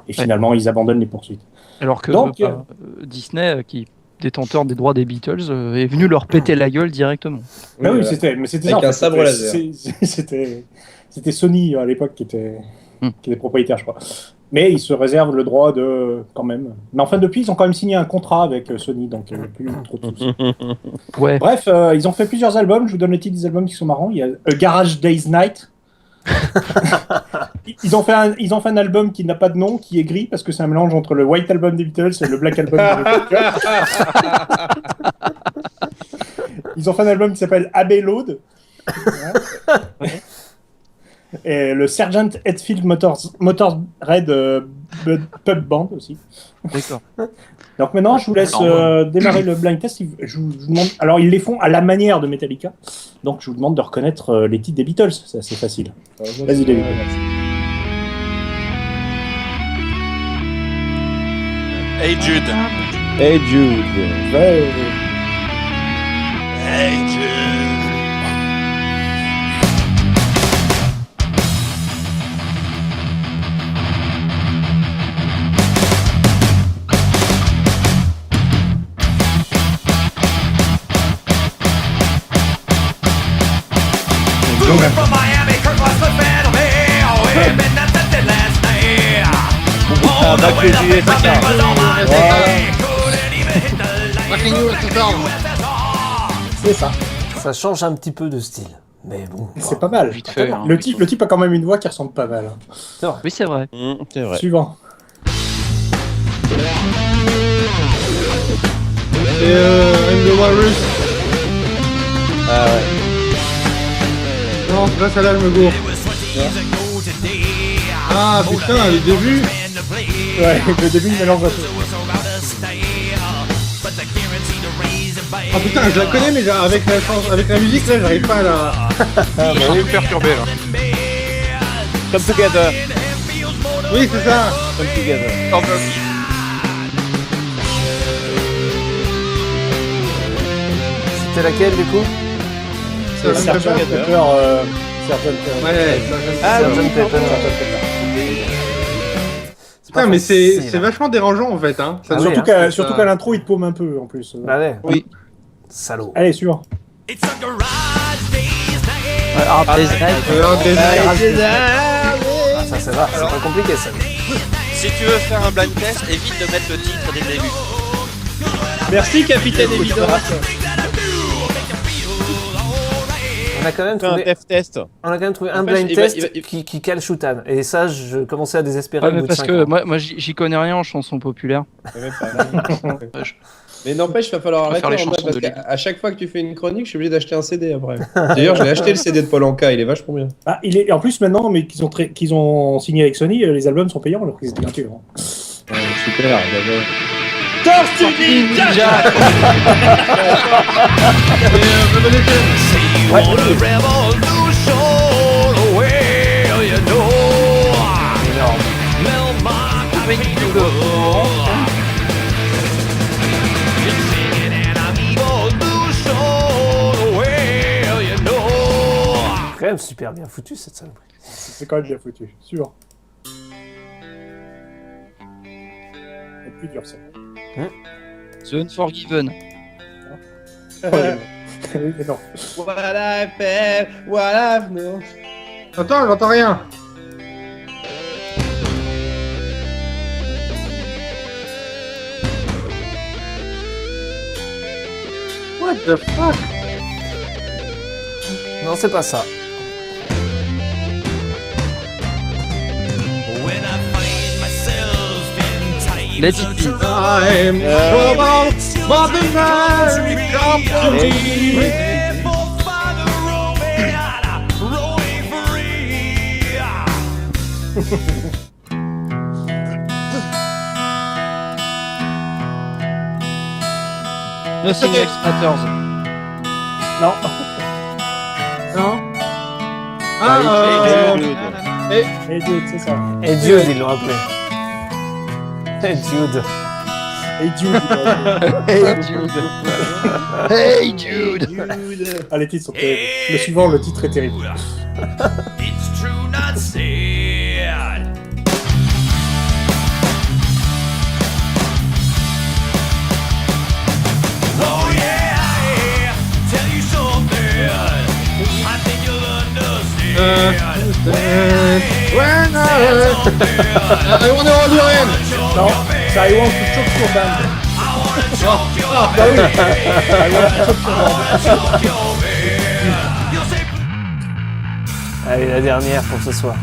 Et finalement, ils abandonnent les poursuites. Alors que Donc, Disney, qui est détenteur des droits des Beatles, est venu leur péter la gueule directement. Ah oui, c'était ça. Avec en fait. un sabre laser. C'était Sony à l'époque qui était propriétaire, je crois. Mais ils se réservent le droit de... quand même. Mais enfin, depuis, ils ont quand même signé un contrat avec Sony, donc il n'y a plus trop de soucis. Ouais. Bref, ils ont fait plusieurs albums. Je vous donne les titres des albums qui sont marrants. Il y a A Garage Day's Night. Ils ont fait un album qui n'a pas de nom, qui est gris, parce que c'est un mélange entre le White Album des Beatles et le Black Album des Beatles. Ils ont fait un album qui s'appelle Abbey Road. Ouais. Et le Sergeant Hetfield Motorhead Pub Band aussi. D'accord. Donc maintenant, je vous laisse démarrer le blind test. Je vous demande... Alors, ils les font à la manière de Metallica. Donc, je vous demande de reconnaître les titres des Beatles. C'est assez facile. Vas-y, David. Hey Jude. Hey Jude. Ouais. Hey Jude. From Miami, Kirk was the fan of me. Oh, we've been at the last night. Oh, the way the people was on my day. Couldn't even hit the light. C'est ça. Ça change un petit peu de style. Mais bon. C'est pas mal. Vite fait, hein, le type a quand même une voix qui ressemble pas mal. C'est vrai. Oui, c'est vrai. C'est vrai. Suivant. Et I'm the Walrus. Ah ouais. Non, c'est pas celle-là, je me gourre. Ah putain, le début. Ouais, le début, il mélange un peu. Ah putain, je la connais, mais avec la musique, là, j'arrive pas à la... Ah, bah oui, perturbé là. Come Together. Oui, c'est ça. Come Together. C'était laquelle du coup? C'est Sergeant Pepper. Ouais, Sergeant Pepper. Putain, mais c'est vachement dérangeant en fait. Hein. Ah, surtout qu'à l'intro, il te paume un peu en plus. Allez. Oui. Salaud. Allez, suivant. Ça, c'est pas compliqué ça. Si tu veux faire un blind test, évite de mettre le titre dès le début. Merci, Capitaine Évidence. On a quand même trouvé un blind test qui cale Shoutan. Et ça, je commençais à désespérer. Ouais, mais parce que moi j'y connais rien en chansons populaires. Mais n'empêche, il va falloir arrêter faire les parce chansons de qu'à chaque fois que tu fais une chronique, je suis obligé d'acheter un CD après. D'ailleurs, je l'ai acheté le CD de Paul Anka, il est vachement bien. Ah, il est en plus maintenant, mais qu'ils ont signé avec Sony, les albums sont payants alors qu'ils étaient gratuits. Super, Tortue Ninja. Quand même super bien foutu cette saloperie. C'est quand même bien foutu. Suivant. C'est plus dur ça. The Unforgiven. Oui, mais non. What I've felt, what I've known. Attends, j'entends rien. What the fuck? Non, c'est pas ça. Let it be. I'm trouble, but the night come to me. Nothing Else Matters. Non. Non. Et Dude, c'est ça. Et Dude, ils l'ont appelé. Et Dude. Et Dude. Hey Jude. Hey Jude. Ah, les titres sont terribles. Le suivant, le titre est terrible. It's true, not said. Oh yeah, tell you something. I think you'll understand. When I want to hold your hand. Non, c'est I want to choke your band. Bah oui. I want to choke your band. Allez, la dernière pour ce soir.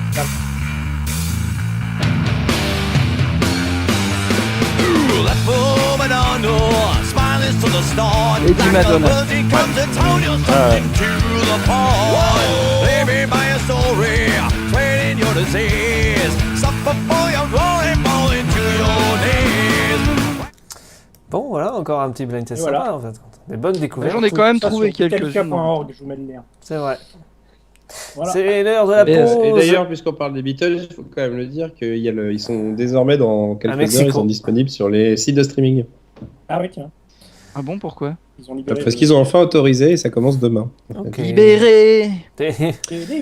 Eddie Madonna. Bon, voilà, encore un petit blind test. Voilà. Sympa, en fait. Des bonnes découvertes. J'en ai quand même Ça, trouvé sur quelques-unes. telka.org, je vous mets le lien. C'est vrai. Voilà. C'est l'heure de la pause. Et d'ailleurs, puisqu'on parle des Beatles, il faut quand même le dire qu'ils sont désormais dans quelques heures, ils sont disponibles sur les sites de streaming. Ah oui, tiens. Ah bon, pourquoi? Ils ont libéré. Parce qu'ils ont enfin autorisé et ça commence demain. Ok. Libéré. C'est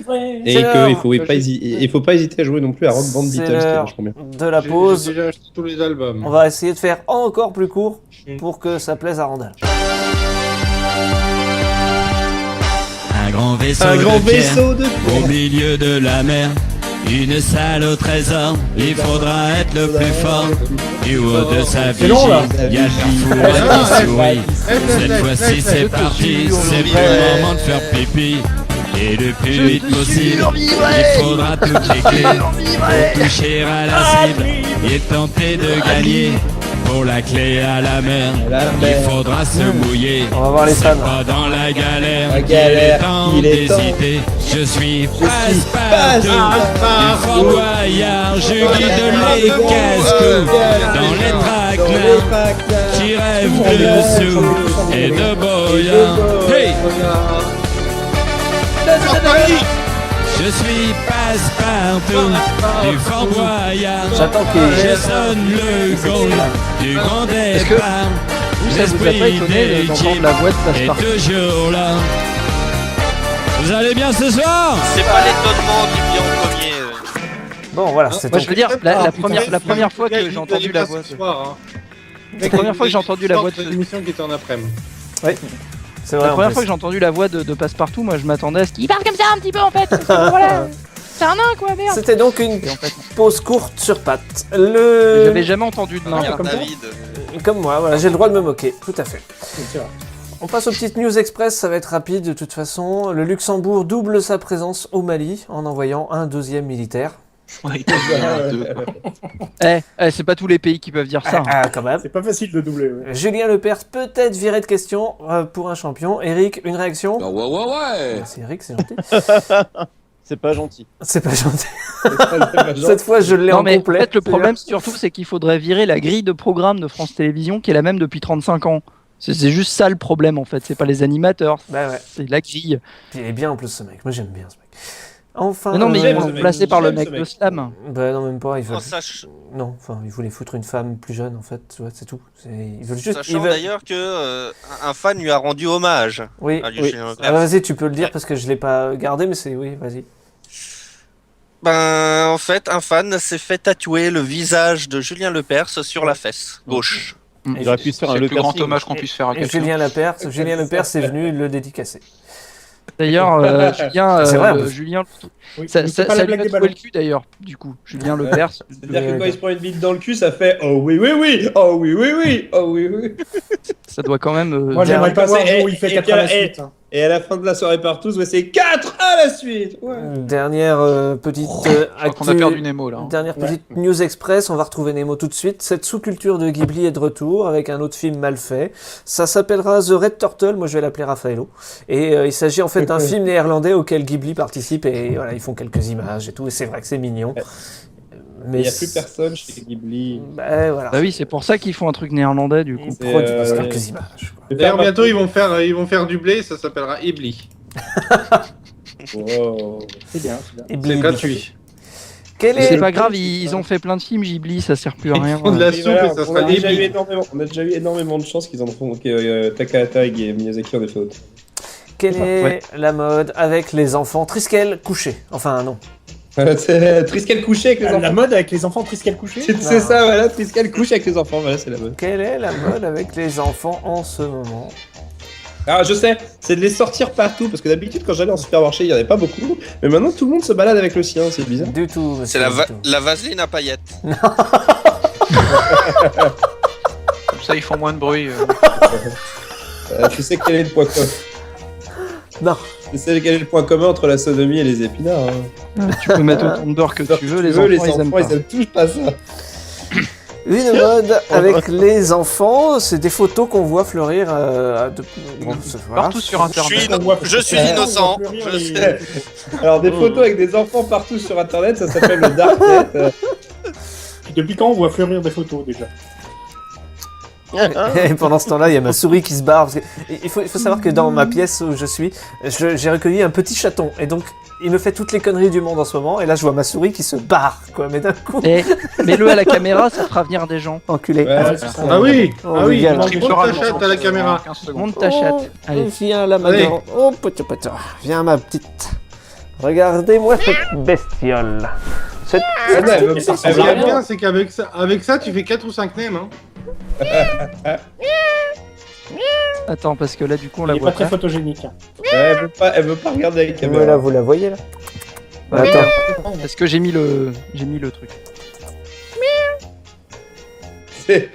vrai. Et qu'il faut pas hésiter à jouer non plus à Rock Band C'est Beatles, qui est l'heure vachement bien. de la pause. J'ai déjà acheté tous les albums. On va essayer de faire encore plus court pour que ça plaise à Randall. Un grand vaisseau, de pierre, au milieu de la mer. Une salle au trésor, il faudra être le plus fort. Du haut de sa vigie, long, là. il y a du four et des souris. Cette fois-ci c'est parti, c'est le moment de faire pipi. Et le plus vite possible, il faudra toutes les clés pour toucher à la cible et tenter de gagner. Pour la clé à la mer, il faudra se mouiller. On va voir les fans. Pas dans la galère, Il est temps d'hésiter. Je suis Passepartout, du Fort Boyard, je guide les casques dans les traquenards qui rêvent de sous et de boyard. Hey! Je suis Passepartout du Fort Boyard. J'attends qu'il Je sonne le gong du grand départ. Vous, ça vous a pas étonné d'entendre la voix de est Passepartout? toujours là. Vous allez bien ce soir? C'est pas l'étonnement qui vient en premier. Bon, voilà, c'est Moi, ton... je veux dire, la première fois que j'ai entendu la voix. La première fois que j'ai entendu la voix de- l'émission qui était en après-midi. Oui, c'est vrai. La en première plus. fois que j'ai entendu la voix de Passepartout, moi je m'attendais à ce qu'il parle comme ça un petit peu en fait. Voilà. C'est un nain quoi, merde. C'était donc une Et en fait, pause courte sur pattes. Le... j'avais jamais entendu de nain. Regarde comme toi. David. Comme moi, voilà, j'ai le droit de me moquer, tout à fait. C'est vrai. On passe aux petites news express, ça va être rapide de toute façon. Le Luxembourg double sa présence au Mali en envoyant un deuxième militaire. Ouais, il peut y en avoir deux. C'est pas tous les pays qui peuvent dire ça. hein. Ah, quand même. C'est pas facile de doubler. Ouais. Julien Lepers peut-être viré de question pour un champion. Eric, une réaction? Ouais. C'est Eric, c'est gentil. C'est pas gentil. C'est pas gentil. Cette fois, je l'ai Non en mais en complet. fait le problème surtout c'est qu'il faudrait virer la grille de programme de France Télévisions qui est la même depuis 35 ans. C'est juste ça le problème en fait, c'est pas les animateurs, Bah ouais. c'est la grille. Puis il est bien en plus ce mec. Moi j'aime bien ce mec. Enfin. Mais non mais ils j'aime vont ce le mec. remplacer par le J'aime mec ce de mec. Slam. Bah non même pas. Ils veulent. En Non, enfin ils voulaient foutre une femme plus jeune en fait. Tu vois, c'est tout. Ils veulent juste. sachant d'ailleurs que un fan lui a rendu hommage. Oui. à oui. Julien Lepers. Ah, vas-y, tu peux le dire parce que je l'ai pas gardé, mais c'est oui, vas-y. Ben, en fait, un fan s'est fait tatouer le visage de Julien Lepers sur la fesse gauche. Il aurait pu se faire un C'est le plus Lepers. grand hommage qu'on puisse faire à Et quelqu'un. Julien Lepers est venu le dédicacer. D'ailleurs, Julien, C'est vrai, en plus. Julien, Oui, ça mais c'est pas lui la a blague des trouvé ballons. le cul d'ailleurs, du coup. Julien Lepers. C'est-à-dire que quand il se prend une bite dans le cul, ça fait oh oui, oui, oui, oh oui, oui, oui, oh oui, oui. Ça doit quand même. Moi, j'aimerais pas voir le jour où il fait Et 4 puis, à la et- suite. hein. Et à la fin de la soirée partout, ouais, c'est 4 à la suite. Ouais. Dernière petite Je crois qu'on a perdu Nemo là. hein. Dernière petite news express, on va retrouver Nemo tout de suite. Cette sous-culture de Ghibli est de retour avec un autre film mal fait. Ça s'appellera The Red Turtle, moi je vais l'appeler Raffaello. Et il s'agit en fait d'un film néerlandais auquel Ghibli participe et voilà, ils font quelques images et tout. Et c'est vrai que c'est mignon. Mais il n'y a plus personne chez Ghibli. Bah voilà. Bah oui, c'est pour ça qu'ils font un truc néerlandais du coup. C'est, Produisent ouais. quelques images. D'ailleurs, bientôt, ils vont faire du blé, ça s'appellera Ibli. Wow. C'est bien, c'est bien. Et C'est Blibli. gratuit. Quel C'est est... pas grave, ils ont fait plein de films Ghibli, ça sert plus à rien. Ils font de la Et soupe voilà, et ça on sera a déjà eu Ibli. énormément de chance qu'ils en font. Takahata et Miyazaki en ont fait autre. Quelle est Ouais. la mode avec les enfants Triskel couchés? Enfin non. C'est Triskel couché avec les La enfants. mode avec les enfants Triskel couchés. C'est ça, voilà, Triskel couche avec les enfants, voilà, c'est la mode. Quelle est la mode avec les enfants en ce moment? Ah, je sais, c'est de les sortir partout, parce que d'habitude, quand j'allais en supermarché, il n'y en avait pas beaucoup, mais maintenant, tout le monde se balade avec le sien, c'est bizarre. Du tout. C'est la vaseline à paillettes. Comme ça, ils font moins de bruit. Tu sais quel est le point commun? Non. Tu sais quel est le point commun entre la sodomie et les épinards, hein. Tu peux mettre autant de beurre que tu veux, les enfants, ils aiment tous pas ça. Une mode avec les enfants, c'est des photos qu'on voit fleurir Partout sur Internet. Je suis innocent. Je sais. Alors, des photos avec des enfants partout sur Internet, ça s'appelle le Darknet. Depuis quand on voit fleurir des photos déjà? Et pendant ce temps-là, il y a ma souris qui se barre. Parce que il faut savoir que dans ma pièce où je suis, j'ai recueilli un petit chaton. Et donc, il me fait toutes les conneries du monde en ce moment. Et là, je vois ma souris qui se barre, quoi. Mais d'un coup. Et mets-le à la caméra, ça fera venir des gens. Enculé. Ouais, Ah oui, Tripera monte ta chatte à la caméra. Monte ta chatte. Allez. Viens là, madame. Oh, pote. Viens, ma petite. Regardez-moi cette bestiole. Ce qui est bien, c'est qu'avec ça, tu fais 4 ou 5 nems. Hein. Attends, parce que là, du coup, on Il la est voit pas très photogénique. Elle veut pas regarder avec caméra. Voilà, vous la voyez là? Attends. Parce que j'ai mis le truc. C'est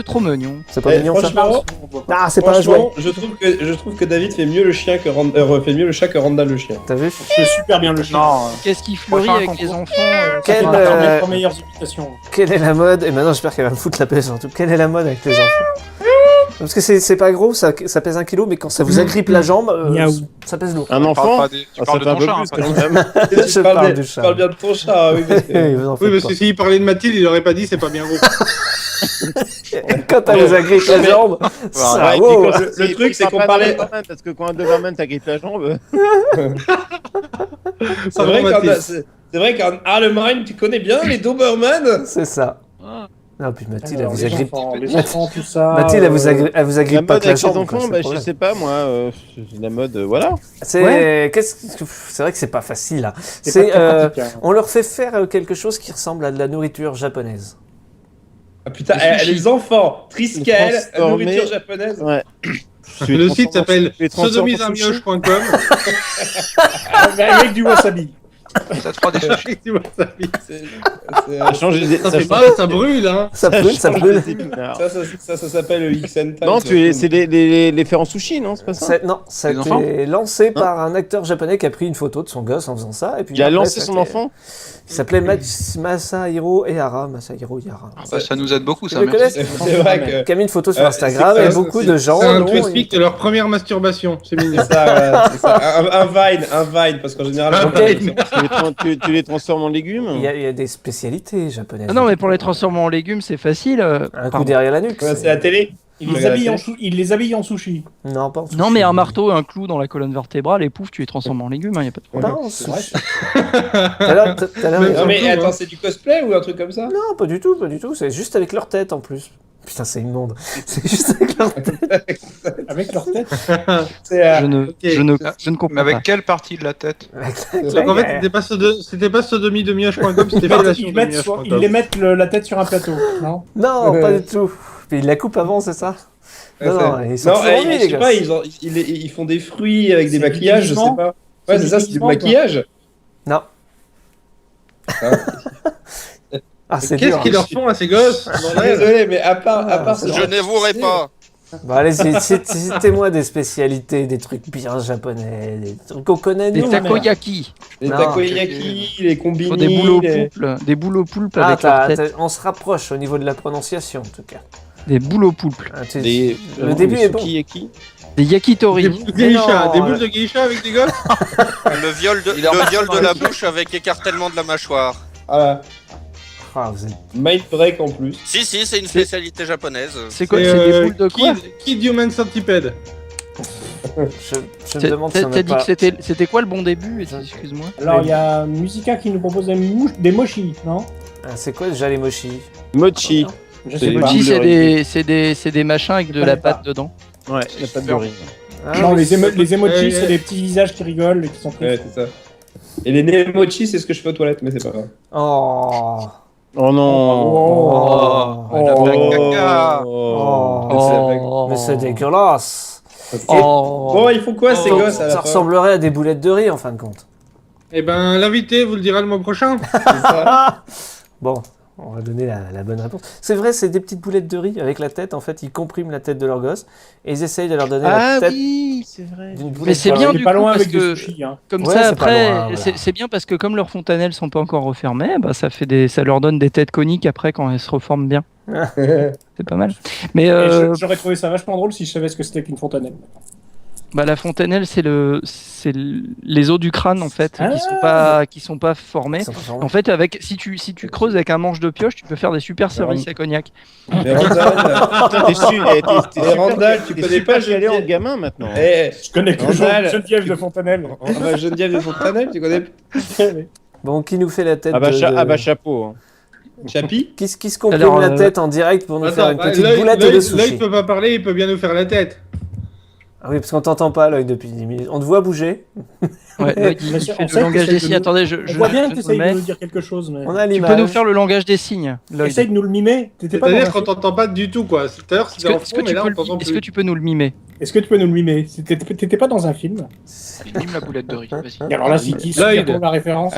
trop mignon. C'est pas mignon, ça? Franchement, Ah, c'est pas un jouet. je trouve que David fait mieux le chat que Randall le chien. T'as vu? C'est super bien le chien. Non. Qu'est-ce qui fleurit avec les enfants Quelle, Les 3 meilleures imitations. Quelle est la mode? Et maintenant, j'espère qu'elle va me foutre la paix surtout. Quelle est la mode avec les enfants? Parce que c'est pas gros, ça pèse 1 kilo, mais quand ça vous agrippe la jambe, ça pèse lourd. Un enfant? Tu parles de ton chat, quand même. Je parle du chat. Tu parles bien de ton chat, oui. Oui, parce que s'il parlait de Mathilde, il aurait pas dit c'est pas bien gros. Quand elle vous agrippe la jambe, ça vaut. Le truc, c'est qu'on parlait. Parce que quand un Doberman t'agrippe la jambe. C'est vrai qu'en Allemagne, tu connais bien les Doberman. C'est ça. Non, puis Mathilde, elle vous agrippe. Les enfants, tout ça. Mathilde, elle vous agrippe pas que la avec les jambe. enfants, je sais pas, moi, la mode, voilà. C'est vrai que c'est pas facile là. On leur fait faire quelque chose qui ressemble à de la nourriture japonaise. Ah putain, les enfants, Triskel, nourriture japonaise. Ouais. Le site s'appelle sodomisamioche.com. Avec du wasabi. Ça te fera des sushis. Ça brûle, hein. Ça brûle. Ça s'appelle le XN Time. Non, c'est les faire en sushi, non? C'est pas ça? Non, ça a été lancé par un acteur japonais qui a pris une photo de son gosse en faisant ça. Et puis il a lancé son enfant? Il s'appelait Masahiro Ihara. Ça nous aide beaucoup, ça. Tu le connais? C'est vrai que. Qui a mis une photo sur Instagram et beaucoup de gens. C'est un truc explique leur première masturbation. C'est mignon. C'est ça. Un Vine, parce qu'en général. Tu les transformes en légumes? Il y a des spécialités japonaises. Ah non, mais pour les transformer en légumes, c'est facile. Un coup derrière la nuque. C'est la télé. Il les habille en sushi. Non, pas en sushi. Non, mais un marteau, un clou dans la colonne vertébrale, et pouf, tu les transformes en légumes, il n'y a pas de problème. Non, c'est vrai. Non, mais attends, c'est du cosplay ou un truc comme ça? Non, pas du tout. C'est juste avec leur tête en plus. Putain, c'est immonde. C'est juste avec leur tête. Avec leur tête? Je ne comprends pas. Mais avec quelle partie de la tête? Donc en fait, c'était pas sodomiedemioche.com, c'était fellation. Ils les mettent la tête sur un plateau, non? Non, pas du tout. Puis ils la coupent avant, c'est ça? Non, ils sont je sais pas, ils font des fruits avec des maquillages, je sais pas. Ouais, c'est ça, c'est du maquillage. Non. Qu'est-ce qu'ils leur font à ces gosses? Désolé, mais à part je n'avouerai pas. Bon, allez, citez-moi des spécialités, des trucs bien japonais, des trucs qu'on connaît nous. Des takoyaki. Les takoyaki, les combini. Des boules aux poulpes avec leur tête. On se rapproche au niveau de la prononciation, en tout cas. Des boules aux poulpes. Le début est bon. Des yakitori. Des boules de geisha avec des gosses. Le viol de la bouche avec écartèlement de la mâchoire. Voilà. Ah, vous êtes... Mind break en plus. Si, c'est une spécialité japonaise. C'est quoi? C'est des boules de quoi? Kid Human Centipede. Je me demande si on t'as dit que c'était quoi le bon début? Excuse-moi. Alors, il y a Musica qui nous propose des mochi, non? C'est quoi déjà les mochi? Mochi. Mochi, c'est des machins avec de la pâte dedans. Ouais, la pâte de riz. Non, les emojis, c'est des petits visages qui rigolent et qui sont Ouais, c'est ça. Et les nemochi, c'est ce que je fais aux toilettes, mais c'est pas grave. Oh non. Mais c'est dégueulasse. Bon, ils font quoi ces gosses à la Ça fin ressemblerait à des boulettes de riz en fin de compte. Eh ben, l'invité vous le dira le mois prochain. Bon, on va donner la bonne réponse. C'est vrai, c'est des petites boulettes de riz avec la tête. En fait, ils compriment la tête de leur gosse et ils essayent de leur donner la tête c'est vrai. d'une boulette. Mais c'est bien du pas coup loin parce avec des que sushis, hein. comme Ouais, ça c'est pas après, loin, voilà. c'est bien parce que comme leurs fontanelles sont pas encore refermées, bah ça leur donne des têtes coniques après quand elles se reforment bien. C'est pas mal. Mais Et j'aurais trouvé ça vachement drôle si je savais ce que c'était qu'une fontanelle. bah, la fontanelle, c'est les os du crâne en fait qui sont pas formés. Ils sont pas formés. En fait, si tu creuses avec un manche de pioche, tu peux faire des super services à cognac. Mais Randall, T'es Randall, tu connais pas aller en Geneviève gamin maintenant. Je connais que Randall. Geneviève de Fontanelle. Geneviève de Fontanelle, tu connais Bon, qui nous fait la tête chapeau. Hein. Chapi Qui se comprime Alors, la tête en direct pour nous faire une petite l'œil, boulette l'œil, de l'œil sushi. peut pas parler, il peut bien nous faire la tête. Ah oui, parce qu'on t'entend pas, l'œil, depuis 10 minutes. On te voit bouger. Ouais, Eh, il on fait sait le que langage t'essayes des de signes. nous- Attendez, On voit bien que je tu essayes me mets. de nous dire quelque chose. Mais... On a Tu l'image. peux nous faire le langage des signes, Lloyd. Essaye de nous le mimer. T'étais pas dans C'est-à-dire un qu'on film. t'entend pas du tout, quoi. Tout à l'heure, c'était en Est-ce fond, que mais là, on t'entend est-ce que plus. tu peux nous le mimer? Est-ce que tu peux nous le mimer? T'étais pas dans un film? Mime la boulette de riz, vas-y. Et alors là, c'est qui Lloyd. pour la référence?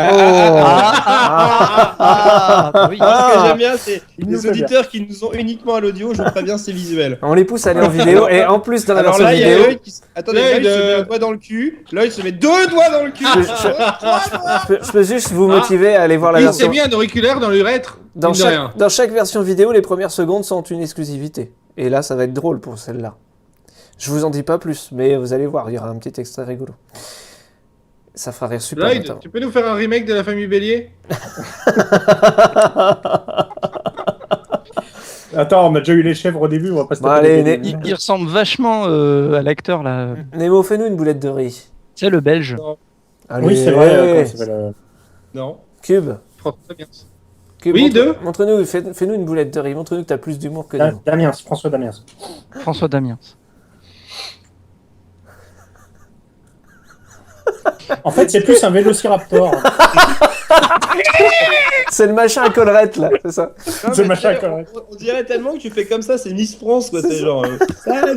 Oui. Ce que j'aime bien, c'est Il nous les fait auditeurs qui nous ont uniquement à l'audio, je préviens, c'est visuel. On les pousse à aller en vidéo. Et en plus, dans la Alors version là, il y a vidéo, Lloyd qui... Attendez, Lloyd, Lloyd se met un doigt dans le cul, Lloyd se met 2 doigts dans le cul. je peux juste vous motiver à aller voir la Il s'est version. mis un auriculaire dans l'urètre. Dans mine de rien. dans chaque version vidéo, les premières secondes sont une exclusivité. Et là, ça va être drôle pour celle-là. Je vous en dis pas plus, mais vous allez voir, il y aura un petit extrait rigolo. Ça fera rire super Lloyd, longtemps. tu peux nous faire un remake de La Famille Bélier? Attends, on a déjà eu les chèvres au début, on va pas se Bon, taper allez, les début. Il ressemble vachement à l'acteur là. Nemo, fais-nous une boulette de riz. C'est le belge. Allez, Oui, c'est vrai. comment ça s'appelle, Non. Cube. François Damiens. Cube, Oui, deux. Montre-nous, fais-nous une boulette de riz. Montre-nous que t'as plus d'humour que nous. Damiens, François Damiens. François Damiens. En fait, c'est plus un vélociraptor. C'est le machin à collerette, là, c'est ça. C'est le machin à collerette. On dirait tellement que tu fais comme ça, c'est Miss France, quoi. C'est genre. Salut.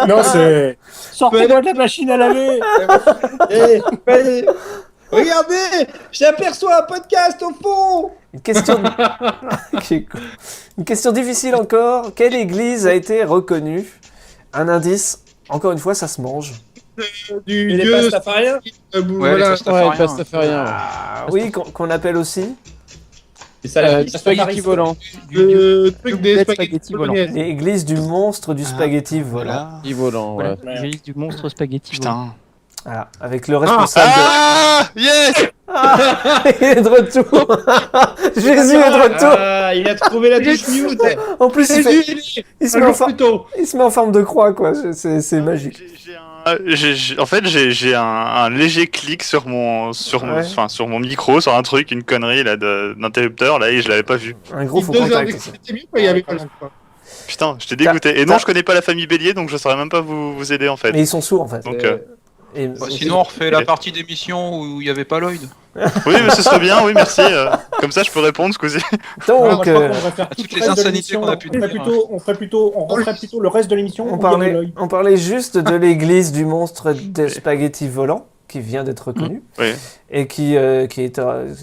Non, c'est. Sortez-moi de la machine à laver. Allez. Regardez, j'aperçois un podcast au fond. Une question... une question difficile encore. Quelle église a été reconnue? Un indice, encore une fois, ça se mange. Du Et les dieu. pastafariens Ouais, Voilà. les pastafariens. Pastafariens. Oui, qu'on appelle aussi Et ça l'a dit. Spaghetti volant. Le truc des Spaghetti spaghettis volant. bolognaise. l'église du monstre du spaghetti volant. Voilà. Spaghetti volant, ouais. Voilà, l'église du monstre spaghetti. volant. Putain. Voilà, avec le responsable. Ah yes. Il est de retour. Jésus est de retour. Ah, il a trouvé la touche mute. En plus, il se met en forme. Plutôt. Il se met en forme de croix, quoi. C'est magique. En fait, j'ai un léger clic sur mon micro, sur un truc, une connerie là d'interrupteur là, et je l'avais pas vu. Un gros faux 2 heures contact. d'écoute, c'était mieux quand il y avait pas le son. Putain, j'étais dégoûté. Et non, je connais pas la famille Bélier, donc je saurais même pas vous aider en fait. Mais ils sont sourds, en fait. Donc, Et- Bah, sinon, on refait la partie d'émission où il n'y avait pas Lloyd. oui, mais ce serait bien, oui, merci. Comme ça, je peux répondre, Squeezie. Donc, toutes les insanités qu'on a pu dire. On referait plutôt le reste de l'émission. on où il y avait parlait, l'œil. on parlait juste de l'église du monstre des spaghettis volants, qui vient d'être reconnue, Oui. et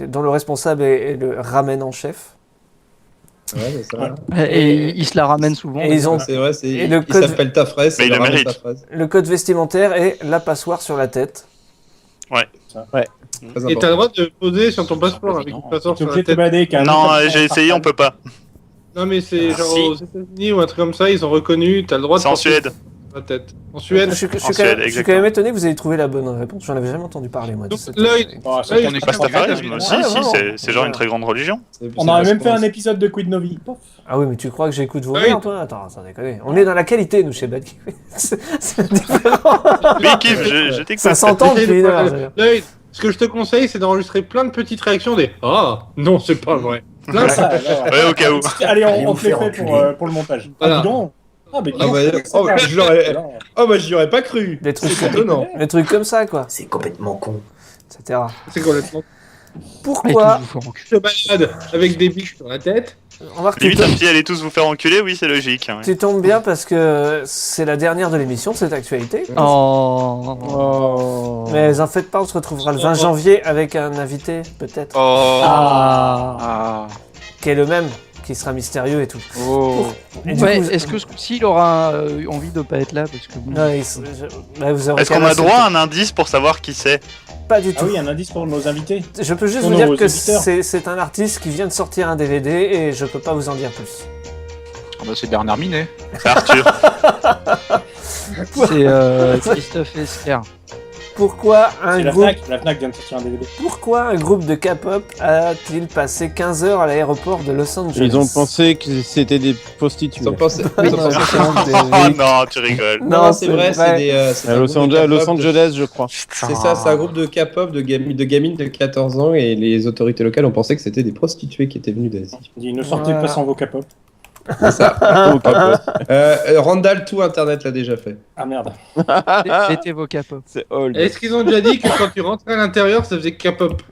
dont le responsable est le ramen en chef. Ouais, c'est vrai. Et il se la ramène souvent. Et ils ont C'est vrai, Et le il code- s'appelle ta fraise. Mais il le mérite. le code vestimentaire et la passoire sur la tête. Et t'as le droit de poser sur ton passeport avec une passeport T'es sur obligé la de te tête. balader avec un. Non, j'ai essayé, on peut pas. Non, mais c'est genre Si. aux États-Unis ou un truc comme ça, ils ont reconnu, t'as le droit de C'est en porter Suède. sur la tête. En Suède. Je suis En quand Suède, même- je suis quand même étonné que vous ayez trouvé la bonne réponse. J'en avais jamais entendu parler, moi. de Donc, cette- Lloyd, Oh, ça, Lloyd, On est tu peux Pastafarisme, regarder. si, Ouais, si, vraiment. c'est genre une très grande religion. On aurait même fait un épisode de Quid Novi. Pof. Ah oui, mais tu crois que j'écoute vos Oui. merdes, toi? Attends, sans déconner. On est dans la qualité, nous, chez Bad Geek. C'est différent. Oui, Kim, je t'écoute. Ça s'entend depuis une heure. d'ailleurs. Lloyd, ce que je te conseille, c'est d'enregistrer plein de petites réactions des Ah, non, c'est pas vrai. Plein de ça. Ouais, au cas où. Allez, Allez on vous te les faire fait enculer. pour le montage. Voilà. Ah, dis donc. Ah, mais dis Ah donc, ouais, c'est oh, ça, je l'aurais- alors. Oh, bah, j'y aurais pas cru. Des trucs, C'est étonnant. des trucs comme ça, quoi. C'est complètement con. Etc. C'est complètement. Et Pourquoi tout vous faut en cul. Je te balade avec des biches sur la tête. On va Limite, si allez tous vous faire enculer, oui, c'est logique. Hein, ouais. Tu tombes bien parce que c'est la dernière de l'émission, cette actualité. Oh. Mais en faites pas, on se retrouvera le 20 janvier avec un invité, peut-être. Qui est le même, qui sera mystérieux et tout. Et du coup, est-ce que ce coup-ci, il aura envie de pas être là parce que... Est-ce qu'on a droit à un indice pour savoir qui c'est? Pas du tout. Ah oui, un indice pour nos invités. Je peux juste vous dire que c'est un artiste qui vient de sortir un DVD et je peux pas vous en dire plus. Ah bah c'est Bernard Minet. C'est Arthur. C'est Christophe Esquer. Pourquoi un groupe... La Fnac vient de sortir un DVD. Pourquoi un groupe de K-pop a-t-il passé 15 heures à l'aéroport de Los Angeles? Ils ont pensé que c'était des prostituées. Ils ont pensé... Oh non, tu rigoles. Non, c'est vrai, c'est des... à Los Angeles, je crois. C'est ça, c'est un groupe de K-pop de gamines de 14 ans et les autorités locales ont pensé que c'était des prostituées qui étaient venues d'Asie. Ils ne sortez pas sans vos K-pop. C'est ça. Randall, tout Internet l'a déjà fait. Ah merde. Mettez vos K-pop. C'est old. Est-ce qu'ils ont déjà dit que quand tu rentrais à l'intérieur, ça faisait K-pop?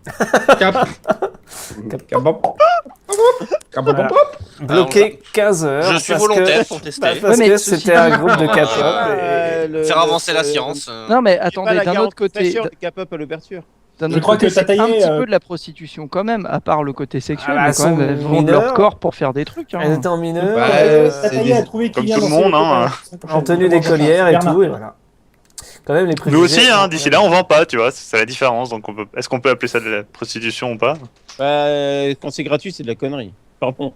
Bloqué 15 heures. Je suis volontaire pour tester. Parce que c'était un groupe de K-pop. Faire avancer la science. Non mais attendez, d'un autre côté... K-pop à l'ouverture. Je crois que c'est un petit peu de la prostitution quand même, à part le côté sexuel, mais quand même, elles vendent leur corps pour faire des trucs. Hein. Elle était en mineur, comme tout le monde, hein. En tenue d'écolière et tout, et voilà. Quand même, les nous aussi, hein, d'ici là, on vend pas, tu vois, c'est la différence. Donc, est-ce qu'on peut appeler ça de la prostitution ou pas? Quand c'est gratuit, c'est de la connerie. Pardon.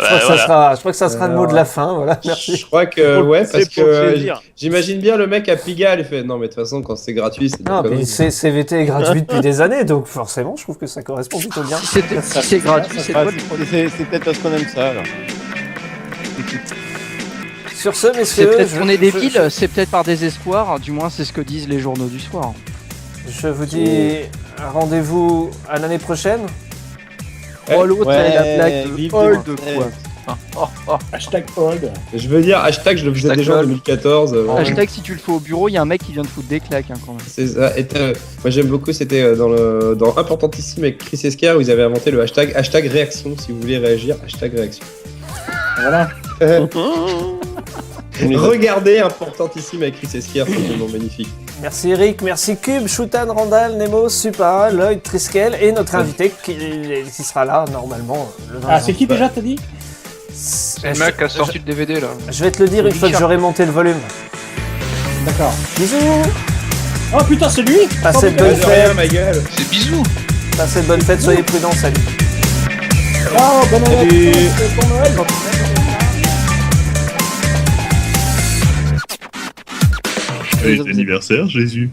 Je crois que ça sera le mot de la fin, voilà, merci. Je crois que, ouais, parce que j'imagine bien le mec à Pigalle, il fait non, mais de toute façon, quand c'est gratuit, c'est de la connerie. CVT est gratuit depuis des années, donc forcément, je trouve que ça correspond plutôt bien. C'est gratuit, c'est peut-être parce qu'on aime ça, alors. Sur ce, messieurs... C'est peut-être qu'on est débiles, c'est peut-être par désespoir, du moins c'est ce que disent les journaux du soir. Je vous dis rendez-vous à l'année prochaine. Oh, l'autre, elle a la blague de old quoi. Hashtag old. Je veux dire, hashtag, je le faisais déjà en 2014. Hashtag, si tu le fais au bureau, il y a un mec qui vient de foutre des claques, hein, quand même. C'est ça. Et moi, j'aime beaucoup, c'était dans Importantissime avec Chris Esquer où ils avaient inventé le hashtag réaction. Si vous voulez réagir, hashtag réaction. Voilà. Regardez Importantissime avec Chris Esquer, c'est un nom magnifique. Merci Eric, merci Cube, Shoutan, Randall, Nemo, Supa, Lloyd, Triskel et notre invité qui sera là normalement le 20 Ah, c'est qui déjà, t'as dit? C'est le mec qui a sorti le DVD là. Je vais te le dire une fois que j'aurai monté le volume. D'accord. Bisous. Oh putain, c'est lui. Passez de bonnes fêtes. C'est bisous. Passez de bonnes fêtes, soyez prudents, salut. Oh, bonne année. Bon Noël. Joyeux anniversaire, Jésus.